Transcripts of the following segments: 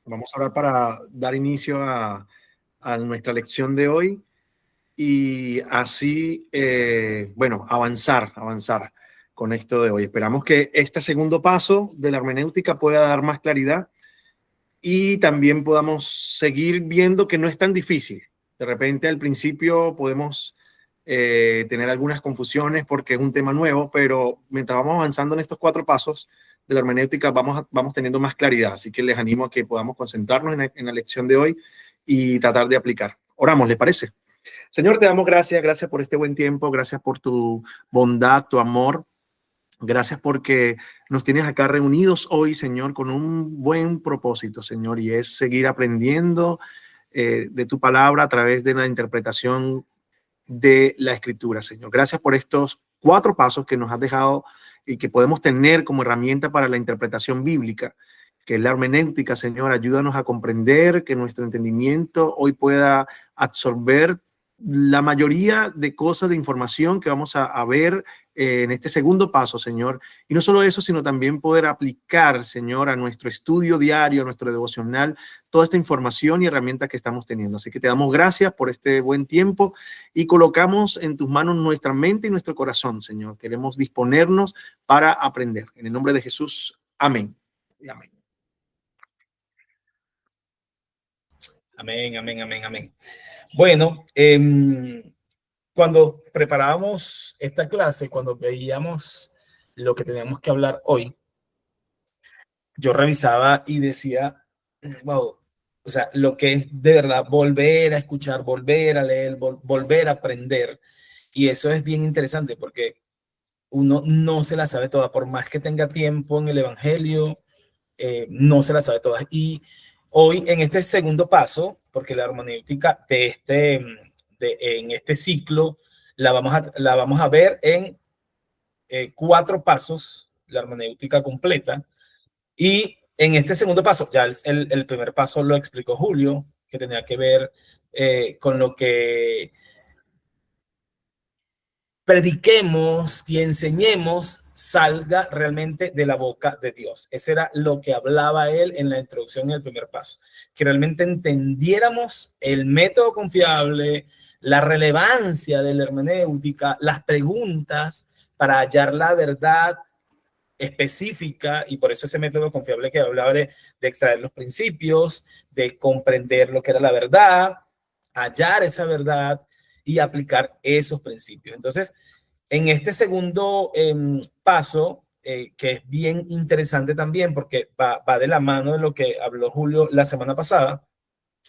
Vamos a orar para dar inicio a nuestra lección de hoy y así, avanzar con esto de hoy. Esperamos que este segundo paso de la hermenéutica pueda dar más claridad y también podamos seguir viendo que no es tan difícil. De repente al principio podemos tener algunas confusiones porque es un tema nuevo, pero mientras vamos avanzando en estos 4 pasos de la hermenéutica vamos teniendo más claridad. Así que les animo a que podamos concentrarnos en la lección de hoy y tratar de aplicar. Oramos, ¿les parece? Señor, te damos gracias por este buen tiempo, gracias por tu bondad, tu amor. Gracias porque nos tienes acá reunidos hoy, Señor, con un buen propósito, Señor, y es seguir aprendiendo de tu palabra a través de la interpretación de la Escritura, Señor. Gracias por estos 4 pasos que nos has dejado y que podemos tener como herramienta para la interpretación bíblica, que es la hermenéutica, Señor. Ayúdanos a comprender que nuestro entendimiento hoy pueda absorber la mayoría de cosas, de información que vamos a ver en este segundo paso, Señor. Y no solo eso, sino también poder aplicar, Señor, a nuestro estudio diario, a nuestro devocional, toda esta información y herramientas que estamos teniendo. Así que te damos gracias por este buen tiempo y colocamos en tus manos nuestra mente y nuestro corazón, Señor. Queremos disponernos para aprender. En el nombre de Jesús, amén. Amén. Amén, amén, amén, amén. Bueno, cuando preparábamos esta clase, cuando veíamos lo que teníamos que hablar hoy, yo revisaba y decía, wow, o sea, lo que es de verdad volver a escuchar, volver a leer, volver a aprender. Y eso es bien interesante porque uno no se la sabe toda, por más que tenga tiempo en el Evangelio, no se la sabe toda. Y hoy en este segundo paso, porque la hermenéutica en este ciclo la vamos a ver en 4 pasos, la hermenéutica completa. Y en este segundo paso, ya el primer paso lo explicó Julio, que tenía que ver con lo que prediquemos y enseñemos salga realmente de la boca de Dios. Ese era lo que hablaba él en la introducción en el primer paso, que realmente entendiéramos el método confiable, la relevancia de la hermenéutica, las preguntas para hallar la verdad específica, y por eso ese método confiable que hablaba de extraer los principios, de comprender lo que era la verdad, hallar esa verdad y aplicar esos principios. Entonces, en este segundo paso, que es bien interesante también porque va de la mano de lo que habló Julio la semana pasada,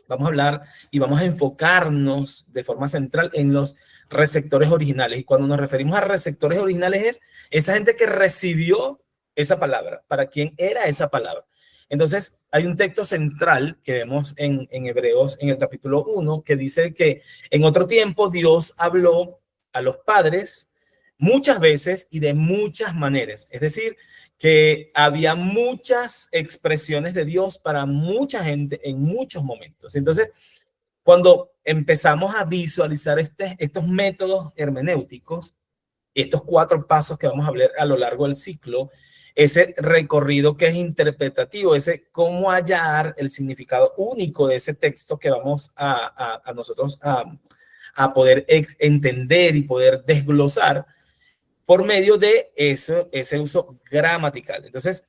vamos a hablar y vamos a enfocarnos de forma central en los receptores originales. Y cuando nos referimos a receptores originales es esa gente que recibió esa palabra, para quién era esa palabra. Entonces, hay un texto central que vemos en Hebreos, en el capítulo 1, que dice que en otro tiempo Dios habló a los padres muchas veces y de muchas maneras. Es decir, que había muchas expresiones de Dios para mucha gente en muchos momentos. Entonces, cuando empezamos a visualizar estos métodos hermenéuticos, estos 4 pasos que vamos a ver a lo largo del ciclo, ese recorrido que es interpretativo, ese cómo hallar el significado único de ese texto que vamos a nosotros a poder entender y poder desglosar por medio de ese uso gramatical. Entonces,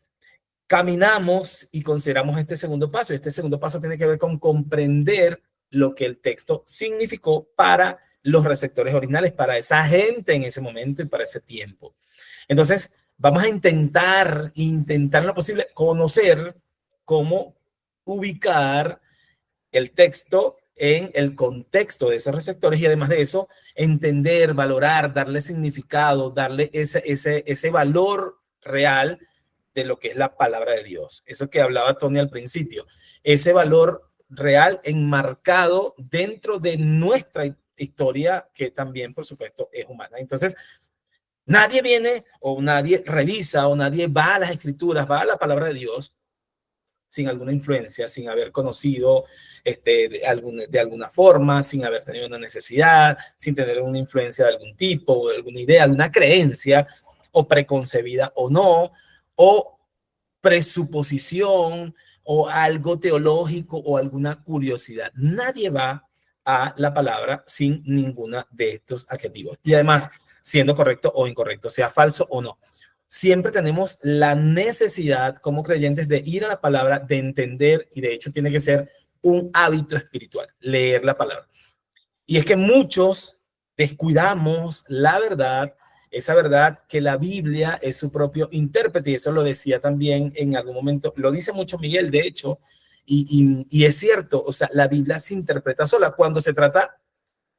caminamos y consideramos este segundo paso. Este segundo paso tiene que ver con comprender lo que el texto significó para los receptores originales, para esa gente en ese momento y para ese tiempo. Entonces, vamos a intentar en lo posible conocer cómo ubicar el texto en el contexto de esos receptores y además de eso, entender, valorar, darle significado, darle ese valor real de lo que es la palabra de Dios. Eso que hablaba Tony al principio, ese valor real enmarcado dentro de nuestra historia, que también, por supuesto, es humana. Entonces, nadie viene o nadie revisa o nadie va a las escrituras, va a la palabra de Dios sin alguna influencia, sin haber conocido de alguna forma, sin haber tenido una necesidad, sin tener una influencia de algún tipo, o de alguna idea, alguna creencia, o preconcebida o no, o presuposición, o algo teológico o alguna curiosidad. Nadie va a la palabra sin ninguna de estos adjetivos. Y además, siendo correcto o incorrecto, sea falso o no. Siempre tenemos la necesidad como creyentes de ir a la palabra, de entender, y de hecho tiene que ser un hábito espiritual, leer la palabra. Y es que muchos descuidamos la verdad, esa verdad que la Biblia es su propio intérprete, y eso lo decía también en algún momento, lo dice mucho Miguel, de hecho, y es cierto, o sea, la Biblia se interpreta sola cuando se trata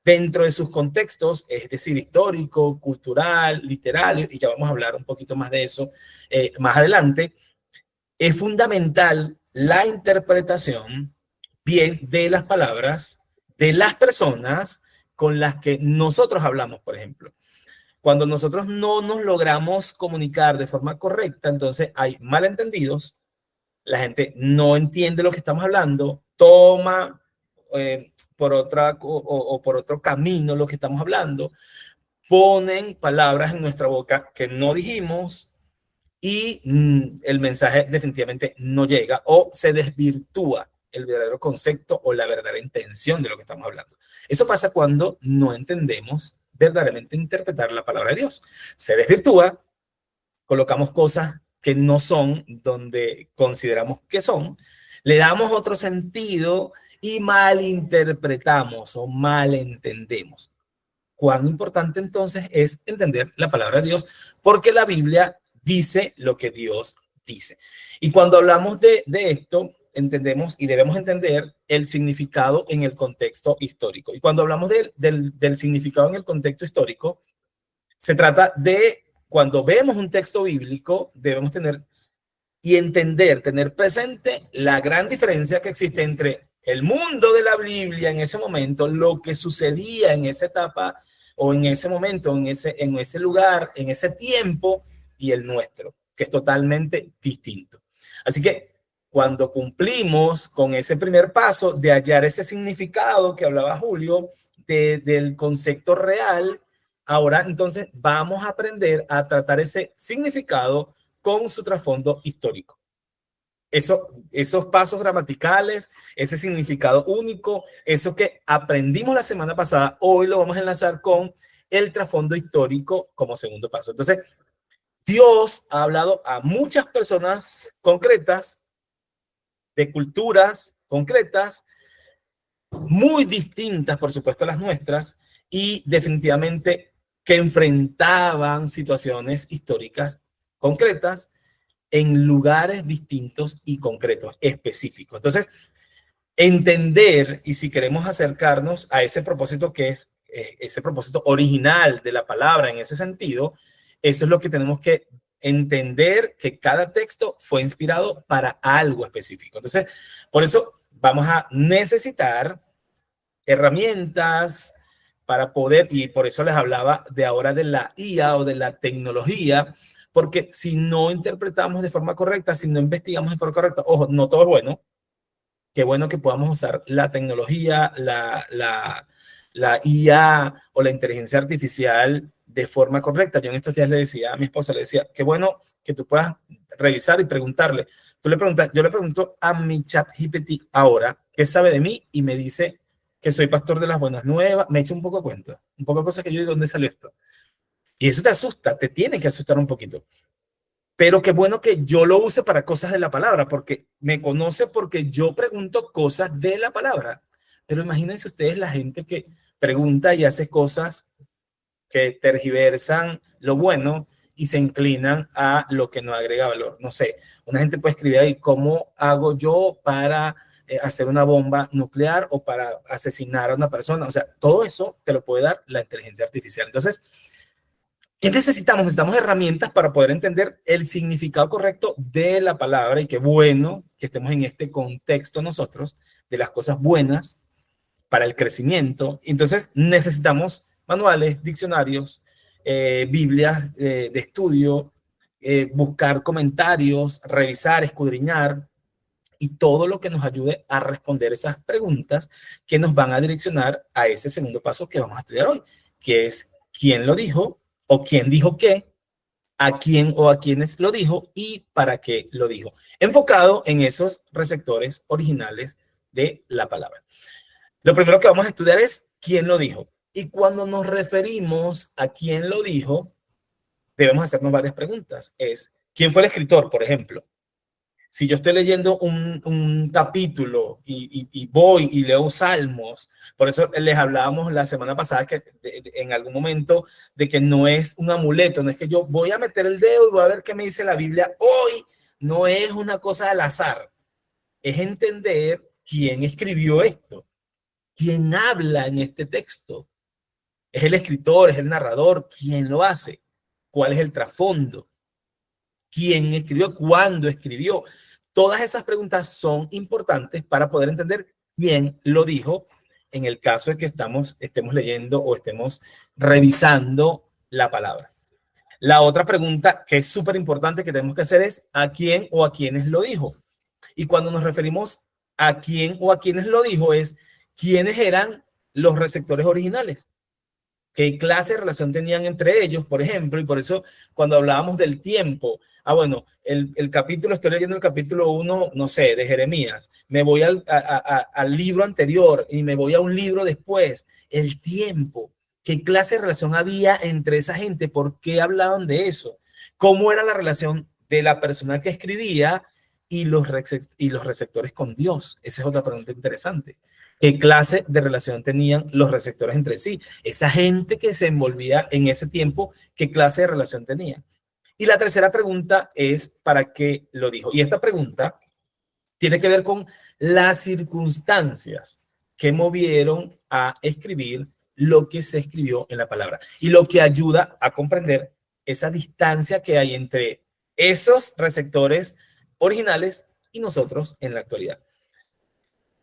dentro de sus contextos, es decir, histórico, cultural, literario, y ya vamos a hablar un poquito más de eso más adelante. Es fundamental la interpretación bien de las palabras de las personas con las que nosotros hablamos, por ejemplo. Cuando nosotros no nos logramos comunicar de forma correcta, entonces hay malentendidos, la gente no entiende lo que estamos hablando, toma por otra o por otro camino lo que estamos hablando, ponen palabras en nuestra boca que no dijimos y el mensaje definitivamente no llega o se desvirtúa el verdadero concepto o la verdadera intención de lo que estamos hablando. Eso pasa cuando no entendemos verdaderamente interpretar la palabra de Dios. Se desvirtúa, colocamos cosas que no son donde consideramos que son, le damos otro sentido y malinterpretamos o malentendemos. Cuán importante entonces es entender la palabra de Dios, porque la Biblia dice lo que Dios dice. Y cuando hablamos de esto, entendemos y debemos entender el significado en el contexto histórico. Y cuando hablamos del significado en el contexto histórico, se trata de cuando vemos un texto bíblico, debemos tener y entender, tener presente la gran diferencia que existe entre el mundo de la Biblia en ese momento, lo que sucedía en esa etapa o en ese momento, en ese lugar, en ese tiempo y el nuestro, que es totalmente distinto. Así que cuando cumplimos con ese primer paso de hallar ese significado que hablaba Julio del concepto real, ahora entonces vamos a aprender a tratar ese significado con su trasfondo histórico. Esos pasos gramaticales, ese significado único, eso que aprendimos la semana pasada, hoy lo vamos a enlazar con el trasfondo histórico como segundo paso. Entonces, Dios ha hablado a muchas personas concretas, de culturas concretas, muy distintas, por supuesto, a las nuestras, y definitivamente que enfrentaban situaciones históricas concretas en lugares distintos y concretos, específicos. Entonces, entender, y si queremos acercarnos a ese propósito que es ese propósito original de la palabra en ese sentido, eso es lo que tenemos que entender, que cada texto fue inspirado para algo específico. Entonces, por eso vamos a necesitar herramientas para poder, y por eso les hablaba de ahora de la IA o de la tecnología, porque si no interpretamos de forma correcta, si no investigamos de forma correcta, ojo, no todo es bueno, qué bueno que podamos usar la tecnología, la IA o la inteligencia artificial de forma correcta. Yo en estos días le decía a mi esposa, le decía, qué bueno que tú puedas revisar y preguntarle. Tú le preguntas, yo le pregunto a mi chat GPT ahora, ¿qué sabe de mí? Y me dice que soy pastor de las buenas nuevas, me echa un poco de cuenta, un poco de cosas que yo digo, ¿dónde salió esto? Y eso te asusta, te tiene que asustar un poquito. Pero qué bueno que yo lo use para cosas de la palabra, porque me conoce porque yo pregunto cosas de la palabra. Pero imagínense ustedes la gente que pregunta y hace cosas que tergiversan lo bueno y se inclinan a lo que no agrega valor. No sé, una gente puede escribir ahí, ¿cómo hago yo para hacer una bomba nuclear o para asesinar a una persona? O sea, todo eso te lo puede dar la inteligencia artificial. Entonces, ¿qué necesitamos? Necesitamos herramientas para poder entender el significado correcto de la palabra, y qué bueno que estemos en este contexto nosotros de las cosas buenas para el crecimiento. Entonces necesitamos manuales, diccionarios, Biblias de estudio, buscar comentarios, revisar, escudriñar y todo lo que nos ayude a responder esas preguntas que nos van a direccionar a ese segundo paso que vamos a estudiar hoy, que es quién lo dijo o quién dijo qué a quién o a quiénes lo dijo y para qué lo dijo, enfocado en esos receptores originales de la palabra. Lo primero que vamos a estudiar es quién lo dijo. Y cuando nos referimos a quién lo dijo, debemos hacernos varias preguntas. ¿Quién fue el escritor, por ejemplo? Si yo estoy leyendo un capítulo y voy y leo Salmos, por eso les hablábamos la semana pasada que en algún momento de que no es un amuleto, no es que yo voy a meter el dedo y voy a ver qué me dice la Biblia hoy, no es una cosa al azar, es entender quién escribió esto, quién habla en este texto. ¿Es el escritor, es el narrador? ¿Quién lo hace? ¿Cuál es el trasfondo? ¿Quién escribió? ¿Cuándo escribió? Todas esas preguntas son importantes para poder entender quién lo dijo en el caso de que estemos leyendo o estemos revisando la palabra. La otra pregunta que es súper importante que tenemos que hacer es ¿a quién o a quiénes lo dijo? Y cuando nos referimos a quién o a quiénes lo dijo es quiénes eran los receptores originales. ¿Qué clase de relación tenían entre ellos, por ejemplo? Y por eso cuando hablábamos del tiempo, bueno, el capítulo, estoy leyendo el capítulo 1, no sé, de Jeremías, me voy al libro anterior y me voy a un libro después, el tiempo, ¿qué clase de relación había entre esa gente? ¿Por qué hablaban de eso? ¿Cómo era la relación de la persona que escribía y los receptores con Dios? Esa es otra pregunta interesante. ¿Qué clase de relación tenían los receptores entre sí? Esa gente que se envolvía en ese tiempo, ¿qué clase de relación tenía? Y la tercera pregunta es, ¿para qué lo dijo? Y esta pregunta tiene que ver con las circunstancias que movieron a escribir lo que se escribió en la palabra y lo que ayuda a comprender esa distancia que hay entre esos receptores originales y nosotros en la actualidad.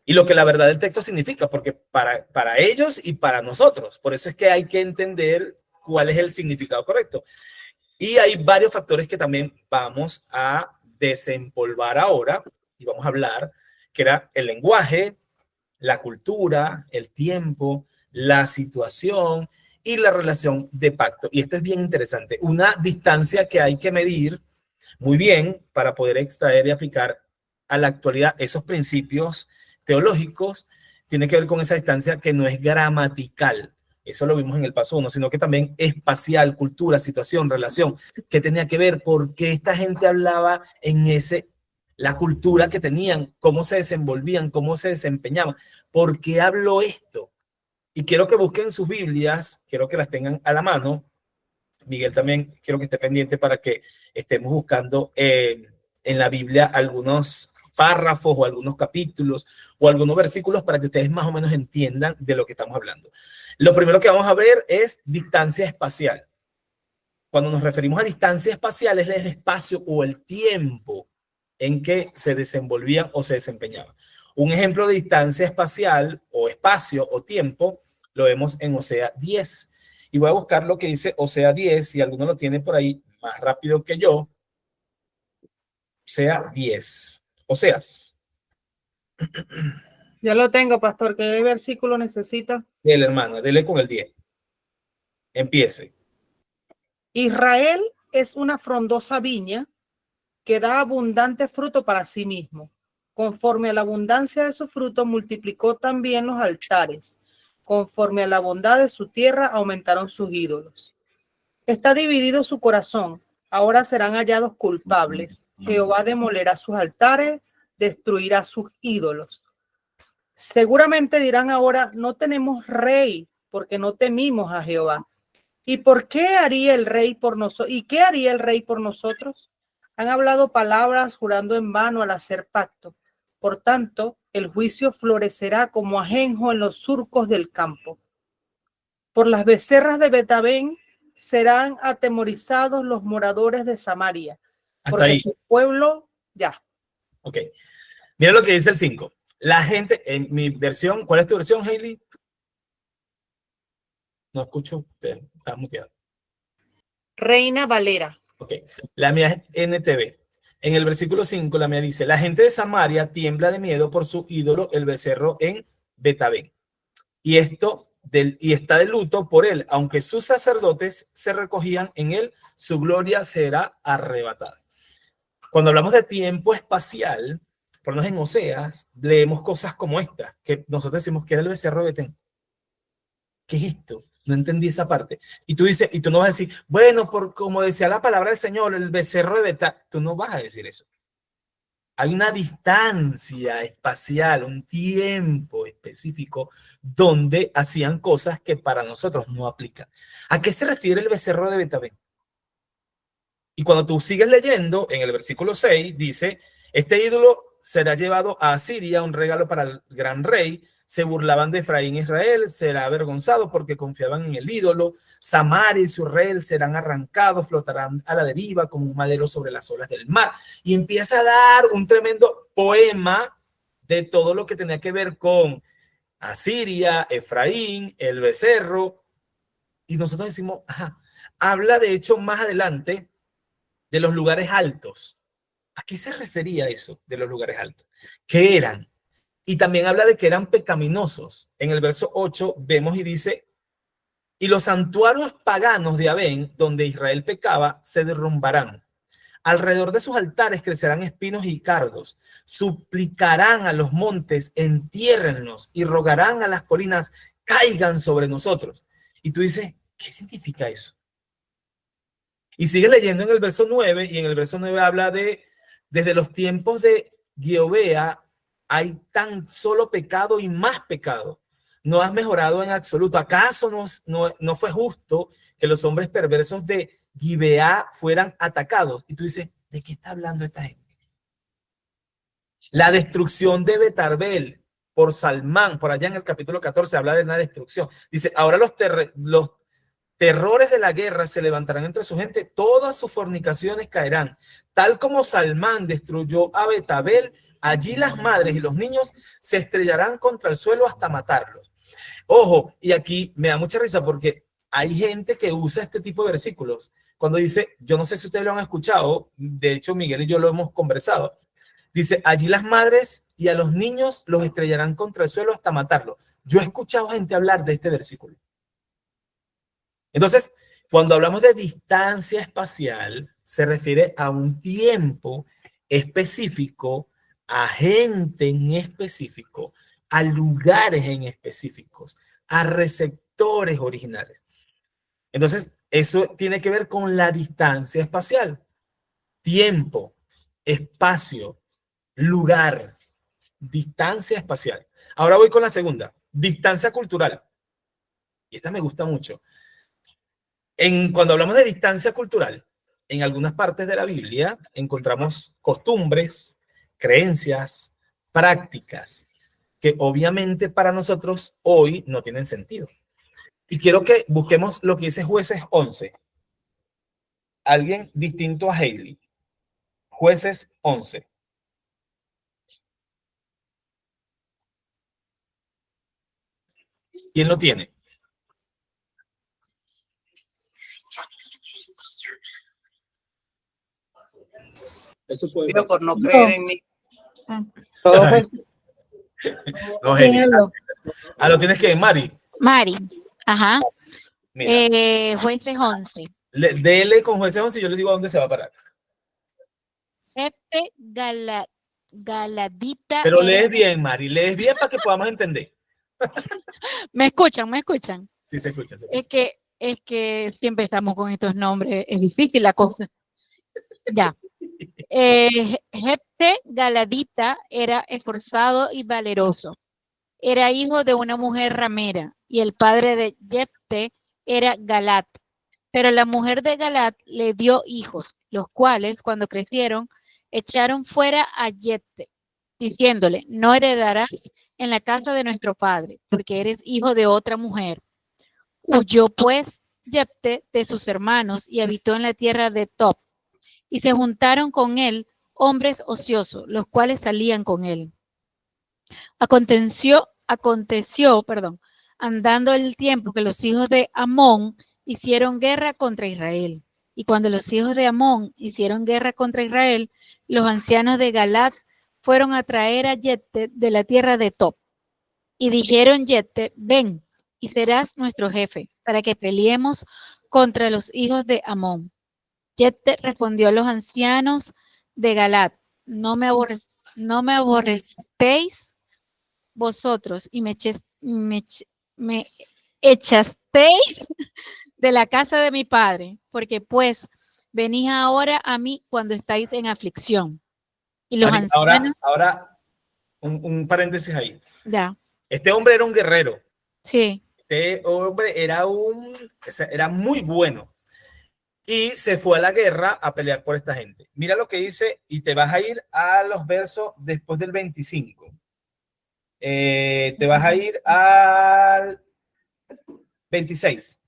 Y lo que la verdad del texto significa, porque para ellos y para nosotros. Por eso es que hay que entender cuál es el significado correcto. Y hay varios factores que también vamos a desempolvar ahora y vamos a hablar, que era el lenguaje, la cultura, el tiempo, la situación y la relación de pacto. Y esto es bien interesante. Una distancia que hay que medir muy bien para poder extraer y aplicar a la actualidad esos principios teológicos tiene que ver con esa distancia que no es gramatical. Eso lo vimos en el paso 1, sino que también espacial, cultura, situación, relación, que tenía que ver por qué esta gente hablaba en la cultura que tenían, cómo se desenvolvían, cómo se desempeñaban, por qué habló esto. Y quiero que busquen sus Biblias, quiero que las tengan a la mano. Miguel también quiero que esté pendiente para que estemos buscando en la Biblia algunos párrafos o algunos capítulos o algunos versículos para que ustedes más o menos entiendan de lo que estamos hablando. Lo primero que vamos a ver es distancia espacial. Cuando nos referimos a distancia espacial es el espacio o el tiempo en que se desenvolvían o se desempeñaban. Un ejemplo de distancia espacial o espacio o tiempo lo vemos en Osea 10. Y voy a buscar lo que dice Osea 10, si alguno lo tiene por ahí más rápido que yo. Osea 10. Oseas. Ya lo tengo, pastor. ¿Qué versículo necesita? Dele, hermano, dele con el 10. Empiece. Israel es una frondosa viña que da abundante fruto para sí mismo. Conforme a la abundancia de su fruto, multiplicó también los altares. Conforme a la bondad de su tierra, aumentaron sus ídolos. Está dividido su corazón. Ahora serán hallados culpables. Jehová demolerá sus altares, destruirá sus ídolos. Seguramente dirán ahora, no tenemos rey, porque no temimos a Jehová. ¿Y por qué haría el rey por nosotros? ¿Y qué haría el rey por nosotros? Han hablado palabras jurando en vano al hacer pacto. Por tanto, el juicio florecerá como ajenjo en los surcos del campo. Por las becerras de Betabén serán atemorizados los moradores de Samaria. Porque ahí. Su pueblo, ya. Ok. Mira lo que dice el 5. La gente, en mi versión, ¿cuál es tu versión, Hailey? No escucho usted, está muteado. Reina Valera. Ok, la mía es NTV. En el versículo 5, la mía dice, la gente de Samaria tiembla de miedo por su ídolo, el becerro en Betabén. Y esto y está de luto por él, aunque sus sacerdotes se recogían en él, su gloria será arrebatada. Cuando hablamos de tiempo espacial, por lo menos en Oseas, leemos cosas como esta, que nosotros decimos que era el becerro de Betén. ¿Qué es esto? No entendí esa parte. Y tú dices, y tú no vas a decir, bueno, por como decía la palabra del Señor, el becerro de Betán. Tú no vas a decir eso. Hay una distancia espacial, un tiempo específico donde hacían cosas que para nosotros no aplican. ¿A qué se refiere el becerro de Betabén? Y cuando tú sigues leyendo, en el versículo 6, dice, este ídolo será llevado a Asiria, un regalo para el gran rey. Se burlaban de Efraín e Israel, será avergonzado porque confiaban en el ídolo. Samaria y su rey serán arrancados, flotarán a la deriva como un madero sobre las olas del mar. Y empieza a dar un tremendo poema de todo lo que tenía que ver con Asiria, Efraín, el becerro. Y nosotros decimos, ajá, habla de hecho más adelante de los lugares altos. ¿A qué se refería eso de los lugares altos? ¿Qué eran? Y también habla de que eran pecaminosos. En el verso 8 vemos y dice, y los santuarios paganos de Abén, donde Israel pecaba, se derrumbarán. Alrededor de sus altares crecerán espinos y cardos. Suplicarán a los montes, entiérrennos, y rogarán a las colinas, caigan sobre nosotros. Y tú dices, ¿qué significa eso? Y sigue leyendo en el verso 9, y en el verso 9 habla de, desde los tiempos de Jehová, hay tan solo pecado y más pecado. No has mejorado en absoluto. ¿Acaso no fue justo que los hombres perversos de Gibeá fueran atacados? Y tú dices, ¿de qué está hablando esta gente? La destrucción de Betarbel por Salmán, por allá en el capítulo 14, habla de una destrucción. Dice, ahora los terrores de la guerra se levantarán entre su gente, todas sus fornicaciones caerán. Tal como Salmán destruyó a Betabel, allí las madres y los niños se estrellarán contra el suelo hasta matarlos. Ojo, y aquí me da mucha risa porque hay gente que usa este tipo de versículos. Cuando dice, yo no sé si ustedes lo han escuchado, de hecho Miguel y yo lo hemos conversado, dice, allí las madres y a los niños los estrellarán contra el suelo hasta matarlos. Yo he escuchado gente hablar de este versículo. Entonces, cuando hablamos de distancia espacial, se refiere a un tiempo específico, a gente en específico, a lugares en específicos, a receptores originales. Entonces, eso tiene que ver con la distancia espacial. Tiempo, espacio, lugar, distancia espacial. Ahora voy con la segunda, distancia cultural. Y esta me gusta mucho. Cuando hablamos de distancia cultural, en algunas partes de la Biblia encontramos costumbres, creencias, prácticas que obviamente para nosotros hoy no tienen sentido. Y quiero que busquemos lo que dice Jueces 11. Alguien distinto a Haley. Jueces 11. ¿Quién lo tiene? Yo por no creer en mí. Todo fue No, ¿Quién Haley. habló? Ah, lo tienes que, Mari. Mari. Ajá. Mira, Jueces 11. dele con Jueces 11 y yo les digo a dónde se va a parar. Jefte Galadita. Pero lees bien, Mari, lees bien para que podamos entender. ¿Me escuchan? ¿Me escuchan? Sí, se escucha, se escucha. Es que siempre estamos con estos nombres. Es difícil la cosa. Ya. Jefte Galadita era esforzado y valeroso. Era hijo de una mujer ramera y el padre de Jefte era Galat. Pero la mujer de Galat le dio hijos, los cuales, cuando crecieron, echaron fuera a Jefte, diciéndole, no heredarás en la casa de nuestro padre, porque eres hijo de otra mujer. Huyó pues Jefte de sus hermanos y habitó en la tierra de Tob. Y se juntaron con él hombres ociosos, los cuales salían con él. Aconteció, andando el tiempo que los hijos de Amón hicieron guerra contra Israel. Y cuando los hijos de Amón hicieron guerra contra Israel, los ancianos de Galat fueron a traer a Jefte de la tierra de Tob. Y dijeron Jefte, ven, y serás nuestro jefe, para que peleemos contra los hijos de Amón. Jefté respondió a los ancianos de Galat, no me aborrecéis vosotros y me echasteis de la casa de mi padre, porque pues venís ahora a mí cuando estáis en aflicción. Y los ancianos... Ahora un paréntesis ahí. Ya. Este hombre era un guerrero. Sí. Este hombre era muy bueno. Y se fue a la guerra a pelear por esta gente. Mira lo que dice, y te vas a ir a los versos después del 25. Te vas a ir al 26.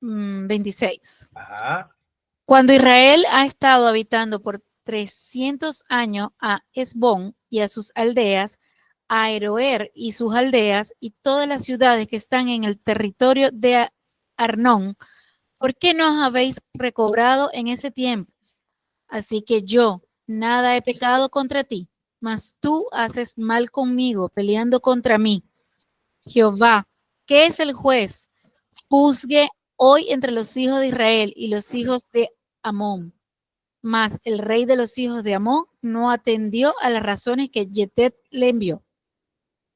26. Ajá. Cuando Israel ha estado habitando por 300 años a Esbón y a sus aldeas, a Aroer y sus aldeas y todas las ciudades que están en el territorio de Arnón, ¿por qué no os habéis recobrado en ese tiempo? Así que yo nada he pecado contra ti, mas tú haces mal conmigo, peleando contra mí. Jehová, ¿qué es el juez? Juzgue hoy entre los hijos de Israel y los hijos de Amón. Mas el rey de los hijos de Amón no atendió a las razones que Jefté le envió.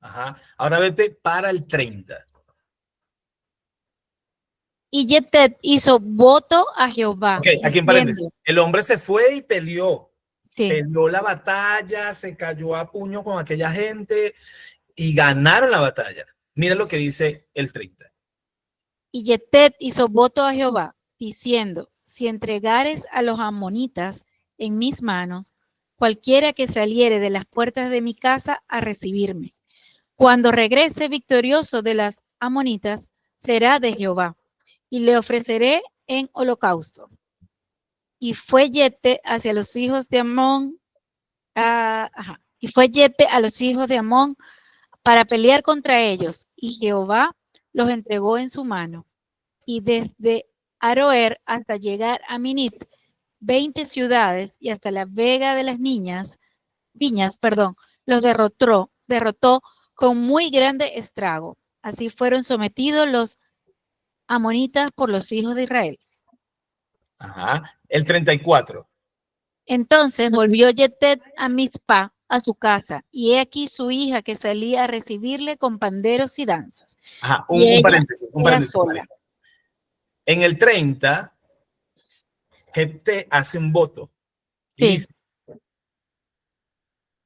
Ajá. Ahora vete para el 30. Y Jefté hizo voto a Jehová. Ok, aquí en paréntesis. El hombre se fue y peleó. Sí. Peleó la batalla, se cayó a puño con aquella gente y ganaron la batalla. Mira lo que dice el 30. Y Jefté hizo voto a Jehová, diciendo, si entregares a los amonitas en mis manos, cualquiera que saliere de las puertas de mi casa a recibirme, cuando regrese victorioso de las amonitas, será de Jehová, y le ofreceré en holocausto. Y fue Jefté hacia los hijos de Amón, y fue Jefté a los hijos de Amón para pelear contra ellos, y Jehová los entregó en su mano. Y desde Aroer hasta llegar a Minit, 20 ciudades, y hasta la vega de las viñas, los derrotó con muy grande estrago. Así fueron sometidos los amonitas por los hijos de Israel. Ajá. El 34. Entonces volvió Jefté a Mizpa, a su casa, y he aquí su hija que salía a recibirle con panderos y danzas. Ajá. Y Un paréntesis. sola. En el 30, Jefté hace un voto. Y Sí. dice,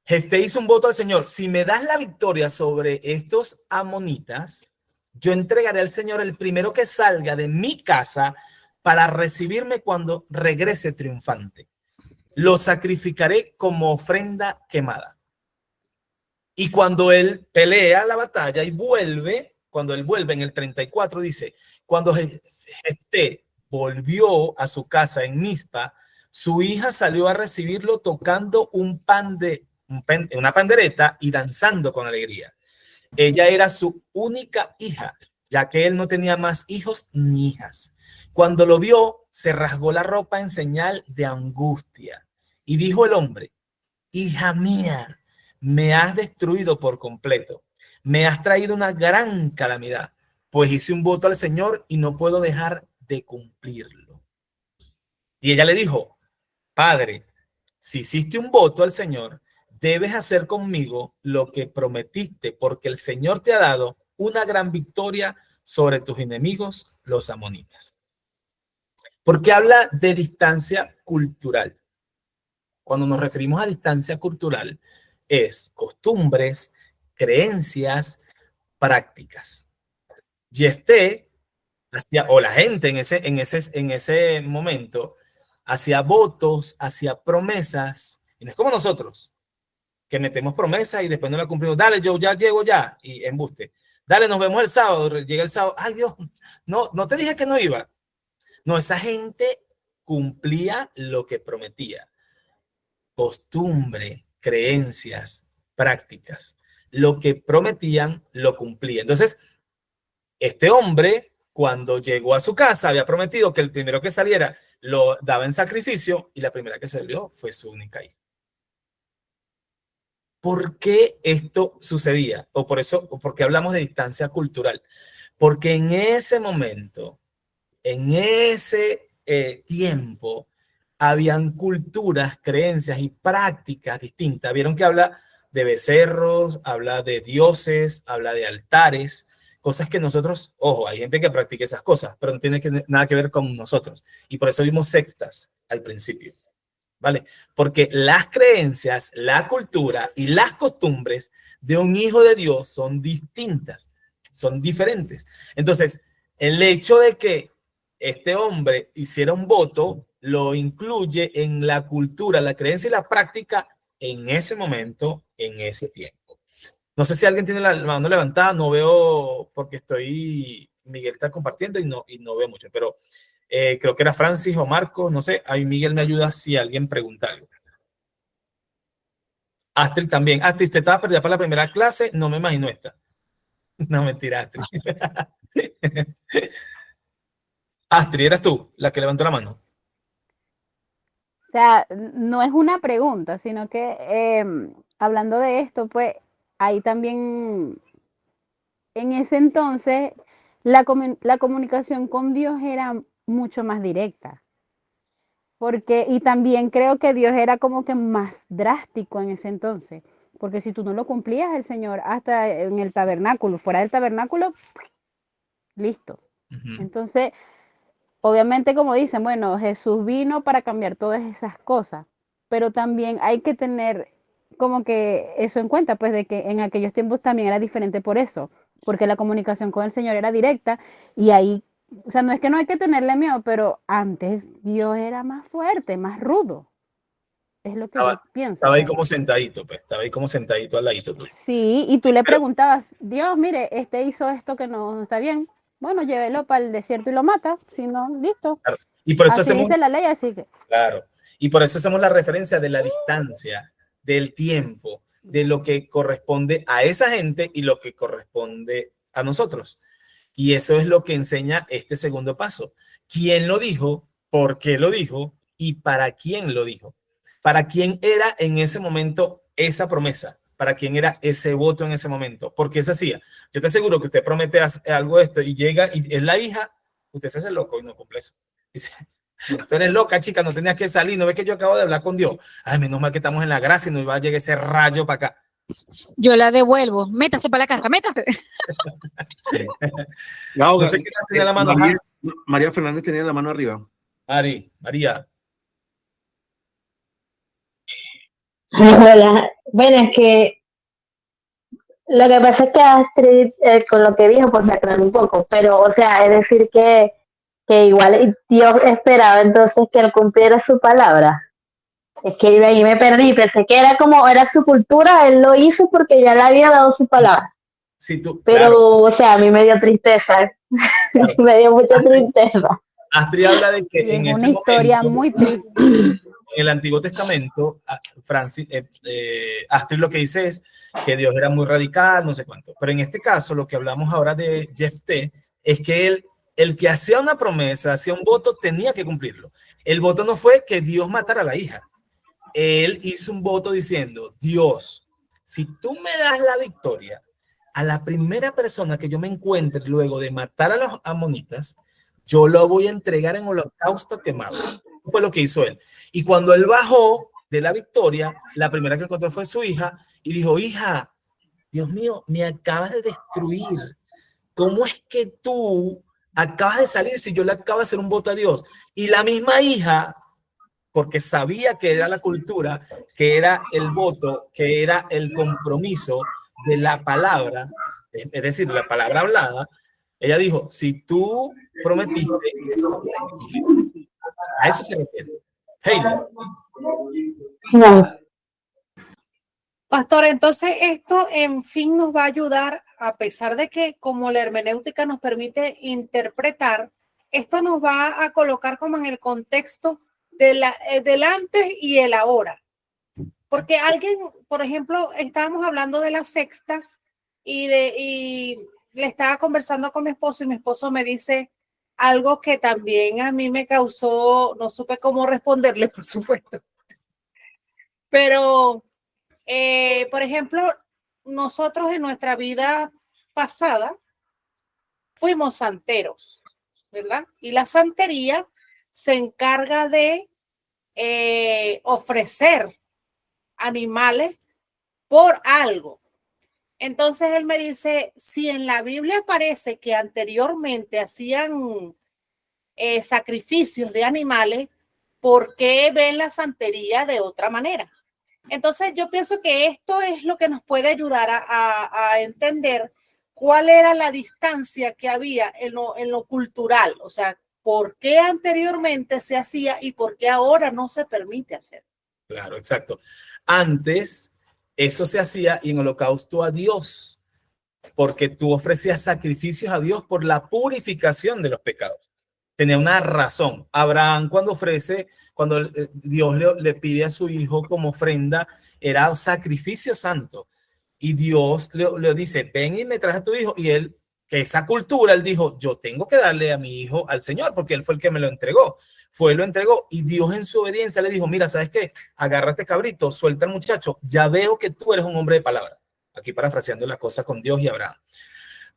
Jefté hizo un voto al Señor. Si me das la victoria sobre estos amonitas, yo entregaré al Señor el primero que salga de mi casa para recibirme cuando regrese triunfante. Lo sacrificaré como ofrenda quemada. Y cuando él pelea la batalla y vuelve, cuando él vuelve en el 34, dice, cuando Jefté volvió a su casa en Mizpa, su hija salió a recibirlo tocando una pandereta y danzando con alegría. Ella era su única hija, ya que él no tenía más hijos ni hijas. Cuando lo vio, se rasgó la ropa en señal de angustia. Y dijo el hombre, hija mía, me has destruido por completo. Me has traído una gran calamidad, pues hice un voto al Señor y no puedo dejar de cumplirlo. Y ella le dijo, Padre, si hiciste un voto al Señor, debes hacer conmigo lo que prometiste, porque el Señor te ha dado una gran victoria sobre tus enemigos, los amonitas. Porque habla de distancia cultural. Cuando nos referimos a distancia cultural, es costumbres, creencias, prácticas. Jefté o la gente en ese momento hacía votos, hacía promesas, y no es como nosotros, que metemos promesas y después no la cumplimos. Dale, yo ya llego ya, y embuste. Dale, nos vemos el sábado, llega el sábado. Ay, Dios, no te dije que no iba. No, esa gente cumplía lo que prometía. Costumbre, creencias, prácticas. Lo que prometían, lo cumplían. Entonces, este hombre, cuando llegó a su casa, había prometido que el primero que saliera lo daba en sacrificio y la primera que salió fue su única hija. ¿Por qué esto sucedía? O por qué hablamos de distancia cultural. Porque en ese momento, en ese tiempo, habían culturas, creencias y prácticas distintas. Vieron que habla de becerros, habla de dioses, habla de altares, cosas que nosotros, ojo, hay gente que practica esas cosas, pero no tiene nada que ver con nosotros. Y por eso vimos sectas al principio, ¿vale? Porque las creencias, la cultura y las costumbres de un hijo de Dios son distintas, son diferentes. Entonces, el hecho de que este hombre hiciera un voto lo incluye en la cultura, la creencia y la práctica en ese momento, en ese tiempo. No sé si alguien tiene la mano levantada, no veo porque Miguel está compartiendo y no veo mucho, pero creo que era Francis o Marcos, no sé, ahí Miguel me ayuda si alguien pregunta algo. Astrid también. Astrid, usted estaba perdida para la primera clase, no me imagino esta. No, mentira, Astrid. Astrid, ¿eras tú la que levantó la mano? O sea, no es una pregunta, sino que hablando de esto, pues ahí también, en ese entonces, la comunicación con Dios era mucho más directa. Porque, y también creo que Dios era como que más drástico en ese entonces. Porque si tú no lo cumplías, el Señor, hasta en el tabernáculo, fuera del tabernáculo, listo. Entonces, obviamente, como dicen, bueno, Jesús vino para cambiar todas esas cosas, pero también hay que tener como que eso en cuenta, pues de que en aquellos tiempos también era diferente por eso, porque la comunicación con el Señor era directa y ahí, o sea, no es que no hay que tenerle miedo, pero antes Dios era más fuerte, más rudo. Es lo que yo pienso. Estaba ahí como sentadito, pues, estaba ahí como sentadito al ladito tuyo. Sí, y tú le preguntabas, Dios, mire, este hizo esto que no está bien. Bueno, llévelo para el desierto y lo mata, si no, listo. Claro. Y por eso así dice la ley, así que. Claro. Y por eso hacemos la referencia de la distancia, del tiempo, de lo que corresponde a esa gente y lo que corresponde a nosotros. Y eso es lo que enseña este segundo paso. ¿Quién lo dijo? ¿Por qué lo dijo? ¿Y para quién lo dijo? ¿Para quién era en ese momento esa promesa? ¿Para quién era ese voto en ese momento? Porque se hacía. Yo te aseguro que usted promete algo de esto y llega y es la hija, usted se hace loco y no cumple eso. Dice, tú eres loca, chica, no tenías que salir, no ves que yo acabo de hablar con Dios. Ay, menos mal que estamos en la gracia y no iba a llegar ese rayo para acá. Yo la devuelvo. Métase para la casa, métase. Sí. No sé quién tenía la mano. María Fernández tenía la mano arriba. María. Hola. Bueno, es que lo que pasa es que Astrid, con lo que dijo, pues me aclaró un poco, pero, o sea, es decir que igual Dios esperaba entonces que él cumpliera su palabra. Es que de ahí me perdí, pensé que era como, era su cultura, él lo hizo porque ya le había dado su palabra. Sí, tú, pero, claro. O sea, a mí me dio tristeza, claro. Me dio mucha tristeza. Astrid habla de que sí, en es ese una historia momento, muy triste. en el Antiguo Testamento, Francis, Astrid lo que dice es que Dios era muy radical, no sé cuánto. Pero en este caso, lo que hablamos ahora de Jefté es que el que hacía una promesa, hacía un voto, tenía que cumplirlo. El voto no fue que Dios matara a la hija. Él hizo un voto diciendo, Dios, si tú me das la victoria a la primera persona que yo me encuentre luego de matar a los amonitas, yo lo voy a entregar en holocausto quemado. Eso fue lo que hizo él. Y cuando él bajó de la victoria, la primera que encontró fue su hija y dijo, hija, Dios mío, me acabas de destruir. ¿Cómo es que tú acabas de salir si yo le acabo de hacer un voto a Dios? Y la misma hija, porque sabía que era la cultura, que era el voto, que era el compromiso de la palabra, es decir, la palabra hablada, ella dijo, si tú prometiste, a eso se refiere. Hayley. No. Pastor, entonces esto en fin nos va a ayudar, a pesar de que como la hermenéutica nos permite interpretar, esto nos va a colocar como en el contexto del antes y el ahora. Porque alguien, por ejemplo, estábamos hablando de las sextas y le estaba conversando con mi esposo y mi esposo me dice algo que también a mí me causó, no supe cómo responderle, por supuesto. Pero, por ejemplo, nosotros en nuestra vida pasada fuimos santeros, ¿verdad? Y la santería se encarga de ofrecer animales por algo. Entonces él me dice, si en la Biblia aparece que anteriormente hacían sacrificios de animales, ¿por qué ven la santería de otra manera? Entonces yo pienso que esto es lo que nos puede ayudar a entender cuál era la distancia que había en lo cultural, o sea, por qué anteriormente se hacía y por qué ahora no se permite hacer. Claro, exacto. Antes eso se hacía en holocausto a Dios, porque tú ofrecías sacrificios a Dios por la purificación de los pecados. Tenía una razón. Abraham cuando Dios le pide a su hijo como ofrenda, era un sacrificio santo. Y Dios le dice, ven y me traes a tu hijo. Y él, que esa cultura, él dijo, yo tengo que darle a mi hijo al Señor, porque él fue el que me lo entregó. Lo entregó. Y Dios en su obediencia le dijo, mira, ¿sabes qué? Agarra este cabrito, suelta al muchacho. Ya veo que tú eres un hombre de palabra. Aquí parafraseando la cosa con Dios y Abraham.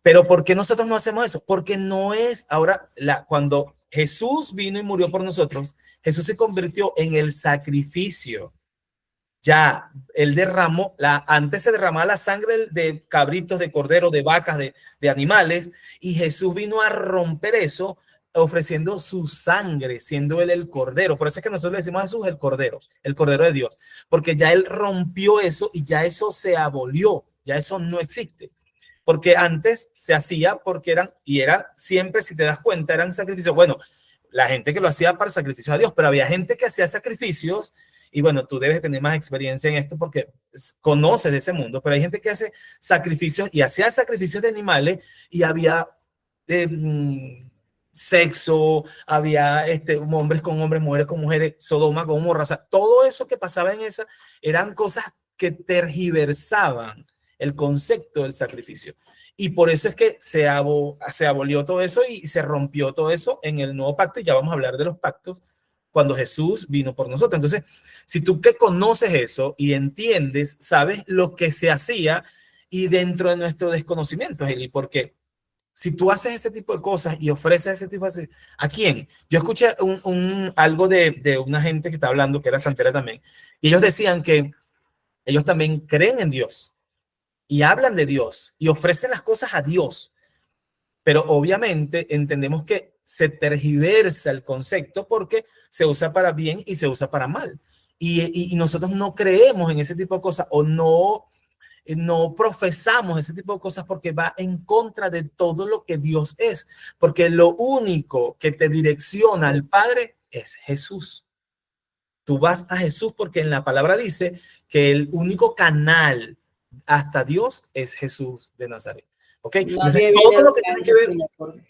Pero ¿por qué nosotros no hacemos eso? Porque no es ahora, cuando Jesús vino y murió por nosotros, Jesús se convirtió en el sacrificio. Ya, él derramó, antes se derramaba la sangre de cabritos, de corderos, de vacas, de animales, y Jesús vino a romper eso ofreciendo su sangre, siendo él el cordero. Por eso es que nosotros le decimos a Jesús el cordero de Dios, porque ya él rompió eso y ya eso se abolió, ya eso no existe. Porque antes se hacía porque era siempre, si te das cuenta, eran sacrificios. Bueno, la gente que lo hacía para sacrificios a Dios, pero había gente que hacía sacrificios, y bueno, tú debes tener más experiencia en esto porque conoces de ese mundo, pero hay gente que hace sacrificios y hacía sacrificios de animales y había sexo, había hombres con hombres, mujeres con mujeres, Sodoma con Gomorra, o sea, todo eso que pasaba en esa eran cosas que tergiversaban el concepto del sacrificio. Y por eso es que se abolió todo eso y se rompió todo eso en el nuevo pacto, y ya vamos a hablar de los pactos cuando Jesús vino por nosotros. Entonces, si tú que conoces eso y entiendes, sabes lo que se hacía y dentro de nuestro desconocimiento, Eli, porque si tú haces ese tipo de cosas y ofreces ese tipo de... ¿A quién? Yo escuché algo de una gente que está hablando, que era santera también, y ellos decían que ellos también creen en Dios y hablan de Dios y ofrecen las cosas a Dios, pero obviamente entendemos que se tergiversa el concepto porque se usa para bien y se usa para mal. Y nosotros no creemos en ese tipo de cosas o no profesamos ese tipo de cosas porque va en contra de todo lo que Dios es, porque lo único que te direcciona al Padre es Jesús. Tú vas a Jesús porque en la palabra dice que el único canal hasta Dios es Jesús de Nazaret. ¿Ok? Entonces, todo lo que tiene que ver,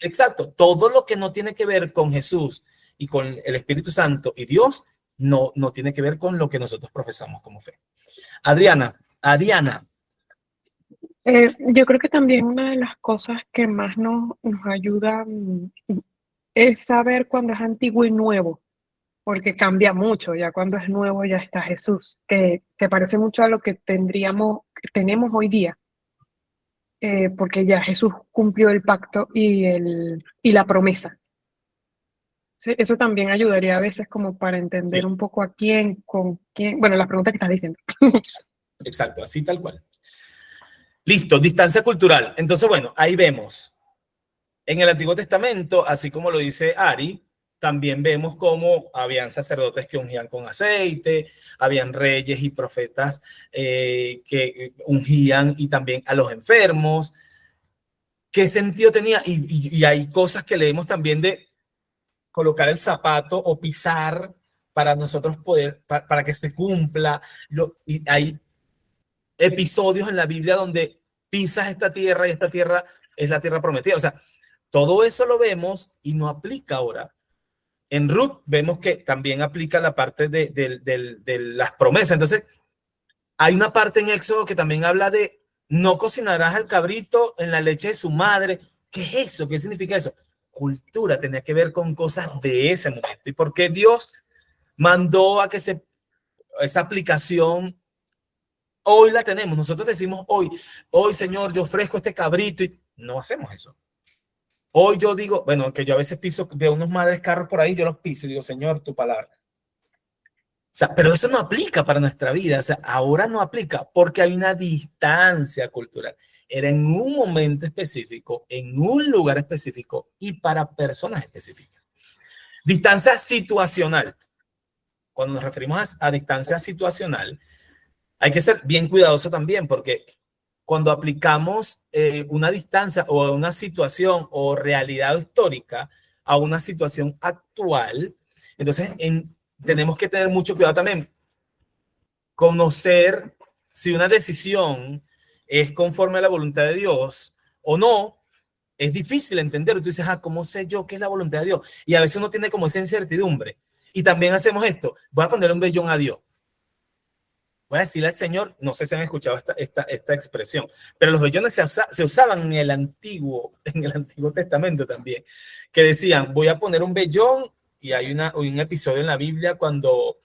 exacto, todo lo que no tiene que ver con Jesús y con el Espíritu Santo y Dios, no tiene que ver con lo que nosotros profesamos como fe. Ariana. Yo creo que también una de las cosas que más nos ayuda es saber cuándo es antiguo y nuevo, porque cambia mucho. Ya cuando es nuevo ya está Jesús, que parece mucho a lo que tenemos hoy día, porque ya Jesús cumplió el pacto y la promesa. Sí, eso también ayudaría a veces como para entender un poco a quién, con quién, bueno, la pregunta que estás diciendo. Exacto, así tal cual. Listo, distancia cultural. Entonces, bueno, ahí vemos. En el Antiguo Testamento, así como lo dice Ari, también vemos cómo habían sacerdotes que ungían con aceite, habían reyes y profetas que ungían y también a los enfermos. ¿Qué sentido tenía? Y hay cosas que leemos también de colocar el zapato o pisar para nosotros poder, para que se cumpla. Y hay episodios en la Biblia donde pisas esta tierra y esta tierra es la tierra prometida. O sea, todo eso lo vemos y no aplica ahora. En Ruth vemos que también aplica la parte de las promesas. Entonces, hay una parte en Éxodo que también habla de no cocinarás al cabrito en la leche de su madre. ¿Qué es eso? ¿Qué significa eso? Cultura tenía que ver con cosas de ese momento. ¿Y por qué Dios mandó a que esa aplicación hoy la tenemos? Nosotros decimos hoy Señor, yo ofrezco este cabrito y no hacemos eso. Hoy yo digo, bueno, que yo a veces piso, veo unos madres carros por ahí, yo los piso y digo, Señor, tu palabra. O sea, pero eso no aplica para nuestra vida. O sea, ahora no aplica porque hay una distancia cultural. Era en un momento específico, en un lugar específico y para personas específicas. Distancia situacional. Cuando nos referimos a distancia situacional, hay que ser bien cuidadoso también porque cuando aplicamos una distancia o una situación o realidad histórica a una situación actual, entonces tenemos que tener mucho cuidado también. Conocer si una decisión es conforme a la voluntad de Dios o no, es difícil entender. Tú dices, ¿cómo sé yo qué es la voluntad de Dios? Y a veces uno tiene como esa incertidumbre. Y también hacemos esto. Voy a ponerle un vellón a Dios. Voy a decirle al Señor, no sé si han escuchado esta expresión, pero los vellones se usaban en el Antiguo Testamento también, que decían, voy a poner un vellón, y hay un episodio en la Biblia cuando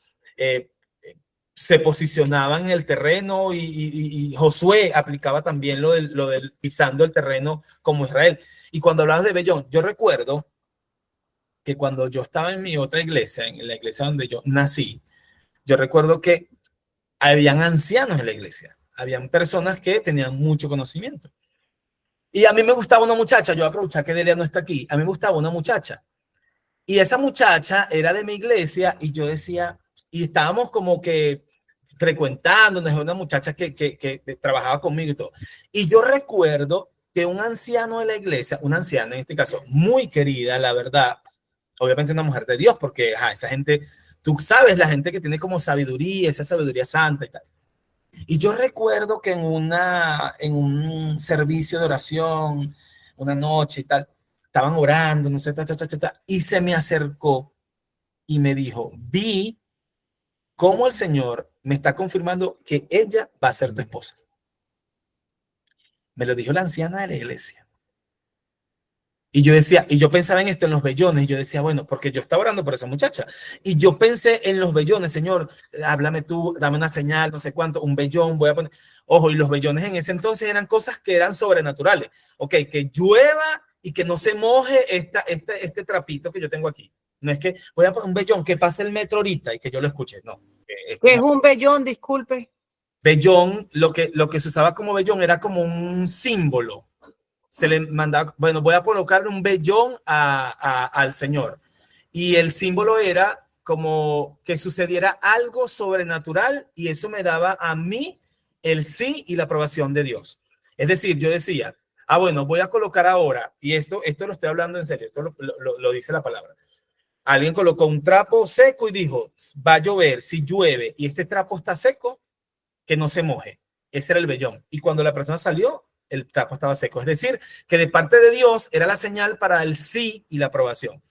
se posicionaban en el terreno y Josué aplicaba también lo del pisando el terreno como Israel. Y cuando hablabas de vellón, yo recuerdo que cuando yo estaba en mi otra iglesia, en la iglesia donde yo nací, yo recuerdo que habían ancianos en la iglesia, habían personas que tenían mucho conocimiento. Y a mí me gustaba una muchacha, yo voy a aprovechar que Delia no está aquí, a mí me gustaba una muchacha. Y esa muchacha era de mi iglesia y yo decía, y estábamos como que frecuentándonos, una muchacha que trabajaba conmigo y todo. Y yo recuerdo que un anciano de la iglesia, una anciana en este caso, muy querida, la verdad, obviamente una mujer de Dios, porque esa gente, tú sabes, la gente que tiene como sabiduría, esa sabiduría santa y tal. Y yo recuerdo que en un servicio de oración, una noche y tal, estaban orando, no sé, y se me acercó y me dijo, vi cómo el Señor me está confirmando que ella va a ser tu esposa. Me lo dijo la anciana de la iglesia. Y yo decía, y yo pensaba en esto, en los vellones, y yo decía, bueno, porque yo estaba orando por esa muchacha, y yo pensé en los vellones, Señor, háblame tú, dame una señal, no sé cuánto, un vellón, voy a poner, ojo, y los vellones en ese entonces eran cosas que eran sobrenaturales, ok, que llueva y que no se moje este trapito que yo tengo aquí, no es que voy a poner un vellón, que pase el metro ahorita y que yo lo escuche, no. ¿Qué es un vellón? Disculpe. Vellón, lo que se usaba como vellón era como un símbolo. Se le mandaba, bueno, voy a colocarle un vellón al Señor. Y el símbolo era como que sucediera algo sobrenatural y eso me daba a mí el sí y la aprobación de Dios. Es decir, yo decía, bueno, voy a colocar ahora, y esto lo estoy hablando en serio, esto lo dice la palabra. Alguien colocó un trapo seco y dijo, va a llover, si llueve y este trapo está seco, que no se moje. Ese era el vellón. Y cuando la persona salió, el trapo estaba seco. Es decir, que de parte de Dios era la señal para el sí y la aprobación.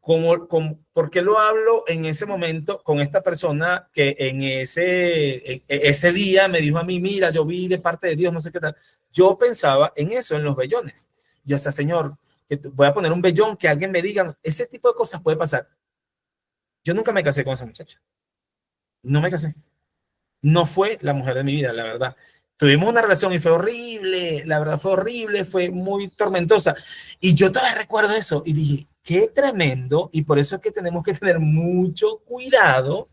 ¿Por qué lo hablo en ese momento con esta persona que en ese día me dijo a mí, mira, yo vi de parte de Dios, no sé qué tal? Yo pensaba en eso, en los vellones. Yo decía, Señor, que voy a poner un vellón, que alguien me diga, ese tipo de cosas puede pasar. Yo nunca me casé con esa muchacha. No me casé. No fue la mujer de mi vida, la verdad. Tuvimos una relación y fue horrible, la verdad fue horrible, fue muy tormentosa. Y yo todavía recuerdo eso y dije, qué tremendo, y por eso es que tenemos que tener mucho cuidado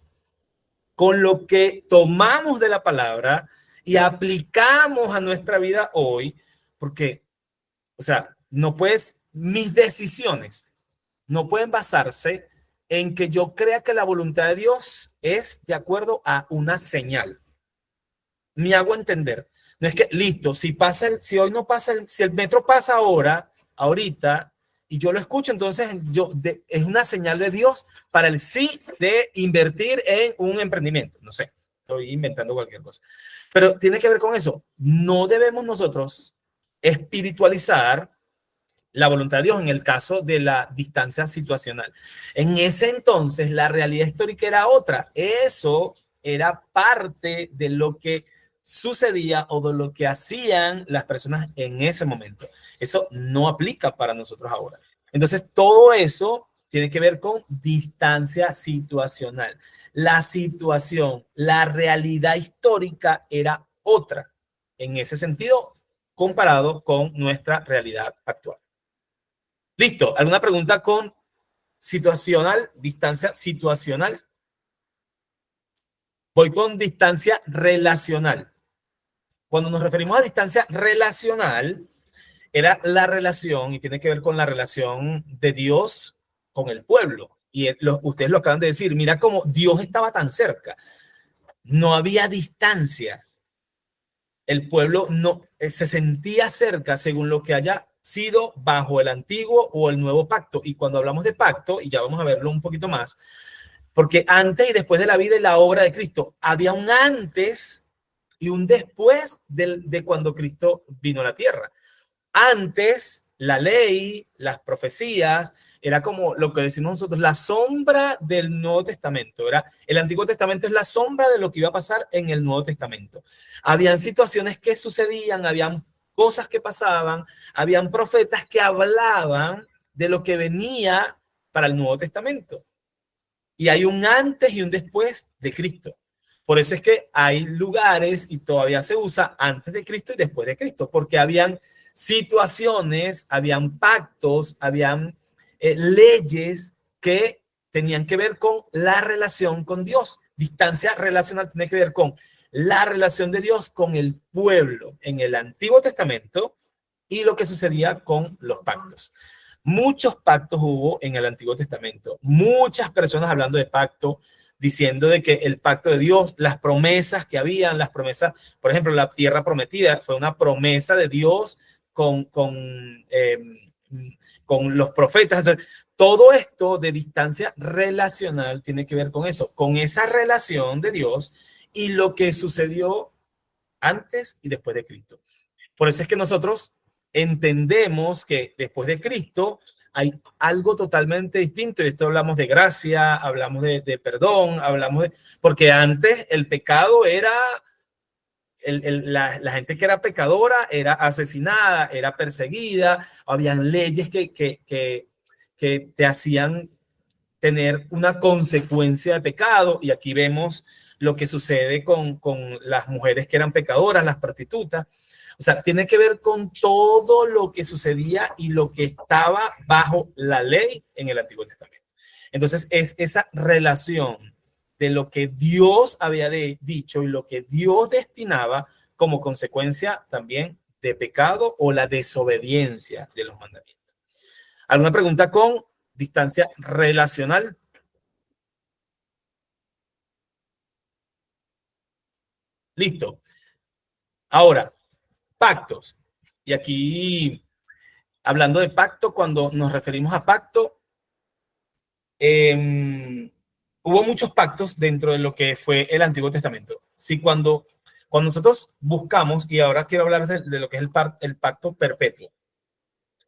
con lo que tomamos de la palabra y aplicamos a nuestra vida hoy, porque, o sea, no puedes, mis decisiones no pueden basarse en que yo crea que la voluntad de Dios es de acuerdo a una señal. Ni hago entender. No es que, listo, si hoy no pasa, si el metro pasa ahorita, y yo lo escucho, entonces es una señal de Dios para el sí de invertir en un emprendimiento. No sé, estoy inventando cualquier cosa. Pero tiene que ver con eso. No debemos nosotros espiritualizar la voluntad de Dios en el caso de la distancia situacional. En ese entonces, la realidad histórica era otra. Eso era parte de lo que sucedía o de lo que hacían las personas en ese momento. Eso no aplica para nosotros ahora. Entonces, todo eso tiene que ver con distancia situacional. La situación, la realidad histórica era otra en ese sentido comparado con nuestra realidad actual. Listo. ¿Alguna pregunta con situacional, distancia situacional? Voy con distancia relacional. Cuando nos referimos a distancia relacional, era la relación y tiene que ver con la relación de Dios con el pueblo. Y ustedes lo acaban de decir, mira cómo Dios estaba tan cerca. No había distancia. El pueblo no se sentía cerca según lo que haya sido bajo el antiguo o el nuevo pacto. Y cuando hablamos de pacto, y ya vamos a verlo un poquito más, porque antes y después de la vida y la obra de Cristo, había un antes y un después de cuando Cristo vino a la tierra. Antes, la ley, las profecías, era como lo que decimos nosotros, la sombra del Nuevo Testamento. El Antiguo Testamento es la sombra de lo que iba a pasar en el Nuevo Testamento. Habían situaciones que sucedían, habían cosas que pasaban, habían profetas que hablaban de lo que venía para el Nuevo Testamento. Y hay un antes y un después de Cristo. Por eso es que hay lugares y todavía se usa antes de Cristo y después de Cristo, porque habían situaciones, habían pactos, habían leyes que tenían que ver con la relación con Dios. Distancia relacional tiene que ver con la relación de Dios con el pueblo en el Antiguo Testamento y lo que sucedía con los pactos. Muchos pactos hubo en el Antiguo Testamento, muchas personas hablando de pacto, diciendo de que el pacto de Dios, las promesas que habían, las promesas, por ejemplo, la tierra prometida fue una promesa de Dios con los profetas. Todo esto de distancia relacional tiene que ver con eso, con esa relación de Dios y lo que sucedió antes y después de Cristo. Por eso es que nosotros entendemos que después de Cristo hay algo totalmente distinto. Y esto hablamos de gracia, hablamos de perdón, hablamos de... Porque antes el pecado era... La gente que era pecadora era asesinada, era perseguida, habían leyes que te hacían tener una consecuencia de pecado. Y aquí vemos lo que sucede con las mujeres que eran pecadoras, las prostitutas. O sea, tiene que ver con todo lo que sucedía y lo que estaba bajo la ley en el Antiguo Testamento. Entonces, es esa relación de lo que Dios había dicho y lo que Dios destinaba como consecuencia también de pecado o la desobediencia de los mandamientos. ¿Alguna pregunta con distancia relacional? Listo. Ahora, pactos. Y aquí, hablando de pacto, cuando nos referimos a pacto, hubo muchos pactos dentro de lo que fue el Antiguo Testamento. Sí, cuando nosotros buscamos, y ahora quiero hablar de lo que es el pacto perpetuo.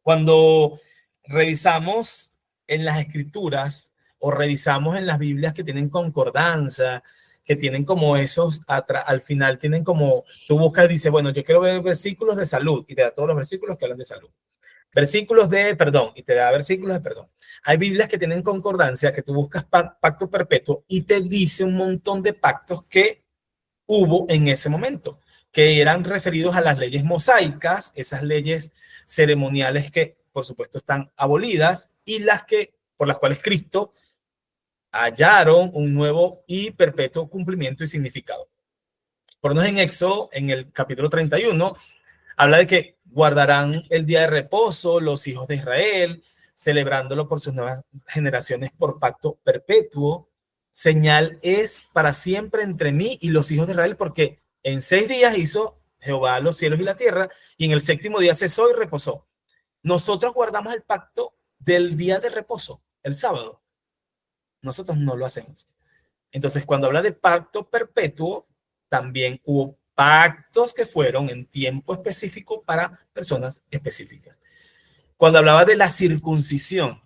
Cuando revisamos en las escrituras o revisamos en las Biblias que tienen concordancia, que tienen como esos, al final tienen como, tú buscas y dices, bueno, yo quiero ver versículos de salud y te da todos los versículos que hablan de salud. Versículos de perdón y te da versículos de perdón. Hay Biblias que tienen concordancia, que tú buscas pacto perpetuo y te dice un montón de pactos que hubo en ese momento, que eran referidos a las leyes mosaicas, esas leyes ceremoniales que por supuesto están abolidas y por las cuales Cristo hallaron un nuevo y perpetuo cumplimiento y significado. Por lo menos en Éxodo, en el capítulo 31, habla de que guardarán el día de reposo los hijos de Israel, celebrándolo por sus nuevas generaciones por pacto perpetuo. Señal es para siempre entre mí y los hijos de Israel, porque en 6 días hizo Jehová los cielos y la tierra, y en el 7º día cesó y reposó. Nosotros guardamos el pacto del día de reposo, el sábado. Nosotros no lo hacemos. Entonces, cuando habla de pacto perpetuo, también hubo pactos que fueron en tiempo específico para personas específicas. Cuando hablaba de la circuncisión,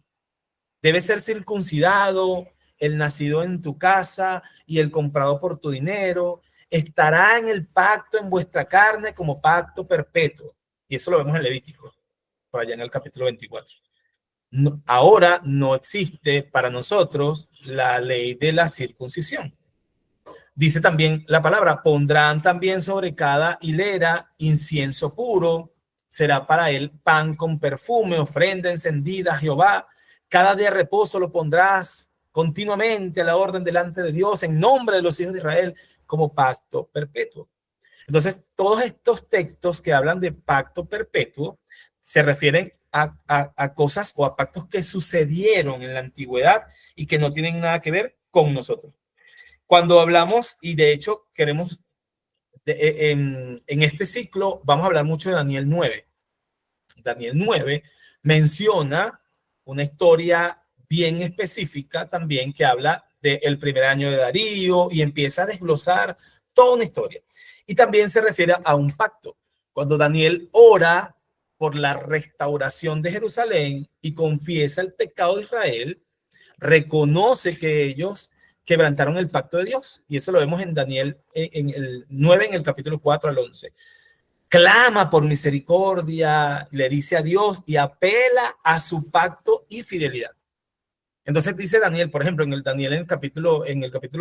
debe ser circuncidado el nacido en tu casa y el comprado por tu dinero. Estará en el pacto en vuestra carne como pacto perpetuo. Y eso lo vemos en Levítico, por allá en el capítulo 24. No, ahora no existe para nosotros la ley de la circuncisión. Dice también la palabra, pondrán también sobre cada hilera incienso puro será para él pan con perfume, ofrenda encendida a Jehová. Cada día de reposo lo pondrás continuamente a la orden delante de Dios en nombre de los hijos de Israel como pacto perpetuo. Entonces, todos estos textos que hablan de pacto perpetuo se refieren a cosas o a pactos que sucedieron en la antigüedad y que no tienen nada que ver con nosotros. Cuando hablamos, y de hecho queremos, en este ciclo, vamos a hablar mucho de Daniel 9. Daniel 9 menciona una historia bien específica también que habla del primer año de Darío y empieza a desglosar toda una historia. Y también se refiere a un pacto. Cuando Daniel ora por la restauración de Jerusalén y confiesa el pecado de Israel, reconoce que ellos quebrantaron el pacto de Dios. Y eso lo vemos en Daniel en el 9, en el capítulo 4 al 11. Clama por misericordia, le dice a Dios y apela a su pacto y fidelidad. Entonces dice Daniel, por ejemplo, en el capítulo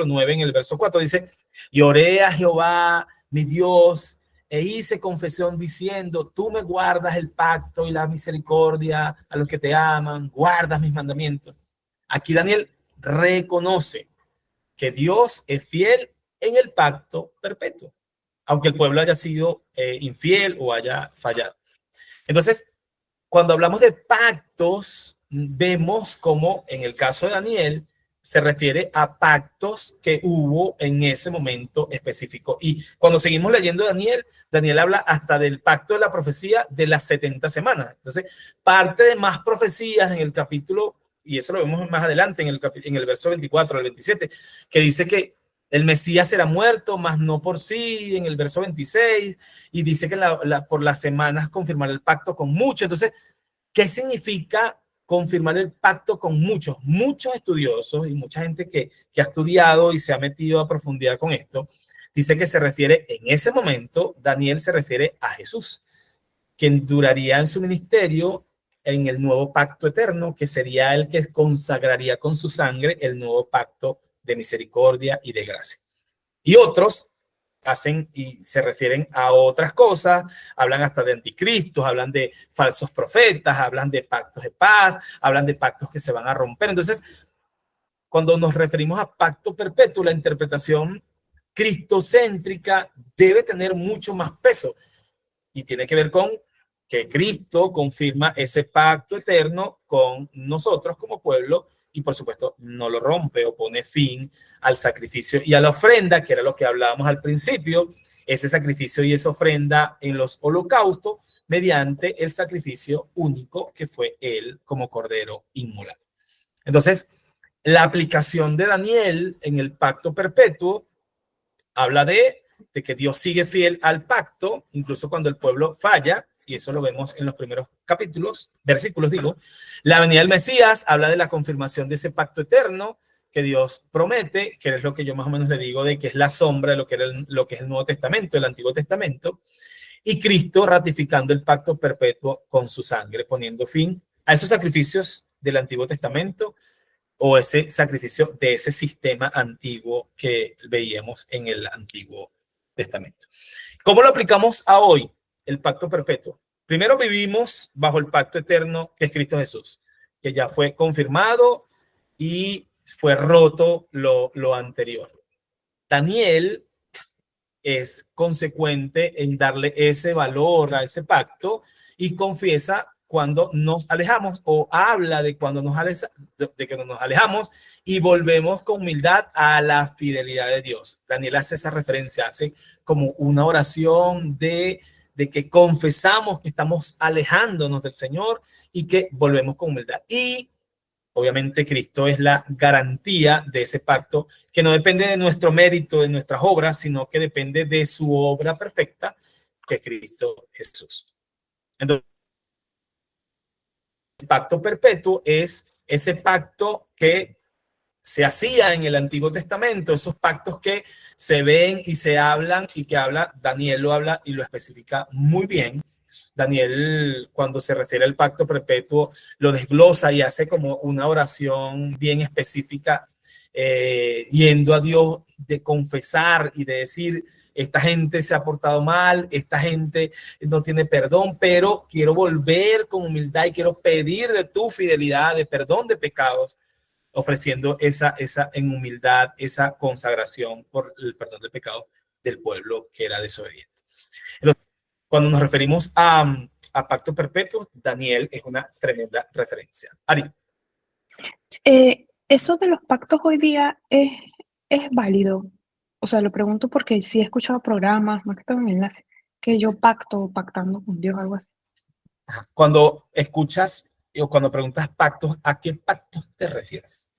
9, en el verso 4, dice: y oré a Jehová, mi Dios, e hice confesión diciendo, tú me guardas el pacto y la misericordia a los que te aman, guardas mis mandamientos. Aquí Daniel reconoce que Dios es fiel en el pacto perpetuo, aunque el pueblo haya sido infiel o haya fallado. Entonces, cuando hablamos de pactos, vemos como en el caso de Daniel se refiere a pactos que hubo en ese momento específico. Y cuando seguimos leyendo Daniel habla hasta del pacto de la profecía de las 70 semanas. Entonces, parte de más profecías en el capítulo, y eso lo vemos más adelante en el verso 24 al 27, que dice que el Mesías será muerto, mas no por sí, en el verso 26, y dice que por las semanas confirmará el pacto con muchos. Entonces, ¿qué significa confirmar el pacto con muchos? Muchos estudiosos y mucha gente que ha estudiado y se ha metido a profundidad con esto, dice que se refiere, en ese momento, Daniel se refiere a Jesús, quien duraría en su ministerio en el nuevo pacto eterno, que sería el que consagraría con su sangre el nuevo pacto de misericordia y de gracia. Y otros hacen y se refieren a otras cosas, hablan hasta de anticristos, hablan de falsos profetas, hablan de pactos de paz, hablan de pactos que se van a romper. Entonces, cuando nos referimos a pacto perpetuo, la interpretación cristocéntrica debe tener mucho más peso y tiene que ver con que Cristo confirma ese pacto eterno con nosotros como pueblo y por supuesto no lo rompe o pone fin al sacrificio y a la ofrenda, que era lo que hablábamos al principio, ese sacrificio y esa ofrenda en los holocaustos mediante el sacrificio único que fue él como cordero inmolado. Entonces, la aplicación de Daniel en el pacto perpetuo habla de que Dios sigue fiel al pacto, incluso cuando el pueblo falla, y eso lo vemos en los primeros versículos. La venida del Mesías habla de la confirmación de ese pacto eterno que Dios promete, que es lo que yo más o menos le digo de que es la sombra de lo que es el Nuevo Testamento, el Antiguo Testamento, y Cristo ratificando el pacto perpetuo con su sangre, poniendo fin a esos sacrificios del Antiguo Testamento o ese sacrificio de ese sistema antiguo que veíamos en el Antiguo Testamento. ¿Cómo lo aplicamos a hoy? El pacto perpetuo. Primero vivimos bajo el pacto eterno que es Cristo Jesús, que ya fue confirmado y fue roto lo anterior. Daniel es consecuente en darle ese valor a ese pacto y confiesa cuando nos alejamos o habla de cuando que nos alejamos y volvemos con humildad a la fidelidad de Dios. Daniel hace esa referencia, hace como una oración de que confesamos que estamos alejándonos del Señor y que volvemos con humildad. Y obviamente Cristo es la garantía de ese pacto que no depende de nuestro mérito, de nuestras obras, sino que depende de su obra perfecta, que es Cristo Jesús. Entonces, el pacto perpetuo es ese pacto que se hacía en el Antiguo Testamento, esos pactos que se ven y se hablan y que Daniel lo habla y lo especifica muy bien. Daniel, cuando se refiere al pacto perpetuo, lo desglosa y hace como una oración bien específica, yendo a Dios de confesar y de decir esta gente se ha portado mal, esta gente no tiene perdón, pero quiero volver con humildad y quiero pedir de tu fidelidad, de perdón de pecados, ofreciendo esa en humildad, esa consagración por el perdón de pecados del pueblo que era desobediente. Entonces, cuando nos referimos a pacto perpetuo, Daniel es una tremenda referencia. Ari. Eso de los pactos hoy día es válido. O sea, lo pregunto porque sí he escuchado programas, más que todo en enlace, que yo pactando con Dios, algo así. Cuando escuchas o cuando preguntas pactos, ¿a qué pactos te refieres?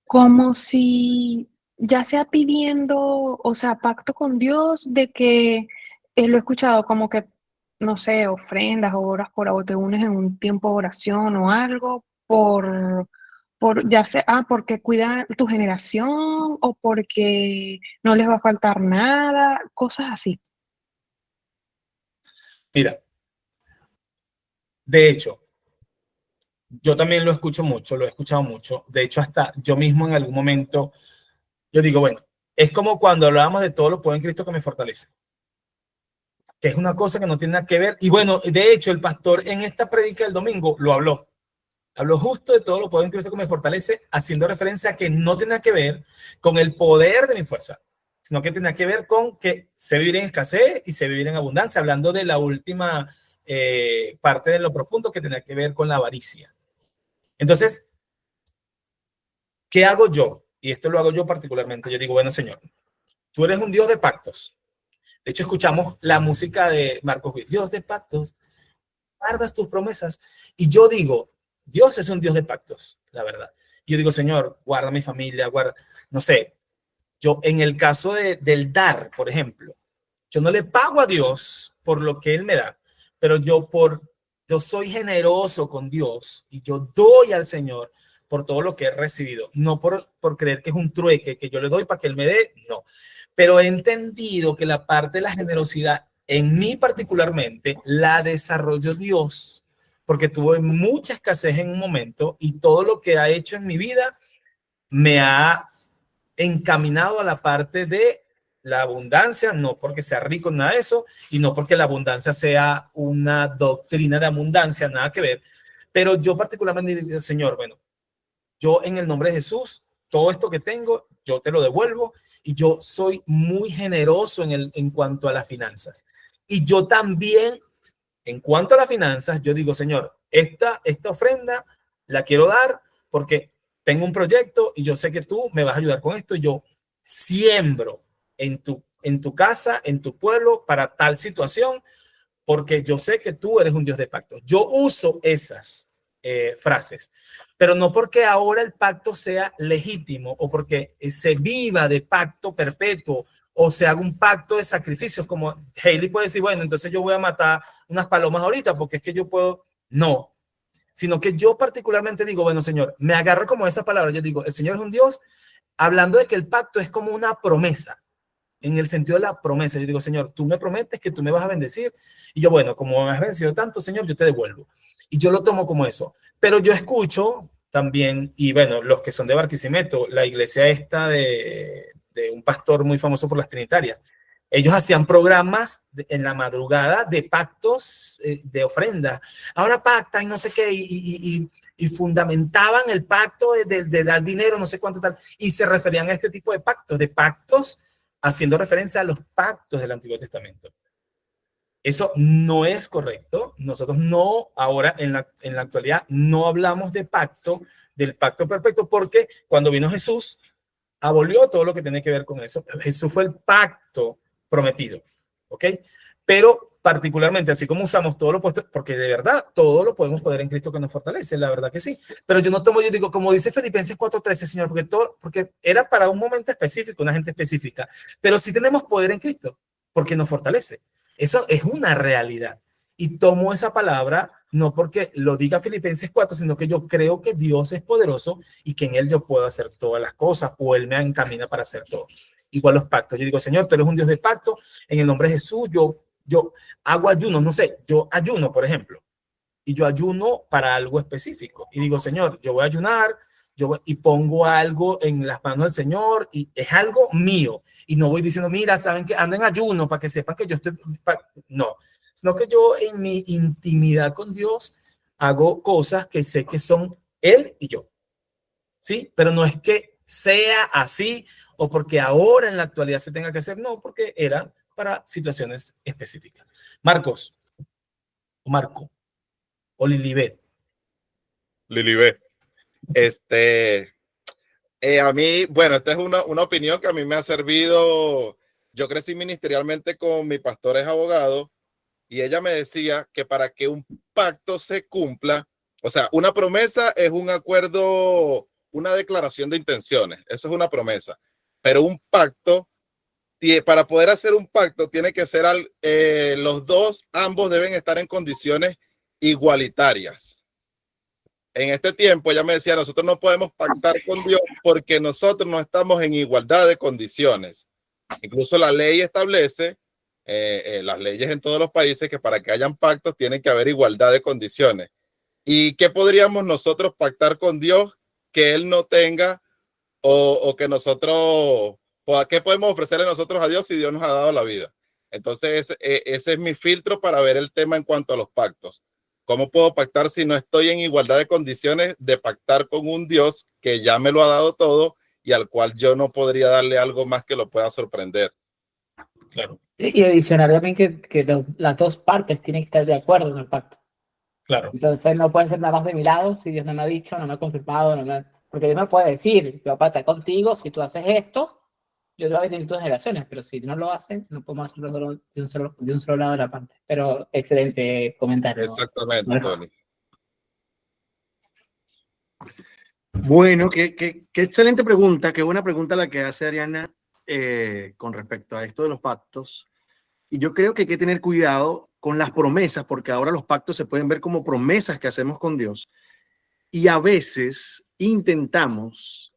Como si ya sea pidiendo, o sea, pacto con Dios de que lo he escuchado como que, no sé, ofrendas o oras o te unes en un tiempo de oración o algo por ya sea, porque cuidan tu generación o porque no les va a faltar nada, cosas así. Mira, de hecho, yo también lo escucho mucho, lo he escuchado mucho. De hecho, hasta yo mismo en algún momento, yo digo, bueno, es como cuando hablábamos de todo lo puedo en Cristo que me fortalece, que es una cosa que no tiene nada que ver. Y bueno, de hecho, el pastor en esta predica del domingo lo habló. Habló justo de todo lo puedo en Cristo que me fortalece, haciendo referencia a que no tiene que ver con el poder de mi fuerza, sino que tiene que ver con que sé vivir en escasez y sé vivir en abundancia, hablando de la última parte de lo profundo que tiene que ver con la avaricia. Entonces, ¿qué hago yo? Y esto lo hago yo particularmente. Yo digo, bueno, Señor, tú eres un Dios de pactos. De hecho, escuchamos la música de Marcos Witt, Dios de pactos, guardas tus promesas. Y yo digo, Dios es un Dios de pactos, la verdad. Yo digo, Señor, guarda mi familia, guarda, no sé, yo en el caso del dar, por ejemplo, yo no le pago a Dios por lo que Él me da, pero yo soy generoso con Dios y yo doy al Señor por todo lo que he recibido, no por creer que es un trueque que yo le doy para que Él me dé, no. Pero he entendido que la parte de la generosidad, en mí particularmente, la desarrolló Dios, porque tuve mucha escasez en un momento y todo lo que ha hecho en mi vida me ha encaminado a la parte de la abundancia, no porque sea rico, nada de eso, y no porque la abundancia sea una doctrina de abundancia, nada que ver. Pero yo particularmente digo, Señor, bueno, yo en el nombre de Jesús, todo esto que tengo, yo te lo devuelvo y yo soy muy generoso en cuanto a las finanzas. Y yo también, en cuanto a las finanzas, yo digo, Señor, esta ofrenda la quiero dar porque tengo un proyecto y yo sé que tú me vas a ayudar con esto. Y yo siembro en tu casa, en tu pueblo, para tal situación, porque yo sé que tú eres un Dios de pacto. Yo uso esas frases, pero no porque ahora el pacto sea legítimo o porque se viva de pacto perpetuo o se haga un pacto de sacrificios, como Hailey puede decir, bueno, entonces yo voy a matar unas palomas ahorita porque es que yo puedo. No, sino que yo particularmente digo, bueno, Señor, me agarro como esa palabra, yo digo, el Señor es un Dios, hablando de que el pacto es como una promesa, en el sentido de la promesa. Yo digo, Señor, tú me prometes que tú me vas a bendecir, y yo, bueno, como me has bendecido tanto, Señor, yo te devuelvo. Y yo lo tomo como eso. Pero yo escucho también, y bueno, los que son de Barquisimeto, la iglesia esta de un pastor muy famoso por las trinitarias, ellos hacían programas en la madrugada de pactos, de ofrendas. Ahora pactan y no sé qué, y fundamentaban el pacto de dar dinero, no sé cuánto tal, y se referían a este tipo de pactos, haciendo referencia a los pactos del Antiguo Testamento. Eso no es correcto. Nosotros no, ahora en la actualidad, no hablamos de pacto, del pacto perfecto, porque cuando vino Jesús, abolió todo lo que tiene que ver con eso. Jesús fue el pacto prometido, ¿ok? Pero particularmente, así como usamos todo lo puesto, porque de verdad todo lo podemos poner en Cristo que nos fortalece, la verdad que sí. Pero yo no tomo, yo digo, como dice Filipenses 4:13, Señor, porque era para un momento específico, una gente específica, pero sí tenemos poder en Cristo, porque nos fortalece. Eso es una realidad. Y tomo esa palabra no porque lo diga Filipenses 4, sino que yo creo que Dios es poderoso y que en Él yo puedo hacer todas las cosas o Él me encamina para hacer todo. Igual los pactos. Yo digo, Señor, tú eres un Dios de pacto. En el nombre de Jesús, yo hago ayuno, no sé, yo ayuno, por ejemplo. Y yo ayuno para algo específico. Y digo, Señor, yo voy a ayunar yo voy y pongo algo en las manos del Señor y es algo mío. Y no voy diciendo, mira, saben que ando en ayuno para que sepan que yo estoy... No, sino que yo en mi intimidad con Dios hago cosas que sé que son Él y yo. ¿Sí? Pero no es que sea así o porque ahora en la actualidad se tenga que hacer, no, porque era para situaciones específicas. Marcos, Marco o Lilibet. Lilibet. A mí, bueno, esta es una opinión que a mí me ha servido. Yo crecí ministerialmente con mi pastor, es abogado, y ella me decía que para que un pacto se cumpla, o sea, una promesa es un acuerdo, una declaración de intenciones, eso es una promesa, pero un pacto, para poder hacer un pacto, tiene que ser los dos, ambos deben estar en condiciones igualitarias. En este tiempo, ella me decía, nosotros no podemos pactar con Dios porque nosotros no estamos en igualdad de condiciones. Incluso la ley establece, las leyes en todos los países, que para que hayan pactos tiene que haber igualdad de condiciones. ¿Y qué podríamos nosotros pactar con Dios que Él no tenga o que nosotros, o qué podemos ofrecerle nosotros a Dios si Dios nos ha dado la vida? Entonces, ese es mi filtro para ver el tema en cuanto a los pactos. ¿Cómo puedo pactar si no estoy en igualdad de condiciones de pactar con un Dios que ya me lo ha dado todo y al cual yo no podría darle algo más que lo pueda sorprender? Claro. Y adicional también que las dos partes tienen que estar de acuerdo en el pacto. Claro. Entonces no puede ser nada más de mi lado si Dios no me ha dicho, no me ha confirmado, porque Dios me puede decir, mi papá está contigo, si tú haces esto, yo te voy a vivir tus generaciones, pero si no lo haces, no podemos hacerlo de un solo lado de la parte. Pero excelente comentario. Exactamente, ¿no? Tony. Bueno, qué excelente pregunta, qué buena pregunta la que hace Ariana con respecto a esto de los pactos. Y yo creo que hay que tener cuidado con las promesas, porque ahora los pactos se pueden ver como promesas que hacemos con Dios. Y a veces intentamos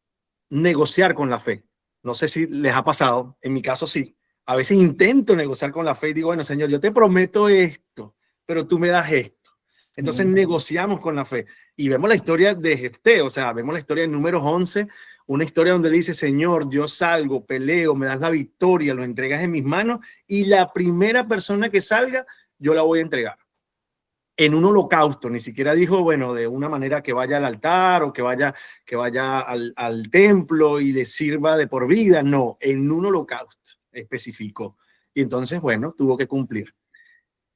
negociar con la fe. No sé si les ha pasado, en mi caso sí. A veces intento negociar con la fe y digo, bueno, Señor, yo te prometo esto, pero tú me das esto. Entonces negociamos con la fe. Y vemos la historia de Jefté, o sea, vemos la historia en Números 11, una historia donde dice, Señor, yo salgo, peleo, me das la victoria, lo entregas en mis manos y la primera persona que salga, yo la voy a entregar. En un holocausto, ni siquiera dijo, bueno, de una manera que vaya al altar o que vaya al templo y le sirva de por vida, no, en un holocausto especificó. Y entonces, bueno, tuvo que cumplir.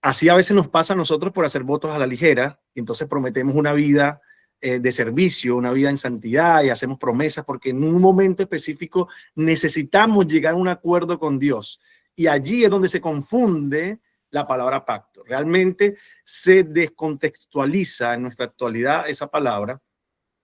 Así a veces nos pasa a nosotros por hacer votos a la ligera, y entonces prometemos una vida de servicio, una vida en santidad y hacemos promesas porque en un momento específico necesitamos llegar a un acuerdo con Dios. Y allí es donde se confunde la palabra pacto. Realmente se descontextualiza en nuestra actualidad esa palabra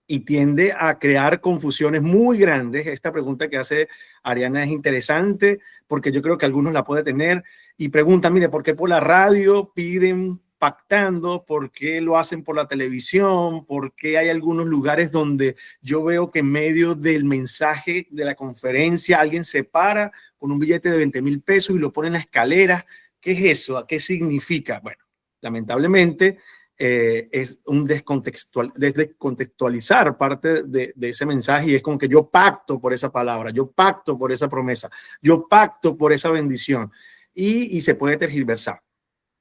y tiende a crear confusiones muy grandes. Esta pregunta que hace Ariana es interesante porque yo creo que algunos la pueden tener y preguntan, mire, ¿por qué por la radio piden pactando? ¿Por qué lo hacen por la televisión? ¿Por qué hay algunos lugares donde yo veo que en medio del mensaje de la conferencia alguien se para con un billete de 20,000 pesos y lo pone en la escalera? ¿Qué es eso? ¿A qué significa? Bueno, lamentablemente es un descontextualizar parte de ese mensaje y es como que yo pacto por esa palabra, yo pacto por esa promesa, yo pacto por esa bendición y se puede tergiversar.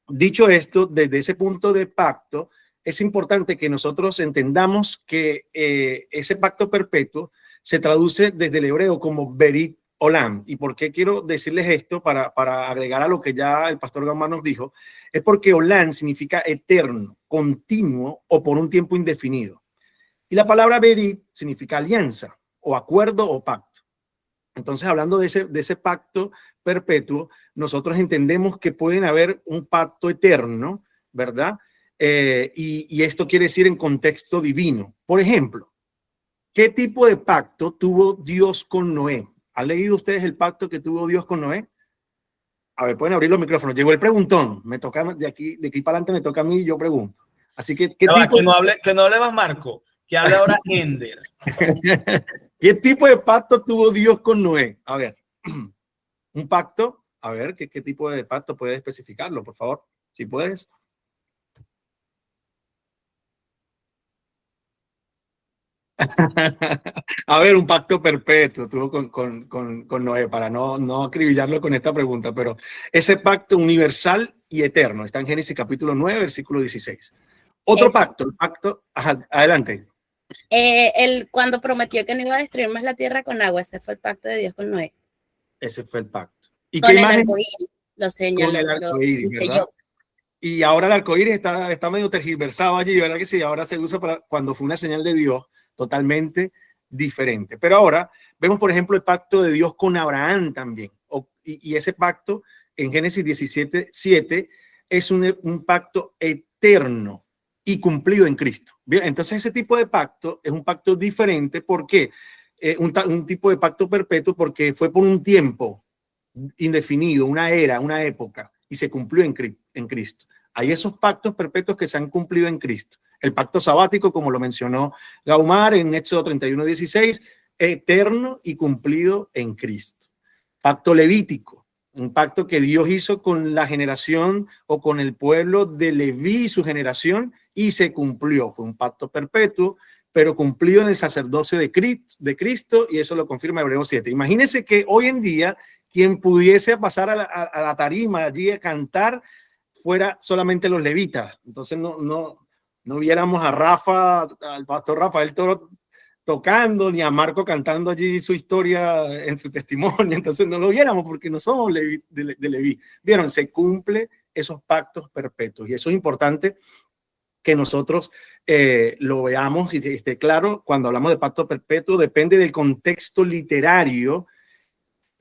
Dicho esto, desde ese punto de pacto, es importante que nosotros entendamos que ese pacto perpetuo se traduce desde el hebreo como berit olam. ¿Y por qué quiero decirles esto? Para agregar a lo que ya el pastor Gamar nos dijo, es porque olam significa eterno, continuo o por un tiempo indefinido. Y la palabra berit significa alianza o acuerdo o pacto. Entonces, hablando de ese pacto perpetuo, nosotros entendemos que pueden haber un pacto eterno, ¿verdad? Y esto quiere decir en contexto divino. Por ejemplo, ¿qué tipo de pacto tuvo Dios con Noé? ¿Han leído ustedes el pacto que tuvo Dios con Noé? A ver, pueden abrir los micrófonos. Llegó el preguntón. Me toca de aquí para adelante, me toca a mí y yo pregunto. Así que, ¿qué tipo? Que no hable más Marco, que hable ahora Ender. ¿Qué tipo de pacto tuvo Dios con Noé? A ver, un pacto. A ver, ¿qué tipo de pacto puedes especificarlo, por favor? Si puedes. A ver, un pacto perpetuo tuvo con Noé, para no acribillarlo con esta pregunta, pero ese pacto universal y eterno está en Génesis capítulo 9, versículo 16. Otro Ese. pacto, el pacto, ajá, adelante. Cuando prometió que no iba a destruir más la tierra con agua, ese fue el pacto de Dios con Noé. Ese fue el pacto. ¿Y Con qué el imagen? arcoíris, lo Con señaló. el arcoíris, lo ¿verdad? selló. Y ahora el arcoíris está medio tergiversado allí, ¿verdad que sí? Ahora se usa para cuando fue una señal de Dios totalmente diferente. Pero ahora vemos, por ejemplo, el pacto de Dios con Abraham también. Y ese pacto en Génesis 17:7 es un pacto eterno y cumplido en Cristo. Bien, entonces ese tipo de pacto es un pacto diferente. ¿Por qué? Un tipo de pacto perpetuo porque fue por un tiempo indefinido, una era, una época, y se cumplió en Cristo. Hay esos pactos perpetuos que se han cumplido en Cristo. El pacto sabático, como lo mencionó Gaumar en Éxodo 31:16, eterno y cumplido en Cristo. Pacto levítico, un pacto que Dios hizo con la generación o con el pueblo de Leví y su generación, y se cumplió. Fue un pacto perpetuo, pero cumplido en el sacerdocio de Cristo, y eso lo confirma Hebreos 7. Imagínense que hoy en día quien pudiese pasar a la tarima allí a cantar fuera solamente los levitas. Entonces no viéramos a Rafa, al pastor Rafael Toro tocando, ni a Marco cantando allí su historia en su testimonio. Entonces no lo viéramos porque no somos de Leví. Vieron, se cumple esos pactos perpetuos, y eso es importante que nosotros lo veamos y esté claro. Cuando hablamos de pacto perpetuo, depende del contexto literario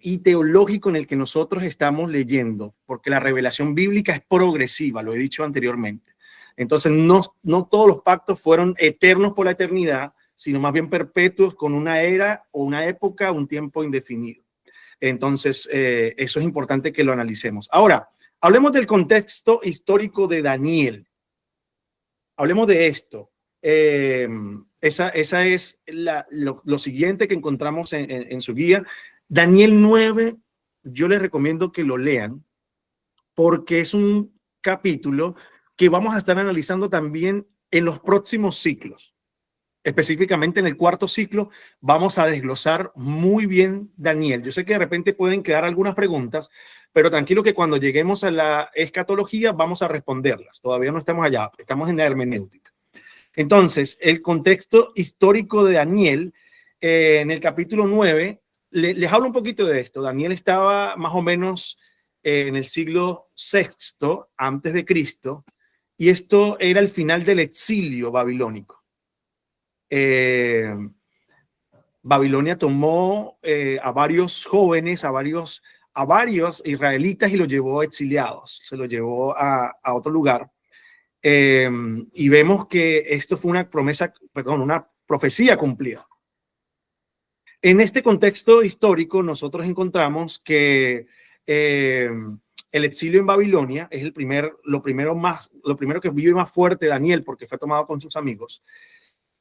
y teológico en el que nosotros estamos leyendo, porque la revelación bíblica es progresiva, lo he dicho anteriormente. Entonces, no todos los pactos fueron eternos por la eternidad, sino más bien perpetuos con una era o una época, un tiempo indefinido. Entonces, eso es importante que lo analicemos. Ahora, hablemos del contexto histórico de Daniel. Hablemos de esto. Esa es lo siguiente que encontramos en su guía. Daniel 9, yo les recomiendo que lo lean porque es un capítulo que vamos a estar analizando también en los próximos ciclos. Específicamente en el cuarto ciclo vamos a desglosar muy bien Daniel. Yo sé que de repente pueden quedar algunas preguntas, pero tranquilo que cuando lleguemos a la escatología vamos a responderlas. Todavía no estamos allá, estamos en la hermenéutica. Entonces, el contexto histórico de Daniel en el capítulo 9, les hablo un poquito de esto. Daniel estaba más o menos en el siglo VI antes de Cristo, y esto era el final del exilio babilónico. Babilonia tomó a varios jóvenes, a varios israelitas, y los llevó exiliados, se los llevó a otro lugar. Y vemos que esto fue una profecía cumplida. En este contexto histórico nosotros encontramos que el exilio en Babilonia es lo primero que vive más fuerte Daniel, porque fue tomado con sus amigos.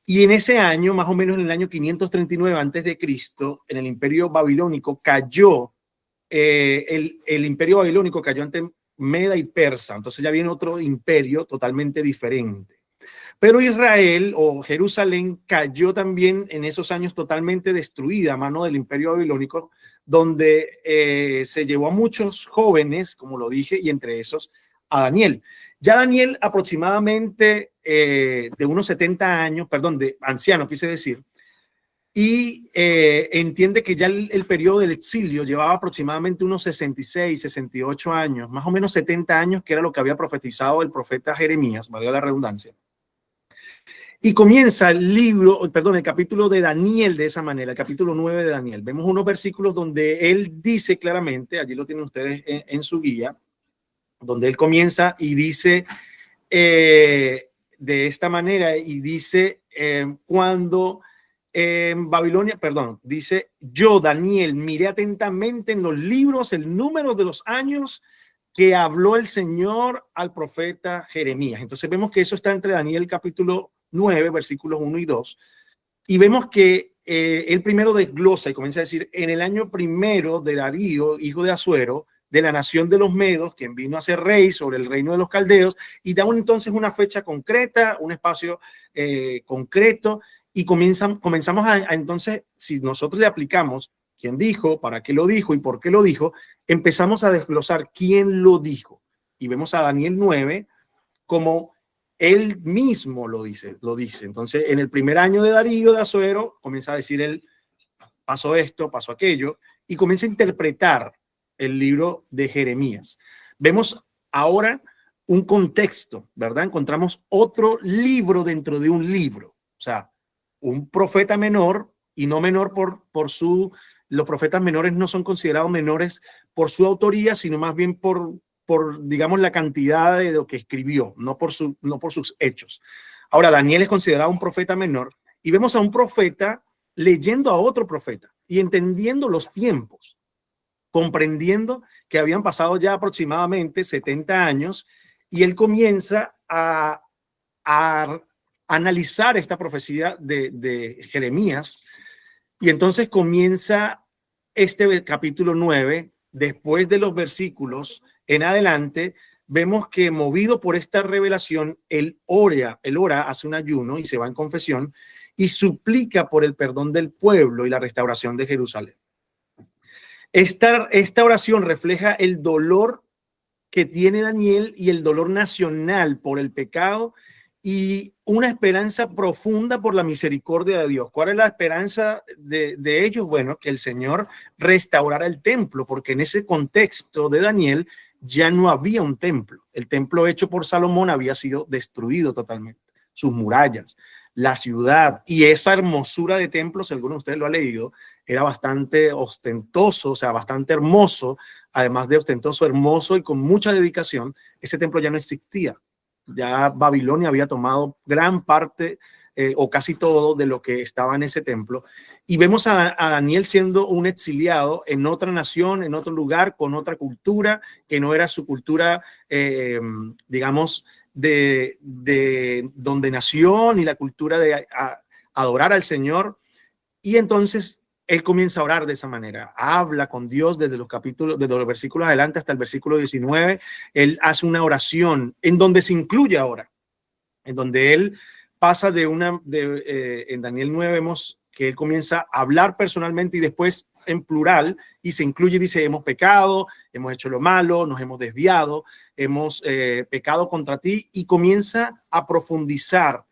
Y en ese año, más o menos en el año 539 antes de Cristo, en el imperio babilónico cayó, el imperio babilónico cayó ante Meda y Persa. Entonces ya viene otro imperio totalmente diferente. Pero Israel o Jerusalén cayó también en esos años totalmente destruida a mano del imperio babilónico, donde se llevó a muchos jóvenes, como lo dije, y entre esos a Daniel. Ya Daniel aproximadamente de unos 70 años, perdón, de anciano quise decir, y entiende que ya el periodo del exilio llevaba aproximadamente unos 66, 68 años, más o menos 70 años, que era lo que había profetizado el profeta Jeremías, valga la redundancia. Y comienza el capítulo de Daniel de esa manera, el capítulo 9 de Daniel. Vemos unos versículos donde él dice claramente, allí lo tienen ustedes en su guía, donde él comienza y dice de esta manera, y dice cuando en Babilonia, dice: yo, Daniel, miré atentamente en los libros el número de los años que habló el Señor al profeta Jeremías. Entonces vemos que eso está entre Daniel capítulo 9, versículos 1 y 2, y vemos que él primero desglosa y comienza a decir: en el año primero de Darío, hijo de Asuero, de la nación de los Medos, quien vino a ser rey sobre el reino de los caldeos, y da entonces una fecha concreta, un espacio concreto, y comenzamos a entonces, si nosotros le aplicamos quién dijo, para qué lo dijo y por qué lo dijo, empezamos a desglosar quién lo dijo. Y vemos a Daniel 9 como él mismo lo dice. Entonces, en el primer año de Darío de Asuero, comienza a decir él, pasó esto, pasó aquello, y comienza a interpretar el libro de Jeremías. Vemos ahora un contexto, ¿verdad? Encontramos otro libro dentro de un libro. O sea, un profeta menor, y no menor por su... Los profetas menores no son considerados menores por su autoría, sino más bien por digamos, la cantidad de lo que escribió, no por sus hechos. Ahora, Daniel es considerado un profeta menor, y vemos a un profeta leyendo a otro profeta y entendiendo los tiempos, comprendiendo que habían pasado ya aproximadamente 70 años, y él comienza a analizar esta profecía de Jeremías, y entonces comienza este capítulo 9, después de los versículos en adelante, vemos que movido por esta revelación, él ora, hace un ayuno y se va en confesión y suplica por el perdón del pueblo y la restauración de Jerusalén. Esta oración refleja el dolor que tiene Daniel y el dolor nacional por el pecado y una esperanza profunda por la misericordia de Dios. ¿Cuál es la esperanza de ellos? Bueno, que el Señor restaurara el templo, porque en ese contexto de Daniel ya no había un templo. El templo hecho por Salomón había sido destruido totalmente. Sus murallas, la ciudad y esa hermosura de templos, si alguno de ustedes lo ha leído, era bastante ostentoso, o sea, bastante hermoso, además de ostentoso, hermoso y con mucha dedicación. Ese templo ya no existía. Ya Babilonia había tomado gran parte o casi todo de lo que estaba en ese templo. Y vemos a Daniel siendo un exiliado en otra nación, en otro lugar, con otra cultura, que no era su cultura, digamos, de donde nació, ni la cultura de adorar al Señor. Y entonces él comienza a orar de esa manera, habla con Dios desde los versículos adelante hasta el versículo 19. Él hace una oración en donde se incluye ahora, en donde él pasa en Daniel 9 vemos que él comienza a hablar personalmente y después en plural, y se incluye, dice, hemos pecado, hemos hecho lo malo, nos hemos desviado, hemos pecado contra ti, y comienza a profundizar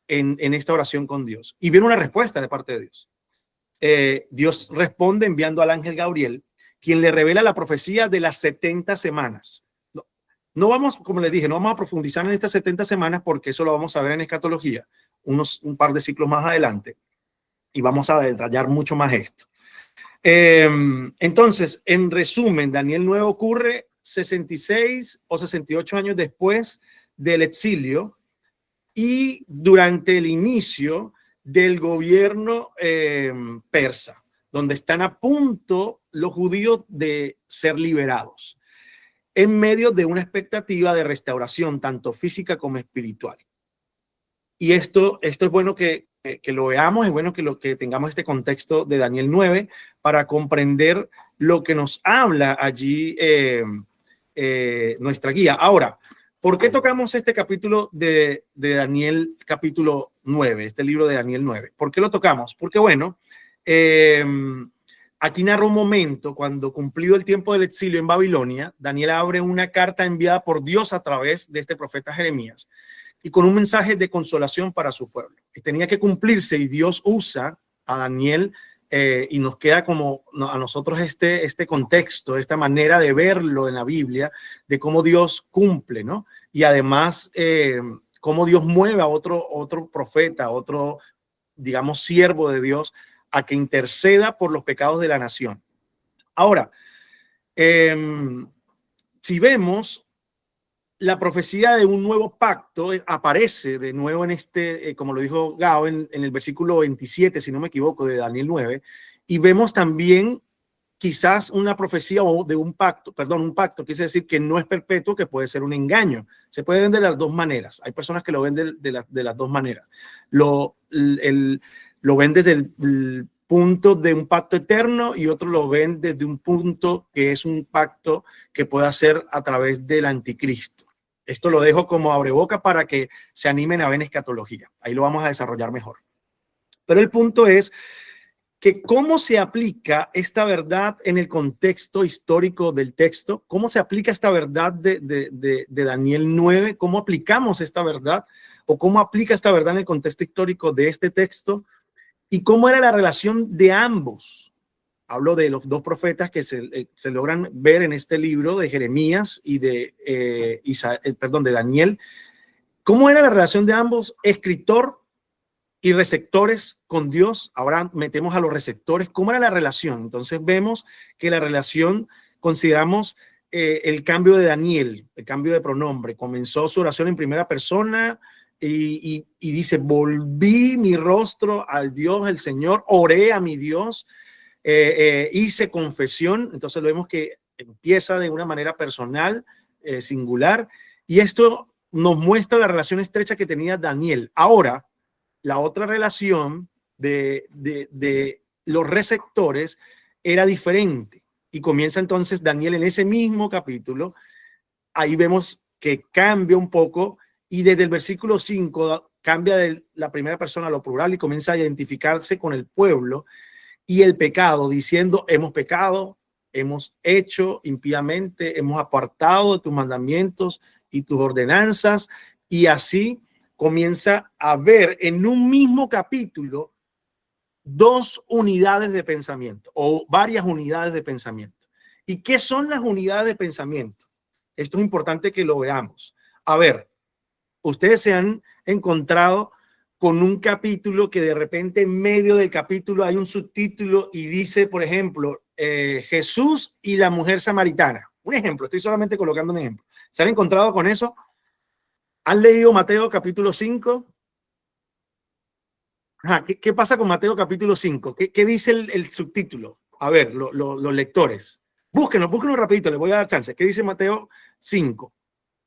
en esta oración con Dios. Y viene una respuesta de parte de Dios. Dios responde enviando al ángel Gabriel, quien le revela la profecía de las 70 semanas. No vamos, como les dije, no vamos a profundizar en estas 70 semanas porque eso lo vamos a ver en escatología, un par de ciclos más adelante, y vamos a detallar mucho más esto. Entonces, en resumen, Daniel 9 ocurre 66 o 68 años después del exilio y durante el inicio del gobierno persa, donde están a punto los judíos de ser liberados, en medio de una expectativa de restauración, tanto física como espiritual. Y esto es bueno que lo veamos, es bueno que tengamos este contexto de Daniel 9 para comprender lo que nos habla allí nuestra guía. Ahora, ¿por qué tocamos este capítulo de Daniel, capítulo 9, este libro de Daniel 9? ¿Por qué lo tocamos? Porque, bueno, aquí narra un momento cuando, cumplido el tiempo del exilio en Babilonia, Daniel abre una carta enviada por Dios a través de este profeta Jeremías y con un mensaje de consolación para su pueblo. Y tenía que cumplirse, y Dios usa a Daniel y nos queda como a nosotros este contexto, esta manera de verlo en la Biblia, de cómo Dios cumple, ¿no? Y además, cómo Dios mueve a otro profeta, otro, digamos, siervo de Dios, a que interceda por los pecados de la nación. Ahora, si vemos, la profecía de un nuevo pacto aparece de nuevo en como lo dijo Gao, en el versículo 27, si no me equivoco, de Daniel 9, y vemos también quizás una profecía de un pacto, quiere decir que no es perpetuo, que puede ser un engaño. Se puede ver de las dos maneras. Hay personas que lo ven de las dos maneras. Lo ven desde el punto de un pacto eterno y otros lo ven desde un punto que es un pacto que puede hacer a través del anticristo. Esto lo dejo como abreboca para que se animen a ver escatología. Ahí lo vamos a desarrollar mejor. Pero el punto es que cómo se aplica esta verdad en el contexto histórico del texto, cómo se aplica esta verdad de Daniel 9, cómo aplicamos esta verdad o cómo aplica esta verdad en el contexto histórico de este texto y cómo era la relación de ambos. Hablo de los dos profetas que se logran ver en este libro de Jeremías y de Daniel. ¿Cómo era la relación de ambos, escritor y receptores con Dios? Ahora metemos a los receptores. ¿Cómo era la relación? Entonces vemos que la relación, consideramos el cambio de Daniel, el cambio de pronombre. Comenzó su oración en primera persona y dice, volví mi rostro al Dios, el Señor, oré a mi Dios, hice confesión. Entonces lo vemos que empieza de una manera personal, singular, y esto nos muestra la relación estrecha que tenía Daniel. Ahora, la otra relación de los receptores era diferente y comienza entonces Daniel en ese mismo capítulo. Ahí vemos que cambia un poco y desde el versículo 5 cambia de la primera persona a lo plural y comienza a identificarse con el pueblo y el pecado, diciendo, hemos pecado, hemos hecho impíamente, hemos apartado de tus mandamientos y tus ordenanzas, y así comienza a ver en un mismo capítulo dos unidades de pensamiento o varias unidades de pensamiento. ¿Y qué son las unidades de pensamiento? Esto es importante que lo veamos. A ver, ustedes se han encontrado con un capítulo que de repente en medio del capítulo hay un subtítulo y dice, por ejemplo, Jesús y la mujer samaritana. Un ejemplo, estoy solamente colocando un ejemplo. ¿Se han encontrado con eso? ¿Han leído Mateo capítulo 5? ¿Qué pasa con Mateo capítulo 5? ¿Qué dice el subtítulo? A ver, los lectores. Búsquenlo rapidito, les voy a dar chance. ¿Qué dice Mateo 5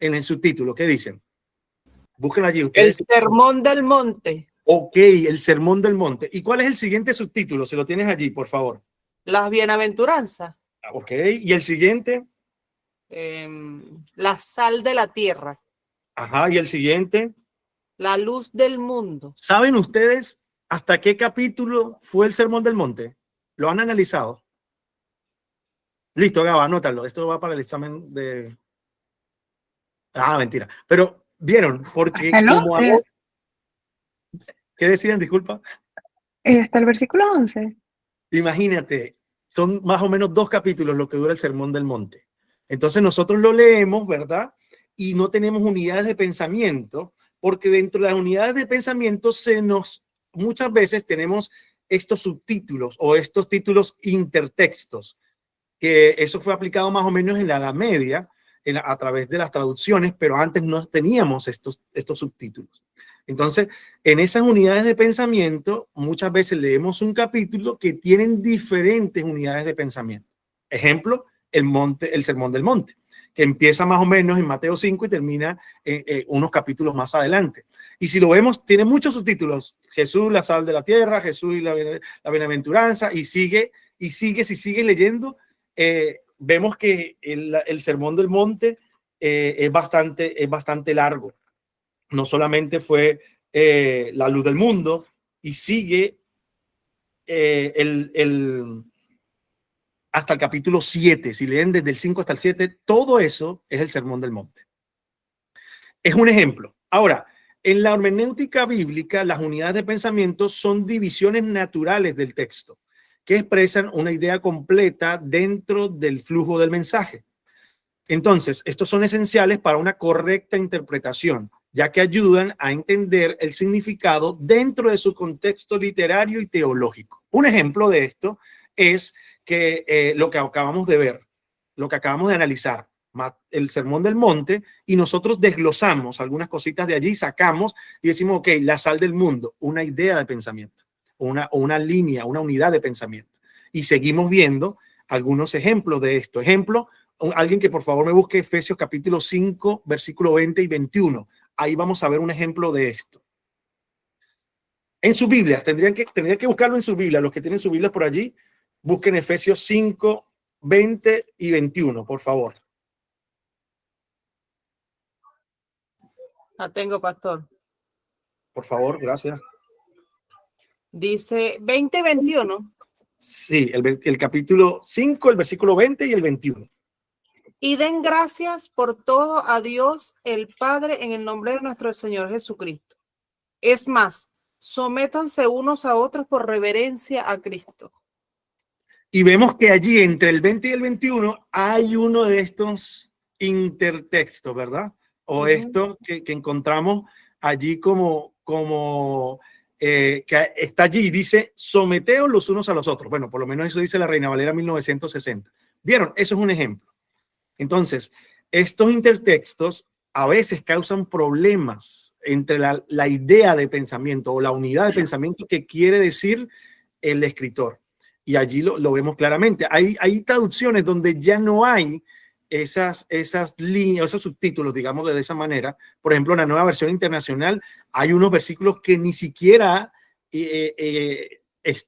en el subtítulo? ¿Qué dicen? Búsquenlo allí. Ustedes. El sermón del monte. Ok, el sermón del monte. ¿Y cuál es el siguiente subtítulo? Se lo tienes allí, por favor. Las bienaventuranzas. Ok, ¿y el siguiente? La sal de la tierra. Ajá, ¿y el siguiente? La luz del mundo. ¿Saben ustedes hasta qué capítulo fue el sermón del monte? ¿Lo han analizado? Listo, Gaba, anótalo. Esto va para el examen de... mentira. Pero, ¿vieron? Porque como hago... ¿Qué decían? Disculpa. Hasta el versículo 11. Imagínate, son más o menos 2 capítulos lo que dura el sermón del monte. Entonces nosotros lo leemos, ¿verdad? Y no tenemos unidades de pensamiento, porque dentro de las unidades de pensamiento muchas veces tenemos estos subtítulos o estos títulos intertextos, que eso fue aplicado más o menos en la Edad Media, a través de las traducciones, pero antes no teníamos estos subtítulos. Entonces, en esas unidades de pensamiento, muchas veces leemos un capítulo que tienen diferentes unidades de pensamiento. Ejemplo, el sermón del monte, que empieza más o menos en Mateo 5 y termina unos capítulos más adelante. Y si lo vemos, tiene muchos subtítulos. Jesús, la sal de la tierra, Jesús y la bienaventuranza, y sigue, si sigues leyendo, vemos que el sermón del monte es bastante largo. No solamente fue la luz del mundo, y sigue hasta el capítulo 7. Si leen desde el 5 hasta el 7, todo eso es el sermón del monte. Es un ejemplo. Ahora, en la hermenéutica bíblica, las unidades de pensamiento son divisiones naturales del texto que expresan una idea completa dentro del flujo del mensaje. Entonces, estos son esenciales para una correcta interpretación, ya que ayudan a entender el significado dentro de su contexto literario y teológico. Un ejemplo de esto es que lo que acabamos de ver, lo que acabamos de analizar, el sermón del monte, y nosotros desglosamos algunas cositas de allí, sacamos y decimos, ok, la sal del mundo, una idea de pensamiento, una línea, una unidad de pensamiento. Y seguimos viendo algunos ejemplos de esto. Ejemplo, alguien que por favor me busque Efesios capítulo 5, versículo 20 y 21. Ahí vamos a ver un ejemplo de esto. En sus Biblias, tendrían que buscarlo en su Biblia. Los que tienen su Biblia por allí, busquen Efesios 5, 20 y 21, por favor. La tengo, pastor. Por favor, gracias. Dice 20 y 21. Sí, el capítulo 5, el versículo 20 y el 21. Y den gracias por todo a Dios el Padre en el nombre de nuestro Señor Jesucristo. Es más, sométanse unos a otros por reverencia a Cristo. Y vemos que allí entre el 20 y el 21 hay uno de estos intertextos, ¿verdad? O estos que encontramos allí como que está allí, dice, someteos los unos a los otros. Bueno, por lo menos eso dice la Reina Valera 1960. ¿Vieron? Eso es un ejemplo. Entonces, estos intertextos a veces causan problemas entre la idea de pensamiento o la unidad de pensamiento que quiere decir el escritor. Y allí lo vemos claramente. Hay traducciones donde ya no hay esas líneas, esos subtítulos, digamos de esa manera. Por ejemplo, en la Nueva Versión Internacional hay unos versículos que ni siquiera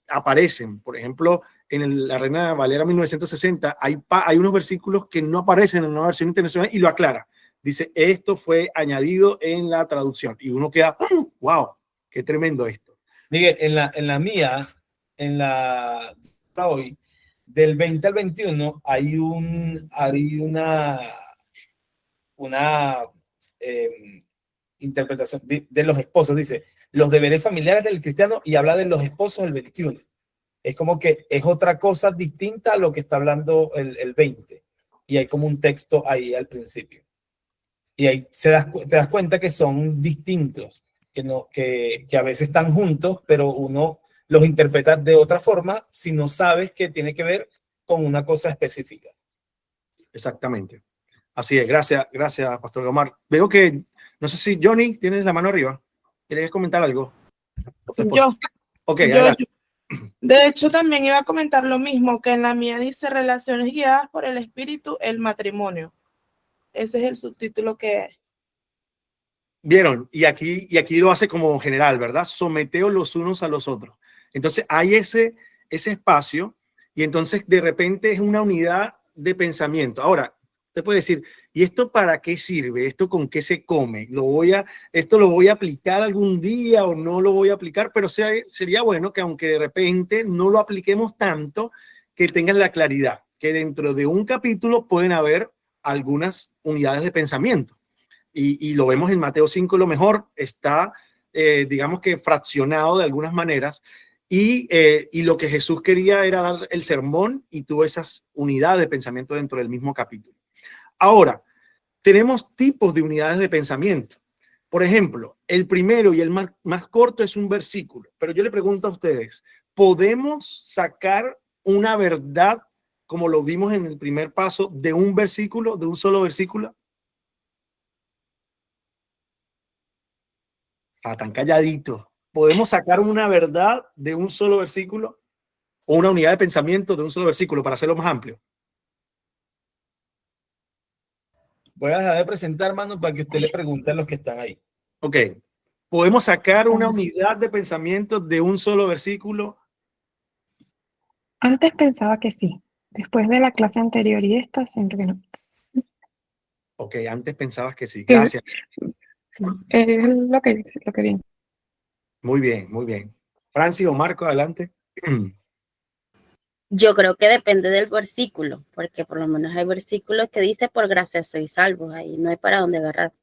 aparecen. Por ejemplo, en la Reina Valera 1960 hay unos versículos que no aparecen en la Nueva Versión Internacional y lo aclara. Dice, esto fue añadido en la traducción. Y uno queda, wow, qué tremendo esto. Miguel, en la mía, en la hoy, del 20 al 21, hay una interpretación de los esposos. Dice, los deberes familiares del cristiano, y habla de los esposos del 21. Es como que es otra cosa distinta a lo que está hablando el 20. Y hay como un texto ahí al principio. Y ahí te das cuenta que son distintos, que a veces están juntos, pero uno los interpreta de otra forma si no sabes que tiene que ver con una cosa específica. Exactamente. Así es. Gracias, Pastor Omar. Veo que, no sé si Johnny, tienes la mano arriba. ¿Quieres comentar algo? Yo. Ok, yo. De hecho, también iba a comentar lo mismo, que en la mía dice relaciones guiadas por el espíritu, el matrimonio. Ese es el subtítulo que... Vieron, y aquí lo hace como general, ¿verdad? Someteos los unos a los otros. Entonces hay ese espacio y entonces de repente es una unidad de pensamiento. Ahora, te puede decir, ¿y esto para qué sirve? ¿Esto con qué se come? ¿Esto lo voy a aplicar algún día o no lo voy a aplicar? Pero sería bueno que aunque de repente no lo apliquemos tanto, que tengas la claridad, que dentro de un capítulo pueden haber algunas unidades de pensamiento. Y lo vemos en Mateo 5, lo mejor está, digamos que fraccionado de algunas maneras. Y lo que Jesús quería era dar el sermón y tuvo esas unidades de pensamiento dentro del mismo capítulo. Ahora, tenemos tipos de unidades de pensamiento. Por ejemplo, el primero y el más corto es un versículo. Pero yo le pregunto a ustedes, ¿podemos sacar una verdad, como lo vimos en el primer paso, de un versículo, de un solo versículo? Tan calladito. ¿Podemos sacar una verdad de un solo versículo o una unidad de pensamiento de un solo versículo para hacerlo más amplio? Voy a dejar de presentar, hermano, para que usted le pregunte a los que están ahí. Ok. ¿Podemos sacar una unidad de pensamiento de un solo versículo? Antes pensaba que sí. Después de la clase anterior y esta, siento que no. Ok, antes pensabas que sí. Gracias. Es lo que viene. Muy bien, muy bien. Francis o Marco, adelante. Yo creo que depende del versículo, porque por lo menos hay versículos que dice por gracia sois salvos, ahí no hay para dónde agarrar.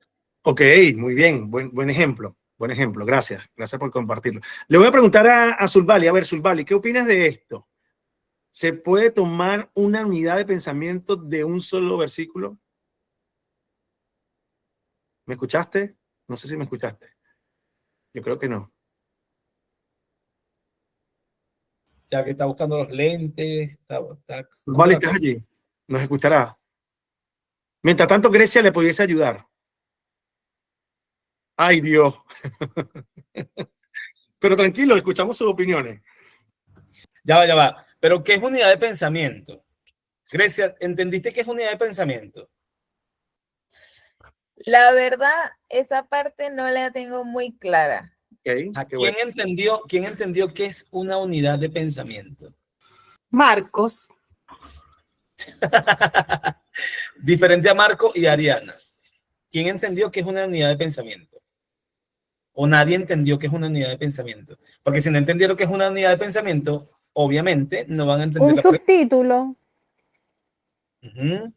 Ok, muy bien, buen ejemplo. Buen ejemplo, gracias por compartirlo. Le voy a preguntar a Zulbali, a ver, Zulbali, ¿qué opinas de esto? ¿Se puede tomar una unidad de pensamiento de un solo versículo? ¿Me escuchaste? No sé si me escuchaste. Yo creo que no. Ya que está buscando los lentes. Vale, estás allí. Nos escuchará. Mientras tanto, Grecia le pudiese ayudar. Ay, Dios. Pero tranquilo, escuchamos sus opiniones. Ya va. Pero ¿qué es unidad de pensamiento? Grecia, ¿entendiste qué es unidad de pensamiento? La verdad, esa parte no la tengo muy clara. Okay, ¿Quién entendió qué es una unidad de pensamiento? Marcos. Diferente a Marco y Ariana. ¿Quién entendió qué es una unidad de pensamiento? o nadie entendió que es una unidad de pensamiento. Porque si no entendieron que es una unidad de pensamiento, obviamente no van a entender Un la pregunta. subtítulo. Ujú.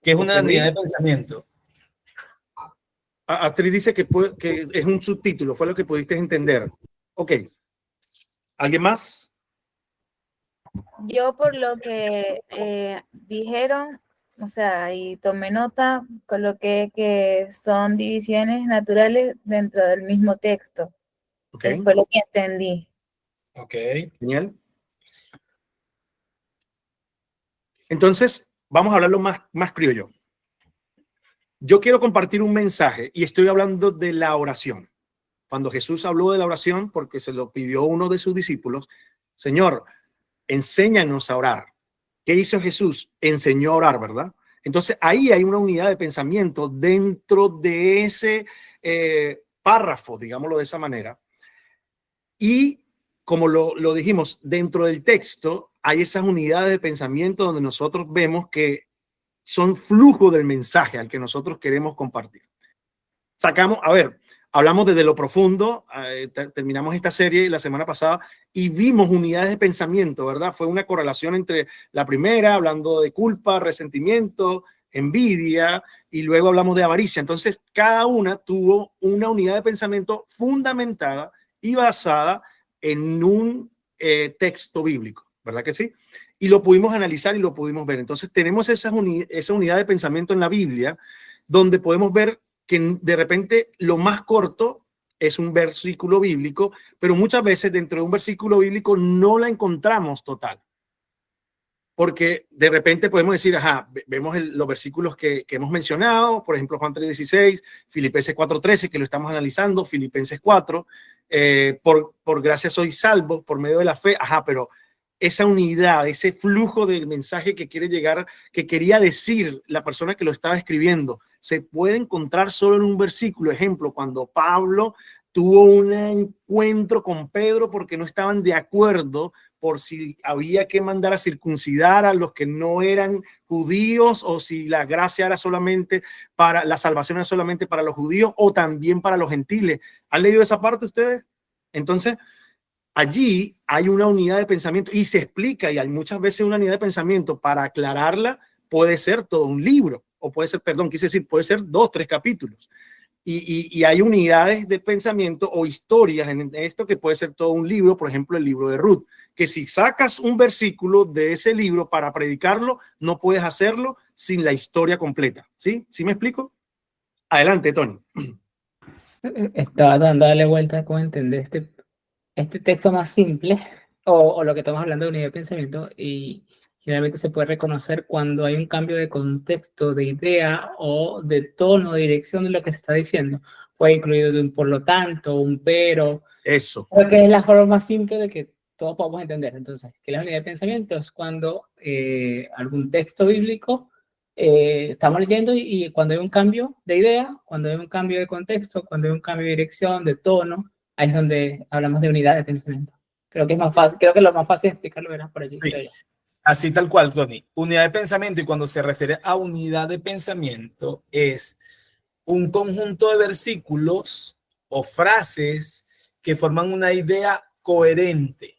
¿Qué es una Ok. unidad de pensamiento? Astrid dice que es un subtítulo, fue lo que pudiste entender. Ok. ¿Alguien más? Yo por lo que dijeron, o sea, y tomé nota, coloqué que son divisiones naturales dentro del mismo texto. Ok. Fue lo que entendí. Ok. Genial. Entonces, vamos a hablarlo más criollo. Yo quiero compartir un mensaje y estoy hablando de la oración. Cuando Jesús habló de la oración, porque se lo pidió uno de sus discípulos, Señor, enséñanos a orar. ¿Qué hizo Jesús? Enseñó a orar, ¿verdad? Entonces ahí hay una unidad de pensamiento dentro de ese párrafo, digámoslo de esa manera. Y como lo dijimos, dentro del texto hay esas unidades de pensamiento donde nosotros vemos que son flujo del mensaje al que nosotros queremos compartir. Hablamos desde lo profundo, terminamos esta serie la semana pasada y vimos unidades de pensamiento, ¿verdad? Fue una correlación entre la primera, hablando de culpa, resentimiento, envidia, y luego hablamos de avaricia. Entonces, cada una tuvo una unidad de pensamiento fundamentada y basada en un texto bíblico, ¿verdad que sí? Y lo pudimos analizar y lo pudimos ver. Entonces, tenemos esa unidad de pensamiento en la Biblia, donde podemos ver que de repente lo más corto es un versículo bíblico, pero muchas veces dentro de un versículo bíblico no la encontramos total. Porque de repente podemos decir, vemos los versículos que hemos mencionado, por ejemplo, Juan 3:16, Filipenses 4:13, que lo estamos analizando, Filipenses 4, por gracia sois salvos por medio de la fe, pero esa unidad, ese flujo del mensaje que quiere llegar, que quería decir la persona que lo estaba escribiendo, se puede encontrar solo en un versículo. Ejemplo, cuando Pablo tuvo un encuentro con Pedro porque no estaban de acuerdo por si había que mandar a circuncidar a los que no eran judíos o si la gracia era solamente para la salvación, era solamente para los judíos o también para los gentiles. ¿Han leído esa parte ustedes? Entonces, allí hay una unidad de pensamiento y se explica, y hay muchas veces una unidad de pensamiento. Para aclararla, puede ser todo un libro, o puede ser, puede ser 2, 3 capítulos. Y hay unidades de pensamiento o historias en esto que puede ser todo un libro, por ejemplo, el libro de Ruth, que si sacas un versículo de ese libro para predicarlo, no puedes hacerlo sin la historia completa. ¿Sí? ¿Sí me explico? Adelante, Tony. Estaba dando darle vuelta a cómo entender este texto más simple, o lo que estamos hablando de unidad de pensamiento, y generalmente se puede reconocer cuando hay un cambio de contexto, de idea o de tono, de dirección de lo que se está diciendo. Puede incluir un por lo tanto, un pero. Eso. Porque es la forma más simple de que todos podamos entender. Entonces, que la unidad de pensamiento es cuando algún texto bíblico estamos leyendo y cuando hay un cambio de idea, cuando hay un cambio de contexto, cuando hay un cambio de dirección, de tono, ahí es donde hablamos de unidad de pensamiento. Creo que es más fácil, creo que lo más fácil de explicarlo era por allí. Sí. Así tal cual, Tony. Unidad de pensamiento, y cuando se refiere a unidad de pensamiento, es un conjunto de versículos o frases que forman una idea coherente.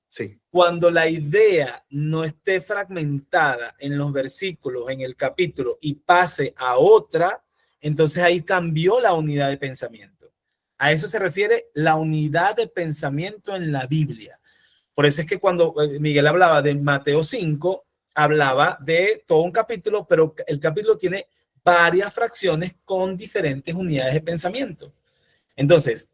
Sí. Cuando la idea no esté fragmentada en los versículos, en el capítulo, y pase a otra, entonces ahí cambió la unidad de pensamiento. A eso se refiere la unidad de pensamiento en la Biblia. Por eso es que cuando Miguel hablaba de Mateo 5, hablaba de todo un capítulo, pero el capítulo tiene varias fracciones con diferentes unidades de pensamiento. Entonces,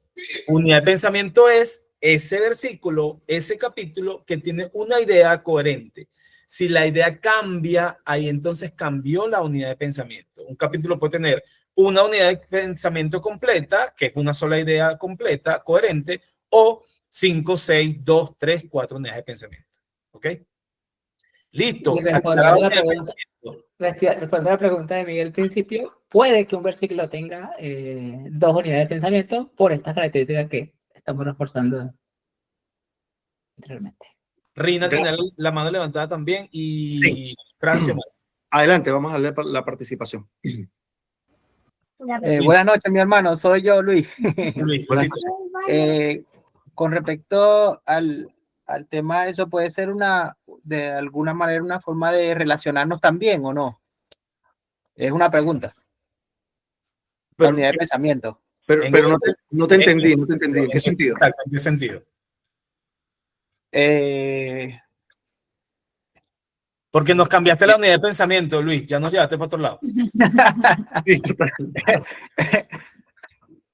unidad de pensamiento es ese versículo, ese capítulo que tiene una idea coherente. Si la idea cambia, ahí entonces cambió la unidad de pensamiento. Un capítulo puede tener una unidad de pensamiento completa, que es una sola idea completa, coherente, o 5, 6, 2, 3, 4 unidades de pensamiento. ¿Ok? Listo. Y respondiendo a la pregunta de Miguel al principio, puede que un versículo tenga 2 unidades de pensamiento por estas características que estamos reforzando anteriormente. Rina tiene la mano levantada también y sí. Francia. Adelante, vamos a leer la participación. Buenas noches, mi hermano. Soy yo, Luis. Luis, Buenas Luisito. Con respecto al tema, eso puede ser de alguna manera una forma de relacionarnos también, ¿o no? Es una pregunta. La unidad de pensamiento. Pero no te entendí, no te entendí. ¿En qué sentido? Exacto, ¿en qué sentido? Porque nos cambiaste la unidad de pensamiento, Luis. Ya nos llevaste para otro lado.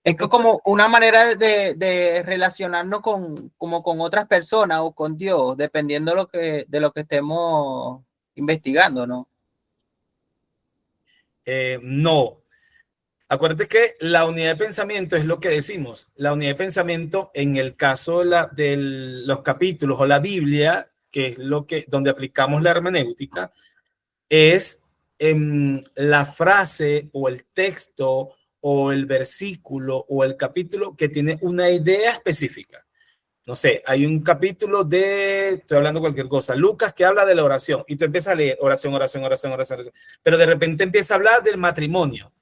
Es como una manera de relacionarnos como con otras personas o con Dios, dependiendo de lo que estemos investigando, ¿no? No. Acuérdate que la unidad de pensamiento es lo que decimos. La unidad de pensamiento, en el caso de los capítulos o la Biblia, que es donde aplicamos la hermenéutica, es la frase o el texto o el versículo o el capítulo que tiene una idea específica. No sé, hay un capítulo estoy hablando cualquier cosa, Lucas, que habla de la oración, y tú empiezas a leer oración, pero de repente empieza a hablar del matrimonio,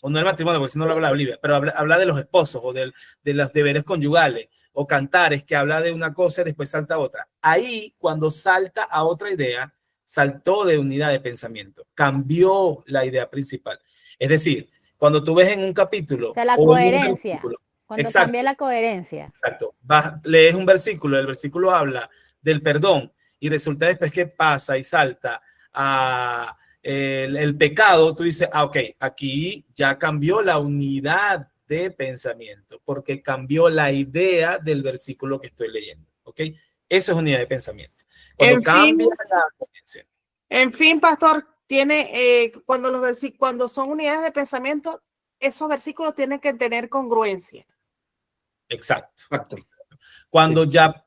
o no el matrimonio, porque si no lo habla la Biblia, pero habla de los esposos, o de los deberes conyugales, o cantares, que habla de una cosa y después salta a otra. Ahí, cuando salta a otra idea, saltó de unidad de pensamiento, cambió la idea principal. Es decir, cuando tú ves en un capítulo... O sea, la o coherencia. Cuando exacto, cambia la coherencia. Exacto. Lees un versículo, el versículo habla del perdón y resulta después que pasa y salta a el pecado, tú dices, ok, aquí ya cambió la unidad de pensamiento porque cambió la idea del versículo que estoy leyendo, ok. Eso es unidad de pensamiento. Cuando cambia la coherencia. En fin, pastor, cuando son unidades de pensamiento, esos versículos tienen que tener congruencia. Exacto. Cuando ya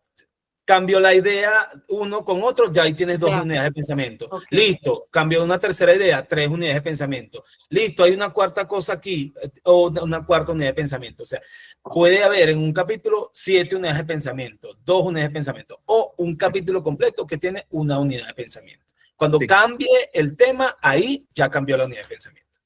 cambió la idea uno con otro, ya ahí tienes dos unidades de pensamiento. Listo, cambió una tercera idea, 3 unidades de pensamiento. Listo, hay una cuarta cosa aquí, o una cuarta unidad de pensamiento. O sea, puede haber en un capítulo 7 unidades de pensamiento, 2 unidades de pensamiento, o un capítulo completo que tiene una unidad de pensamiento. Cuando cambie el tema, ahí ya cambió la unidad de pensamiento.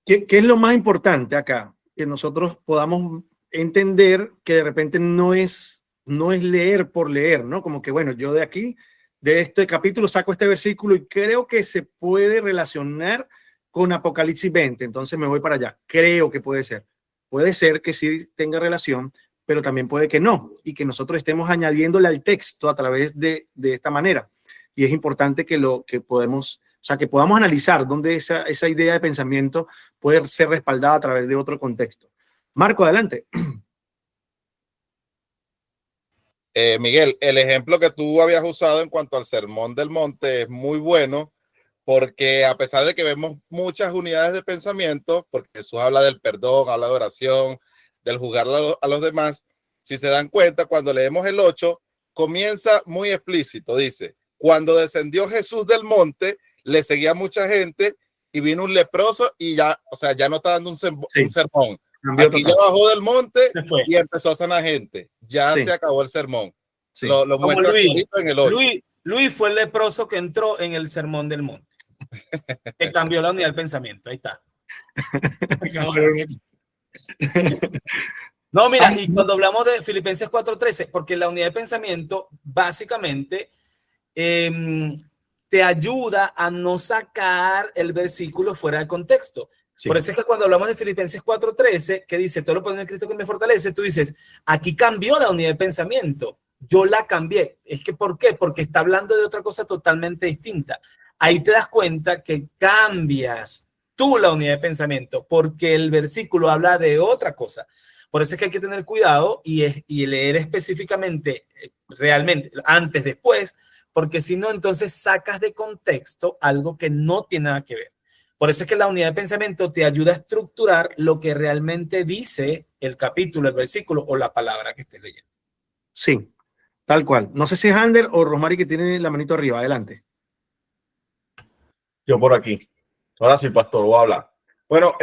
¿Qué es lo más importante acá? Que nosotros podamos entender que de repente no es leer por leer, ¿no? Como que, bueno, yo de aquí, de este capítulo, saco este versículo y creo que se puede relacionar con Apocalipsis 20, entonces me voy para allá. Creo que puede ser. Puede ser que sí tenga relación, pero también puede que no, y que nosotros estemos añadiéndole al texto a través de esta manera. Y es importante que podamos analizar dónde esa idea de pensamiento puede ser respaldada a través de otro contexto. Marco, adelante. Miguel, el ejemplo que tú habías usado en cuanto al Sermón del Monte es muy bueno, porque a pesar de que vemos muchas unidades de pensamiento, porque Jesús habla del perdón, habla de oración, del juzgar a los demás, si se dan cuenta, cuando leemos el 8, comienza muy explícito, dice, cuando descendió Jesús del monte, le seguía mucha gente y vino un leproso y ya, o sea, ya no está dando un sermón. Aquí ya bajó del monte y empezó a sanar gente. Ya se acabó el sermón. Lo muestra en el 8. Luis fue el leproso que entró en el sermón del monte. Que cambió la unidad del pensamiento. Ahí está. No, mira, y cuando hablamos de Filipenses 4:13, porque la unidad de pensamiento básicamente te ayuda a no sacar el versículo fuera de contexto. Por eso es que cuando hablamos de Filipenses 4:13, que dice, todo lo puedo en Cristo que me fortalece, tú dices, aquí cambió la unidad de pensamiento. Yo la cambié. Es que, ¿por qué? Porque está hablando de otra cosa totalmente distinta. Ahí te das cuenta que cambias tú la unidad de pensamiento, porque el versículo habla de otra cosa. Por eso es que hay que tener cuidado y leer específicamente, realmente, antes, después, porque si no, entonces sacas de contexto algo que no tiene nada que ver. Por eso es que la unidad de pensamiento te ayuda a estructurar lo que realmente dice el capítulo, el versículo o la palabra que estés leyendo. Sí, tal cual. No sé si es Ander o Rosmary que tiene la manito arriba. Adelante. Yo por aquí. Ahora sí, pastor, voy a hablar. Bueno,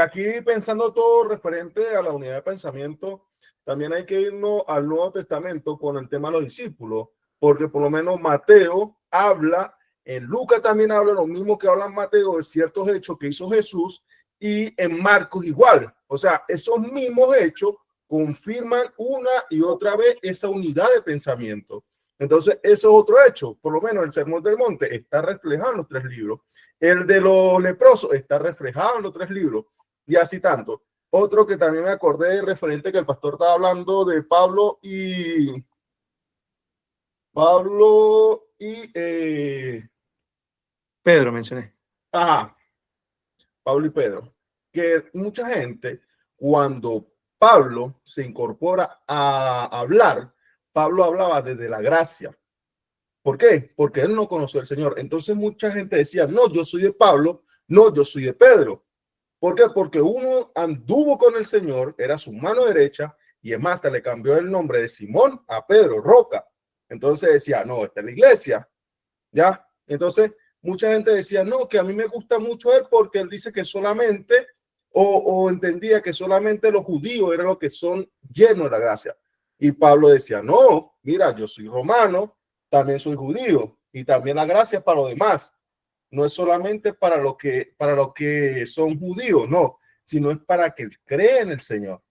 aquí pensando todo referente a la unidad de pensamiento, también hay que irnos al Nuevo Testamento con el tema de los discípulos, porque por lo menos Mateo habla, en Lucas también habla lo mismo que habla Mateo de ciertos hechos que hizo Jesús, y en Marcos igual. O sea, esos mismos hechos confirman una y otra vez esa unidad de pensamiento. Entonces, eso es otro hecho. Por lo menos el Sermón del Monte está reflejado en los 3 libros. El de los leprosos está reflejado en los 3 libros. Y así tanto. Otro que también me acordé referente que el pastor estaba hablando de Pablo y Pedro mencioné. Ajá, Pablo y Pedro. Que mucha gente, cuando Pablo se incorpora a hablar, Pablo hablaba desde la gracia. ¿Por qué? Porque él no conoció al Señor. Entonces mucha gente decía, no, yo soy de Pablo, no, yo soy de Pedro. ¿Por qué? Porque uno anduvo con el Señor, era su mano derecha, y es más, hasta le cambió el nombre de Simón a Pedro, Roca. Entonces decía, no, esta es la iglesia. ¿Ya? Entonces mucha gente decía, no, que a mí me gusta mucho él porque él dice que solamente, o entendía que solamente los judíos eran los que son llenos de la gracia. Y Pablo decía, no, mira, yo soy romano, también soy judío, y también la gracia es para los demás. No es solamente para los que son judíos, no, sino es para que cree en el Señor.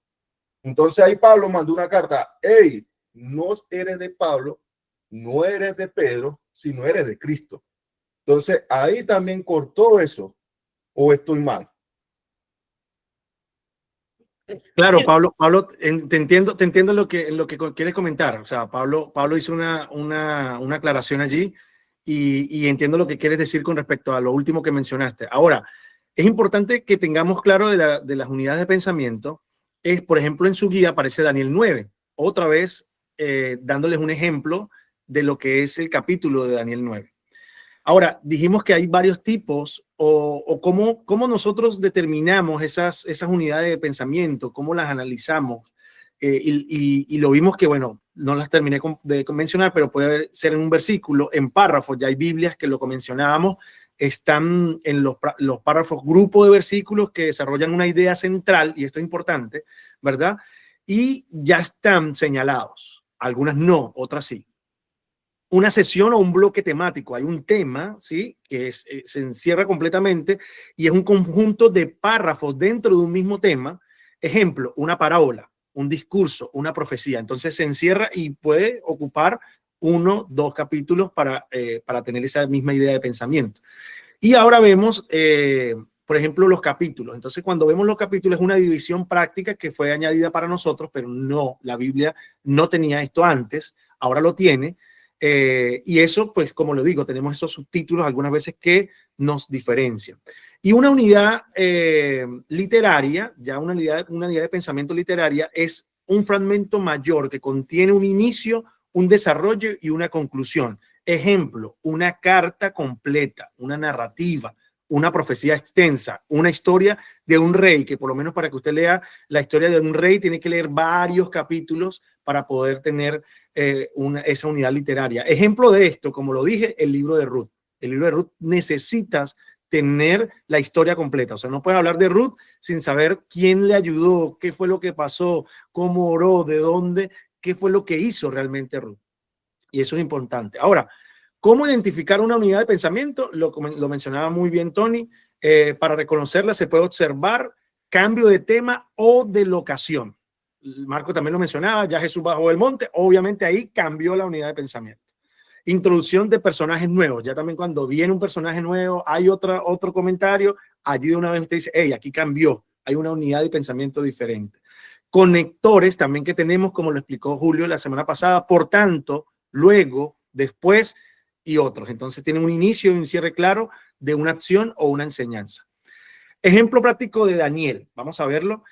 Entonces ahí Pablo mandó una carta, hey, no eres de Pablo, no eres de Pedro, sino eres de Cristo. Entonces ahí también cortó eso, o estoy mal. Claro, Pablo, te entiendo lo que quieres comentar. O sea, Pablo hizo una aclaración allí y entiendo lo que quieres decir con respecto a lo último que mencionaste. Ahora, es importante que tengamos claro de las unidades de pensamiento. Por ejemplo, en su guía aparece Daniel 9, otra vez dándoles un ejemplo de lo que es el capítulo de Daniel 9. Ahora, dijimos que hay varios tipos o cómo nosotros determinamos esas unidades de pensamiento, cómo las analizamos. Y lo vimos que, bueno, no las terminé de mencionar, pero puede ser en un versículo, en párrafos. Ya hay Biblias que lo mencionábamos, están en los párrafos, grupo de versículos que desarrollan una idea central, y esto es importante, ¿verdad? Y ya están señalados. Algunas no, otras sí. Una sesión o un bloque temático. Hay un tema, ¿sí? Que se encierra completamente y es un conjunto de párrafos dentro de un mismo tema. Ejemplo, una parábola, un discurso, una profecía. Entonces se encierra y puede ocupar 1, 2 capítulos para tener esa misma idea de pensamiento. Y ahora vemos, por ejemplo, los capítulos. Entonces, cuando vemos los capítulos, es una división práctica que fue añadida para nosotros, pero no, la Biblia no tenía esto antes, ahora lo tiene. Y eso, pues, como lo digo, tenemos esos subtítulos algunas veces que nos diferencian. Y una unidad literaria, ya una unidad de pensamiento literaria, es un fragmento mayor que contiene un inicio, un desarrollo y una conclusión. Ejemplo, una carta completa, una narrativa, una profecía extensa, una historia de un rey, que por lo menos para que usted lea la historia de un rey tiene que leer varios capítulos para poder tener esa unidad literaria. Ejemplo de esto, como lo dije, el libro de Ruth. El libro de Ruth necesitas tener la historia completa. O sea, no puedes hablar de Ruth sin saber quién le ayudó, qué fue lo que pasó, cómo oró, de dónde, qué fue lo que hizo realmente Ruth. Y eso es importante. Ahora, ¿cómo identificar una unidad de pensamiento? Lo mencionaba muy bien Tony. Para reconocerla se puede observar cambio de tema o de locación. Marco también lo mencionaba, ya Jesús bajó del monte, obviamente ahí cambió la unidad de pensamiento. Introducción de personajes nuevos, ya también cuando viene un personaje nuevo, hay otro comentario, allí de una vez te dice, hey, aquí cambió, hay una unidad de pensamiento diferente. Conectores también que tenemos, como lo explicó Julio la semana pasada, por tanto, luego, después y otros. Entonces tienen un inicio y un cierre claro de una acción o una enseñanza. Ejemplo práctico de Daniel, vamos a verlo.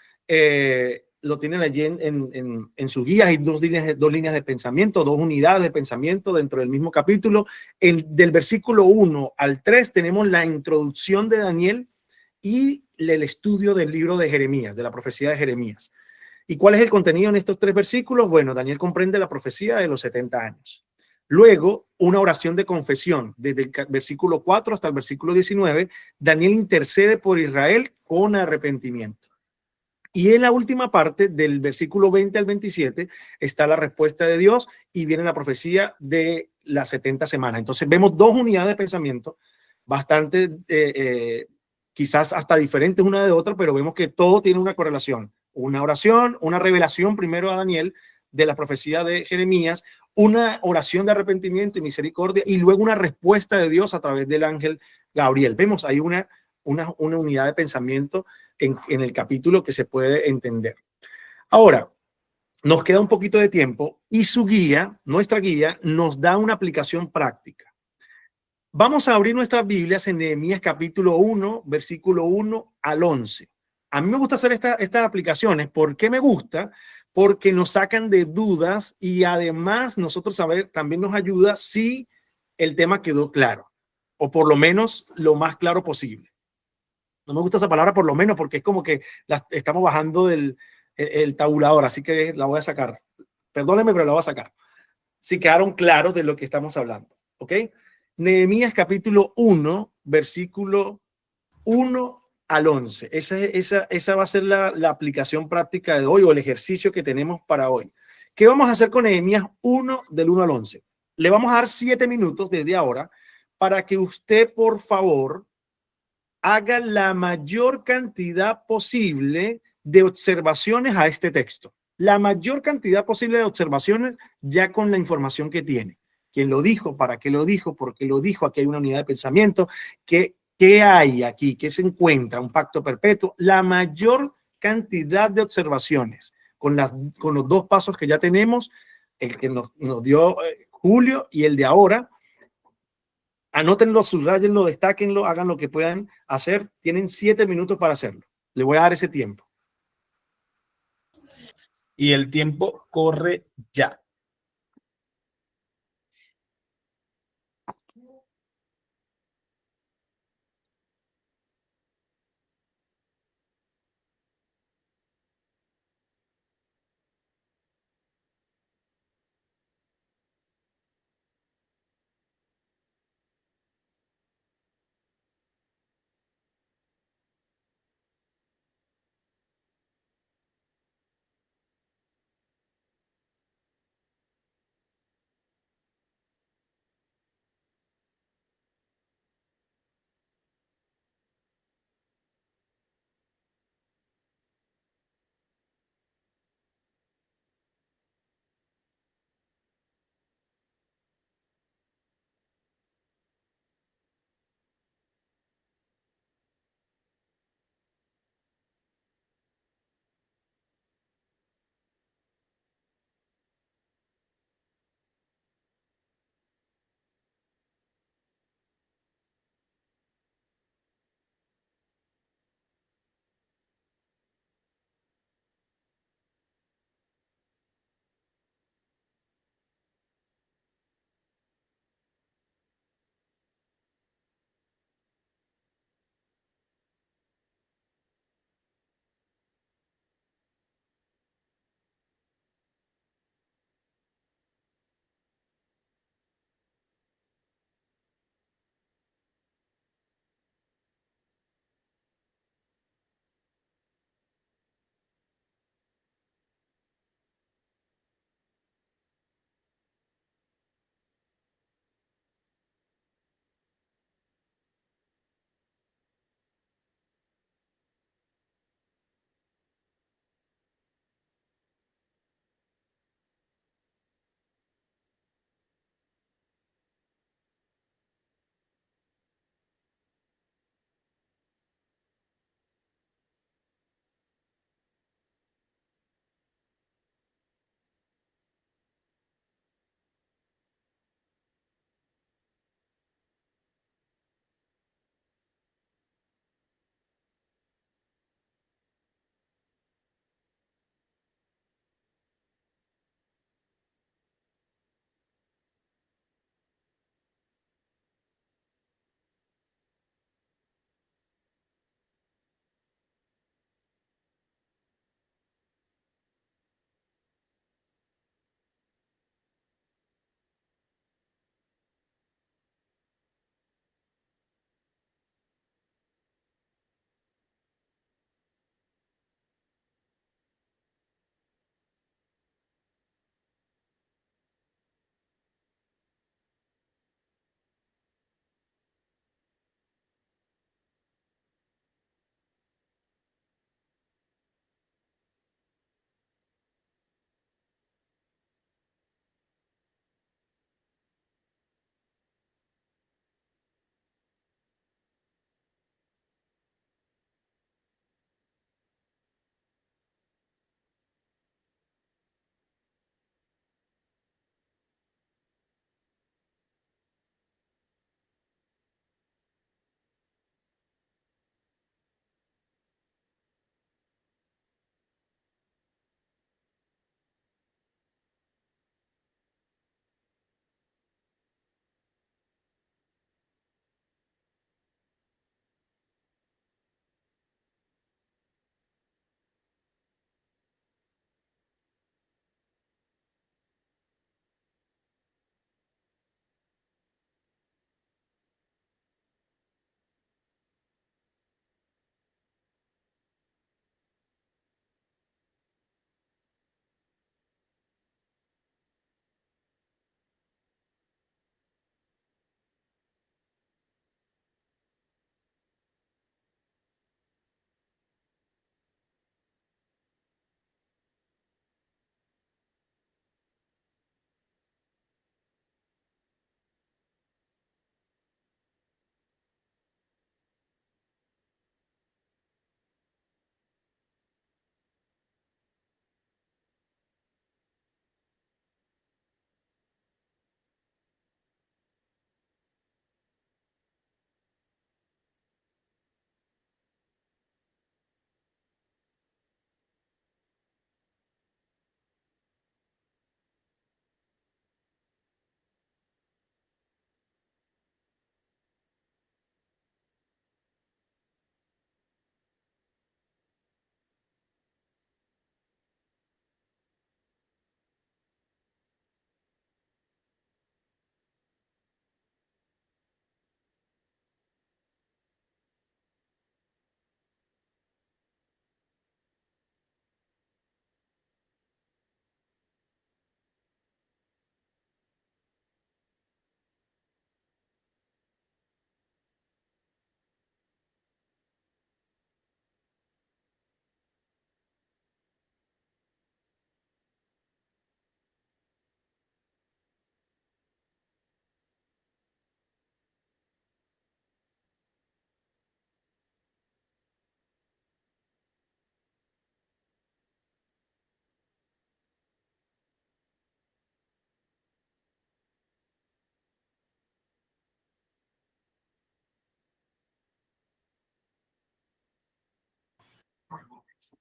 Lo tienen allí en su guía. Hay dos líneas de pensamiento, 2 unidades de pensamiento dentro del mismo capítulo. Del versículo 1 al 3 tenemos la introducción de Daniel y el estudio del libro de Jeremías, de la profecía de Jeremías. ¿Y cuál es el contenido en estos 3 versículos? Bueno, Daniel comprende la profecía de los 70 años. Luego, una oración de confesión. Desde el versículo 4 hasta el versículo 19, Daniel intercede por Israel con arrepentimiento. Y en la última parte, del versículo 20 al 27, está la respuesta de Dios y viene la profecía de las 70 semanas. Entonces vemos 2 unidades de pensamiento bastante quizás hasta diferentes una de otra, pero vemos que todo tiene una correlación. Una oración, una revelación primero a Daniel de la profecía de Jeremías, una oración de arrepentimiento y misericordia, y luego una respuesta de Dios a través del ángel Gabriel. Vemos ahí una unidad de pensamiento en el capítulo que se puede entender. Ahora, nos queda un poquito de tiempo y su guía, nuestra guía, nos da una aplicación práctica. Vamos a abrir nuestras Biblias en Nehemías capítulo 1, versículo 1 al 11. A mí me gusta hacer estas aplicaciones. ¿Por qué me gusta? Porque nos sacan de dudas y además nosotros saber también nos ayuda si el tema quedó claro, o por lo menos lo más claro posible. No me gusta esa palabra por lo menos porque es como que la estamos bajando el tabulador, así que la voy a sacar. Perdónenme, pero la voy a sacar. Si quedaron claros de lo que estamos hablando, ¿ok? Nehemías capítulo 1, versículo 1 al 11. Esa va a ser la aplicación práctica de hoy o el ejercicio que tenemos para hoy. ¿Qué vamos a hacer con Nehemías 1 del 1 al 11? Le vamos a dar 7 minutos desde ahora para que usted, por favor, haga la mayor cantidad posible de observaciones a este texto. La mayor cantidad posible de observaciones ya con la información que tiene. ¿Quién lo dijo? ¿Para qué lo dijo? ¿Por qué lo dijo? Aquí hay una unidad de pensamiento. ¿Qué hay aquí? ¿Qué se encuentra? Un pacto perpetuo. La mayor cantidad de observaciones con los dos pasos que ya tenemos, el que nos dio Julio y el de ahora. Anótenlo, subrayenlo, destáquenlo, hagan lo que puedan hacer. Tienen 7 minutos para hacerlo. Le voy a dar ese tiempo. Y el tiempo corre ya.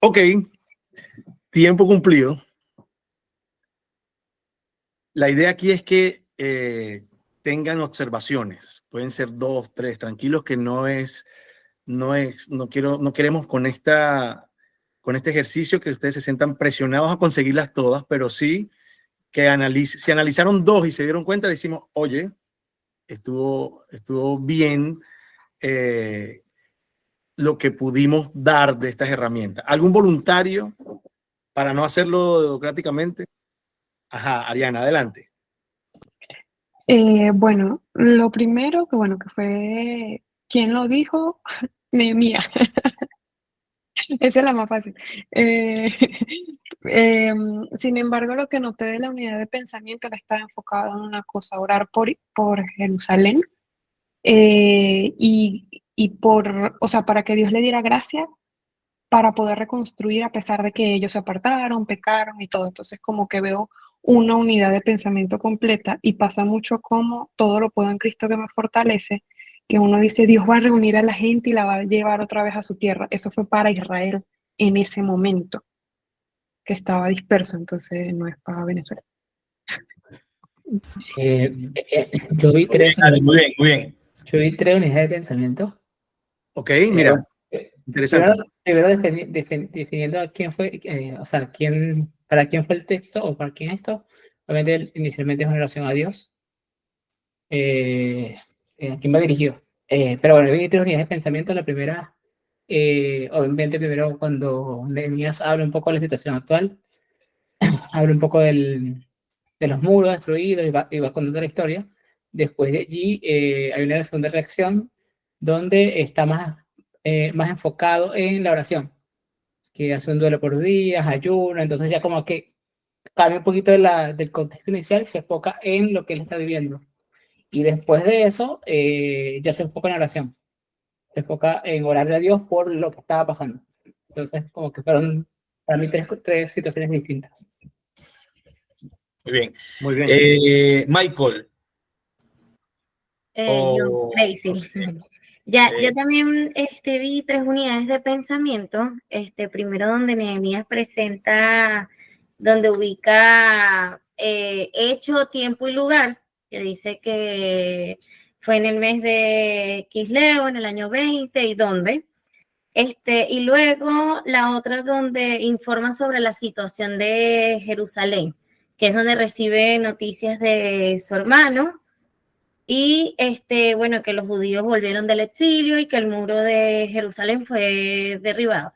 Ok, tiempo cumplido. La idea aquí es que tengan observaciones. Pueden ser 2, 3, tranquilos, que no queremos con este ejercicio que ustedes se sientan presionados a conseguirlas todas, pero sí que si analizaron 2 y se dieron cuenta, decimos, oye, estuvo bien lo que pudimos dar de estas herramientas. ¿Algún voluntario para no hacerlo democráticamente? Ajá, Ariana, adelante. Bueno, lo primero que fue, ¿quién lo dijo? Nehemías. Esa es la más fácil. Sin embargo, lo que noté de la unidad de pensamiento era estaba enfocado en una cosa, orar por Jerusalén y o sea, para que Dios le diera gracia para poder reconstruir a pesar de que ellos se apartaron, pecaron y todo. Entonces, como que veo una unidad de pensamiento completa y pasa mucho como todo lo puedo en Cristo que me fortalece, que uno dice, Dios va a reunir a la gente y la va a llevar otra vez a su tierra. Eso fue para Israel en ese momento, que estaba disperso, entonces no es para Venezuela. Yo vi tres. Muy bien, muy bien. Yo vi 3 unidades de pensamiento. Ok, mira, interesante. Primero definiendo a quién fue, o sea, para quién fue el texto o para quién esto. Obviamente, inicialmente es una relación a Dios. ¿A quién va dirigido? Pero bueno, vi 3 unidades de pensamiento. La primera, obviamente, primero cuando Nehemías habla un poco de la situación actual, habla un poco de los muros destruidos y va contando la historia. Después de allí hay una segunda reacción donde está más enfocado en la oración, que hace un duelo por días, ayuno, entonces ya como que cambia un poquito del contexto inicial y se enfoca en lo que él está viviendo. Y después de eso ya se enfoca en la oración, se enfoca en orarle a Dios por lo que estaba pasando. Entonces como que fueron para mí 3 situaciones distintas. Muy bien. Muy bien. Michael. Yo, Daisy. Yo también vi 3 unidades de pensamiento. Primero donde Nehemías presenta, donde ubica hecho, tiempo y lugar, que dice que fue en el mes de Quisleo, en el año 20, y dónde. Y luego la otra donde informa sobre la situación de Jerusalén, que es donde recibe noticias de su hermano. Y bueno, que los judíos volvieron del exilio y que el muro de Jerusalén fue derribado.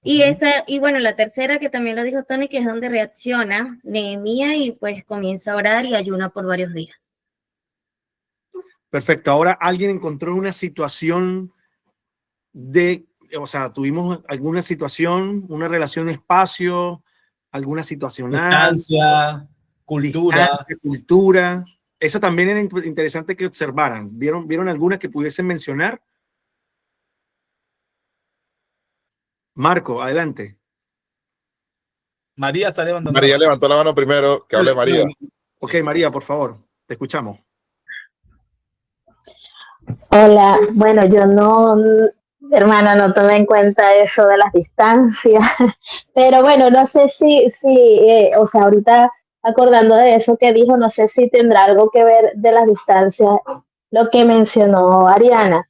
Y bueno, la tercera, que también lo dijo Tony, que es donde reacciona Nehemías y pues comienza a orar y ayuna por varios días. Perfecto. Ahora alguien encontró una situación o sea, tuvimos alguna situación, una relación espacio, alguna situacional. Distancia, cultura. Distancia, cultura. Eso también era interesante que observaran. ¿Vieron alguna que pudiesen mencionar? Marco, adelante. María está levantando. María levantó la mano primero, que hable María. Ok, María, por favor, te escuchamos. Hola, bueno, yo no, hermana, no tomé en cuenta eso de las distancias, pero bueno, no sé si o sea, ahorita acordando de eso que dijo, no sé si tendrá algo que ver de las distancias, lo que mencionó Ariana,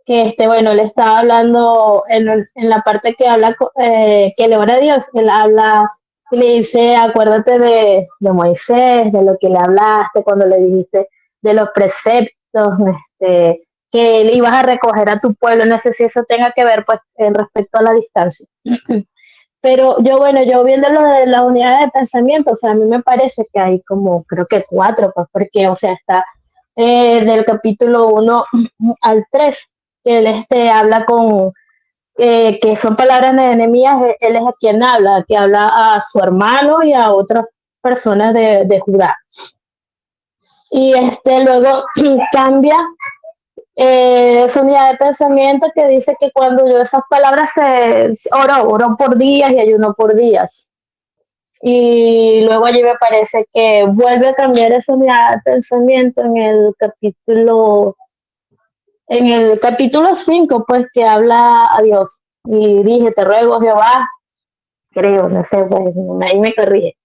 que bueno, le estaba hablando en la parte que habla, que le ora a Dios, él habla y le dice, acuérdate de Moisés, de lo que le hablaste cuando le dijiste, de los preceptos, que le ibas a recoger a tu pueblo. No sé si eso tenga que ver pues en respecto a la distancia. Pero yo viendo lo de la unidad de pensamiento, o sea, a mí me parece que hay como, creo que 4, pues, porque, o sea, está del capítulo 1 al 3, que él habla con, que son palabras de Nehemías, él es a quien habla, que habla a su hermano y a otras personas de Judá. Y luego cambia esa unidad de pensamiento que dice que cuando yo esas palabras oro por días y ayuno por días. Y luego allí me parece que vuelve a cambiar esa unidad de pensamiento en el capítulo 5, pues, que habla a Dios. y dije, te ruego Jehová, creo, no sé, pues ahí me corrige.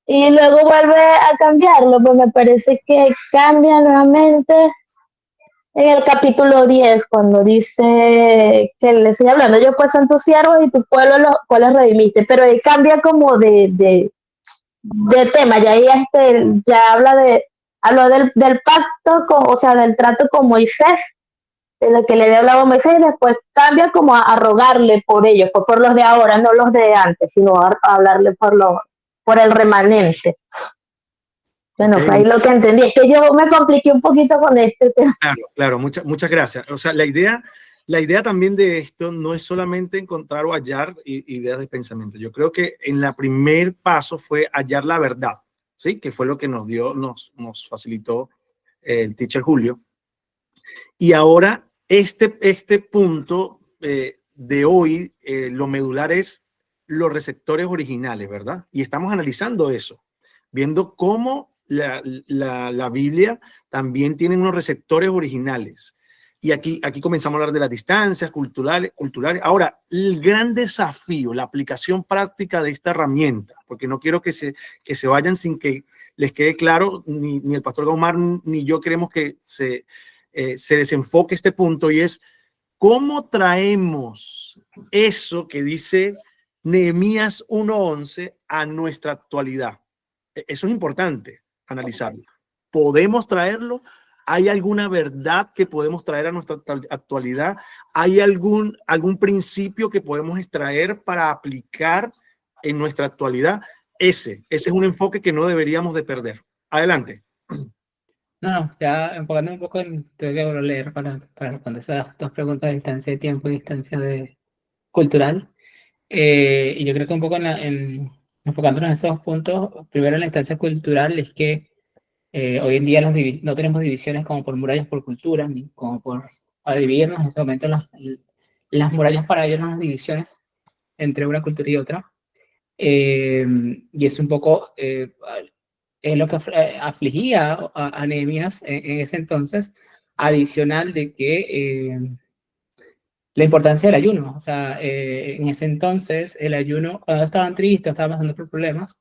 Y luego vuelve a cambiarlo, pues me parece que cambia nuevamente en el capítulo 10, cuando dice que le sigue hablando, yo pues son tus siervos y tu pueblo los cuales redimiste, pero él cambia como de tema, ya ahí ya habló del pacto, o sea, del trato con Moisés, de lo que le había hablado Moisés, y después cambia como a rogarle por ellos, por los de ahora, no los de antes, sino a hablarle por el remanente. Bueno, fue ahí lo que entendí. Es que yo me compliqué un poquito con este tema. Claro, muchas gracias. O sea, la idea también de esto no es solamente encontrar o hallar ideas de pensamiento. Yo creo que en la primer paso fue hallar la verdad, ¿sí? Que fue lo que nos facilitó el teacher Julio. Y ahora este punto de hoy, lo medular es los receptores originales, ¿verdad? Y estamos analizando eso, viendo cómo la Biblia también tiene unos receptores originales. Y aquí comenzamos a hablar de las distancias culturales. Ahora, el gran desafío, la aplicación práctica de esta herramienta, porque no quiero que se vayan sin que les quede claro, ni el pastor Gaumar ni yo queremos que se desenfoque este punto, y es cómo traemos eso que dice Nehemías 1:11 a nuestra actualidad. Eso es importante analizarlo. ¿Podemos traerlo? ¿Hay alguna verdad que podemos traer a nuestra actualidad? ¿Hay algún principio que podemos extraer para aplicar en nuestra actualidad? Ese es un enfoque que no deberíamos de perder. Adelante. No, ya enfocando un poco tengo que volver a leer para responder esas dos preguntas de distancia de tiempo y distancia cultural. Y yo creo que un poco enfocándonos en esos dos puntos, primero en la instancia cultural es que hoy en día no tenemos divisiones como por murallas por cultura, ni como para dividirnos. En ese momento las murallas para ellos no son divisiones entre una cultura y otra. Y es un poco es lo que afligía a Nehemías en ese entonces, adicional de que la importancia del ayuno. O sea, en ese entonces el ayuno, cuando estaban tristes, estaban pasando por problemas,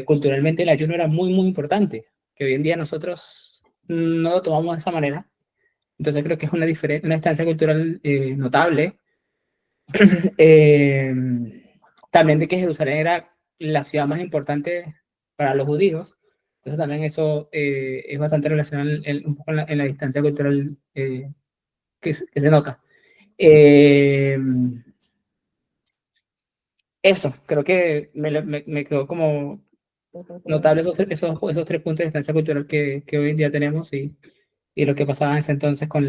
culturalmente el ayuno era muy, muy importante, que hoy en día nosotros no lo tomamos de esa manera. Entonces creo que es una instancia cultural notable. También de que Jerusalén era la ciudad más importante para los judíos. Entonces también eso es bastante relacionado un poco en la distancia cultural que se nota. Eso, creo que me quedó como notable esos tres puntos de distancia cultural que hoy en día tenemos y lo que pasaba en ese entonces con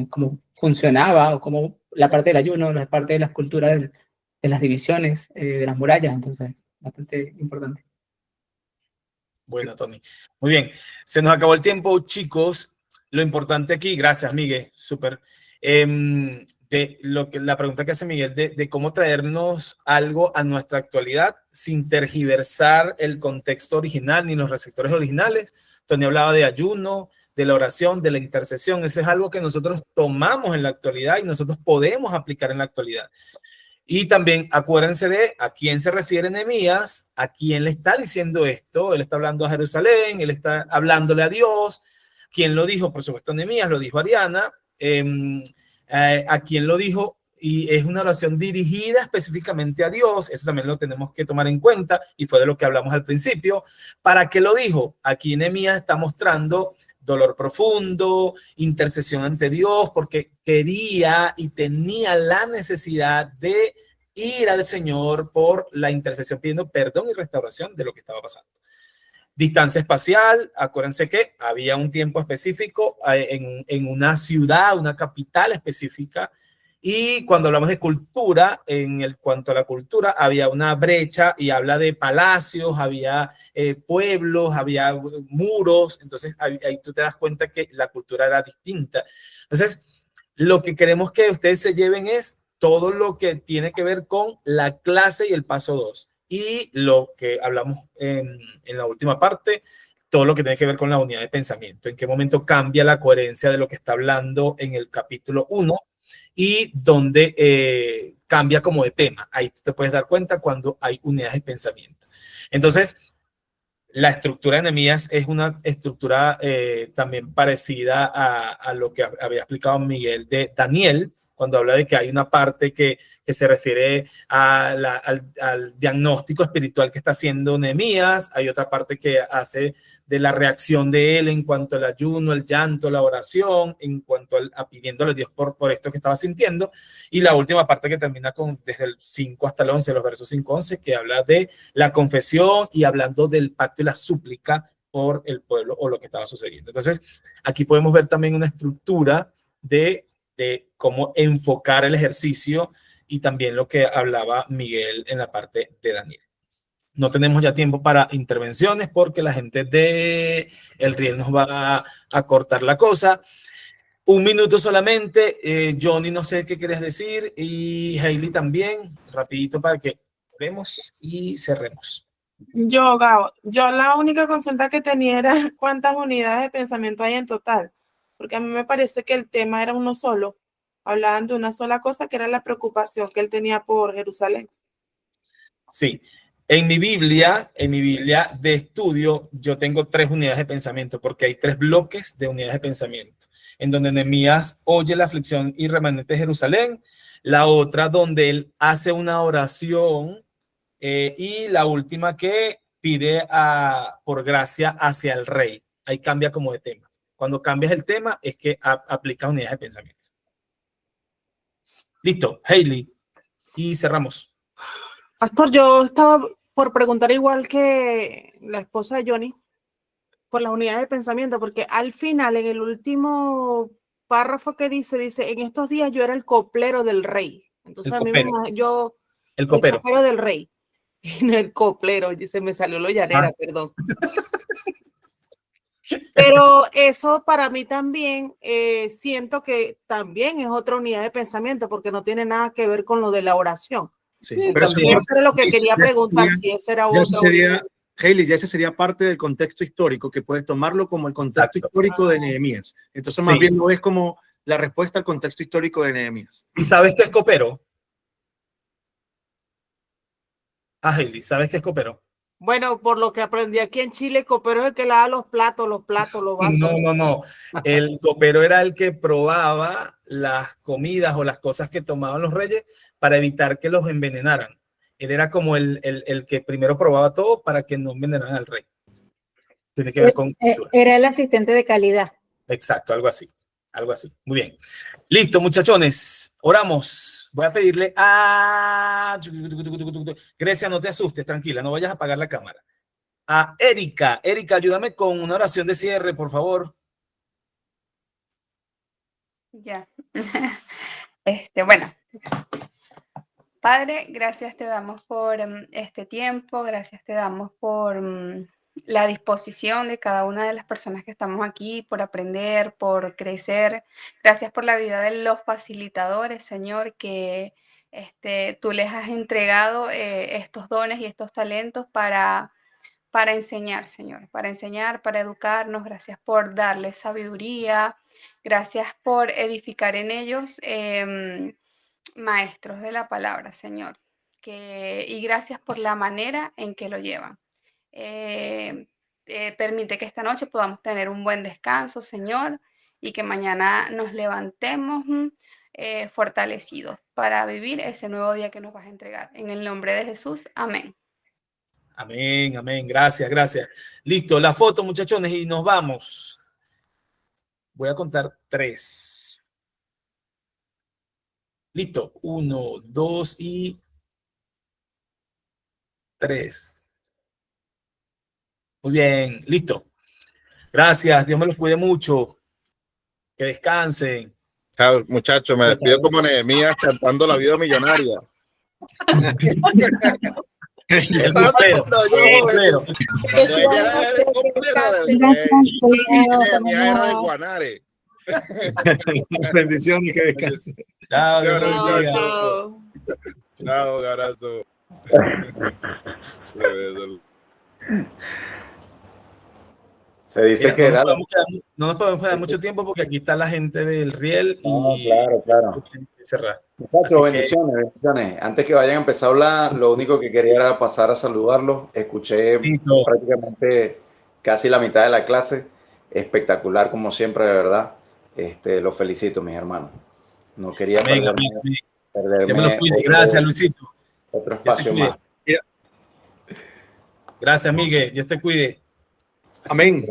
cómo funcionaba o cómo la parte del ayuno, la parte de las culturas de las divisiones, de las murallas. Entonces, bastante importante. Bueno, Tony. Muy bien. Se nos acabó el tiempo, chicos. Lo importante aquí, gracias, Miguel, súper. La pregunta que hace Miguel de cómo traernos algo a nuestra actualidad sin tergiversar el contexto original ni los receptores originales. Tony hablaba de ayuno, de la oración, de la intercesión. Ese es algo que nosotros tomamos en la actualidad y nosotros podemos aplicar en la actualidad. Y también acuérdense de a quién se refiere Nehemías, a quién le está diciendo esto. Él está hablando a Jerusalén, él está hablándole a Dios. ¿Quién lo dijo? Por supuesto, Nehemías, lo dijo Ariana. A quién lo dijo, y es una oración dirigida específicamente a Dios. Eso también lo tenemos que tomar en cuenta y fue de lo que hablamos al principio. ¿Para qué lo dijo? Aquí Nehemías está mostrando dolor profundo, intercesión ante Dios, porque quería y tenía la necesidad de ir al Señor por la intercesión, pidiendo perdón y restauración de lo que estaba pasando. Distancia espacial, acuérdense que había un tiempo específico en una ciudad, una capital específica, y cuando hablamos de cultura, cuanto a la cultura, había una brecha y habla de palacios, había pueblos, había muros. Entonces ahí tú te das cuenta que la cultura era distinta. Entonces, lo que queremos que ustedes se lleven es todo lo que tiene que ver con la clase y el paso 2. Y lo que hablamos en la última parte, todo lo que tiene que ver con la unidad de pensamiento. En qué momento cambia la coherencia de lo que está hablando en el capítulo 1 y donde cambia como de tema. Ahí tú te puedes dar cuenta cuando hay unidades de pensamiento. Entonces, la estructura de Nehemías es una estructura también parecida a lo que había explicado Miguel de Daniel, cuando habla de que hay una parte que se refiere al diagnóstico espiritual que está haciendo Nehemías, hay otra parte que hace de la reacción de él en cuanto al ayuno, el llanto, la oración, en cuanto a pidiéndole a Dios por esto que estaba sintiendo, y la última parte que termina con desde el 5 hasta el 11, los versos 5-11, que habla de la confesión y hablando del pacto y la súplica por el pueblo o lo que estaba sucediendo. Entonces, aquí podemos ver también una estructura de cómo enfocar el ejercicio y también lo que hablaba Miguel en la parte de Daniel. No tenemos ya tiempo para intervenciones porque la gente de El Riel nos va a cortar la cosa. 1 minuto solamente. Johnny, no sé qué quieres decir, y Hailey también, rapidito para que vemos y cerremos. Yo, Gabo, yo la única consulta que tenía era cuántas unidades de pensamiento hay en total, porque a mí me parece que el tema era uno solo, hablaban de una sola cosa, que era la preocupación que él tenía por Jerusalén. Sí, en mi Biblia de estudio, yo tengo 3 unidades de pensamiento, porque hay 3 bloques de unidades de pensamiento, en donde Nehemías oye la aflicción y remanente de Jerusalén, la otra donde él hace una oración, y la última que pide por gracia hacia el rey. Ahí cambia como de tema. Cuando cambias el tema es que aplica unidades de pensamiento. Listo, Hailey, y cerramos. Pastor, yo estaba por preguntar igual que la esposa de Johnny por las unidades de pensamiento, porque al final, en el último párrafo que dice, en estos días yo era el coplero del rey. Entonces a mí el copero del rey. En el coplero, se me salió lo llanera, perdón. Pero eso para mí también, siento que también es otra unidad de pensamiento, porque no tiene nada que ver con lo de la oración. Sí, pero eso era lo que quería preguntar, si ese era otro. Hailey, ya ese sería parte del contexto histórico, que puedes tomarlo como el contexto histórico de Nehemías. Entonces, más bien no es como la respuesta al contexto histórico de Nehemías. ¿Y sabes qué es copero? Hailey, ¿sabes qué es copero? Bueno, por lo que aprendí aquí en Chile, copero es el que lava los platos, los vasos. No. El copero era el que probaba las comidas o las cosas que tomaban los reyes para evitar que los envenenaran. Él era como el que primero probaba todo para que no envenenaran al rey. Tiene que ver con cultura. Era el asistente de calidad. Exacto, algo así. Muy bien. Listo, muchachones. Oramos. Voy a pedirle a Grecia, no te asustes, tranquila, no vayas a apagar la cámara. A Erika. Erika, ayúdame con una oración de cierre, por favor. Ya. Bueno. Padre, gracias te damos por este tiempo, gracias te damos por la disposición de cada una de las personas que estamos aquí, por aprender, por crecer. Gracias por la vida de los facilitadores, Señor, que tú les has entregado estos dones y estos talentos para enseñar, Señor, para educarnos. Gracias por darles sabiduría, gracias por edificar en ellos maestros de la palabra, Señor, y gracias por la manera en que lo llevan. Permite que esta noche podamos tener un buen descanso, Señor, y que mañana nos levantemos fortalecidos para vivir ese nuevo día que nos vas a entregar. En el nombre de Jesús, amén. Amén. Gracias. Listo, la foto, muchachones, y nos vamos. Voy a contar 3. Listo. 1, 2 y 3. Muy bien, listo. Gracias, Dios me los cuide mucho. Que descansen. Chao, muchachos, me despido como Nehemías cantando La Vida Millonaria. Era de Guanare. Bendiciones, que descansen. Chao, abrazo. Se dice Mira, que no era... nos podemos quedar mucho tiempo porque aquí está la gente del Riel y claro, claro. cerrar. Muchachos, Así que- bendiciones, bendiciones. Antes que vayan a empezar a hablar, lo único que quería era pasar a saludarlos. Escuché prácticamente casi la mitad de la clase. Espectacular, como siempre, de verdad. Los felicito, mis hermanos. No quería Amén, perderme Dios me lo cuide. Gracias, Luisito. otro Dios te espacio cuide. más. Gracias, Miguel. Dios te cuide. Amén.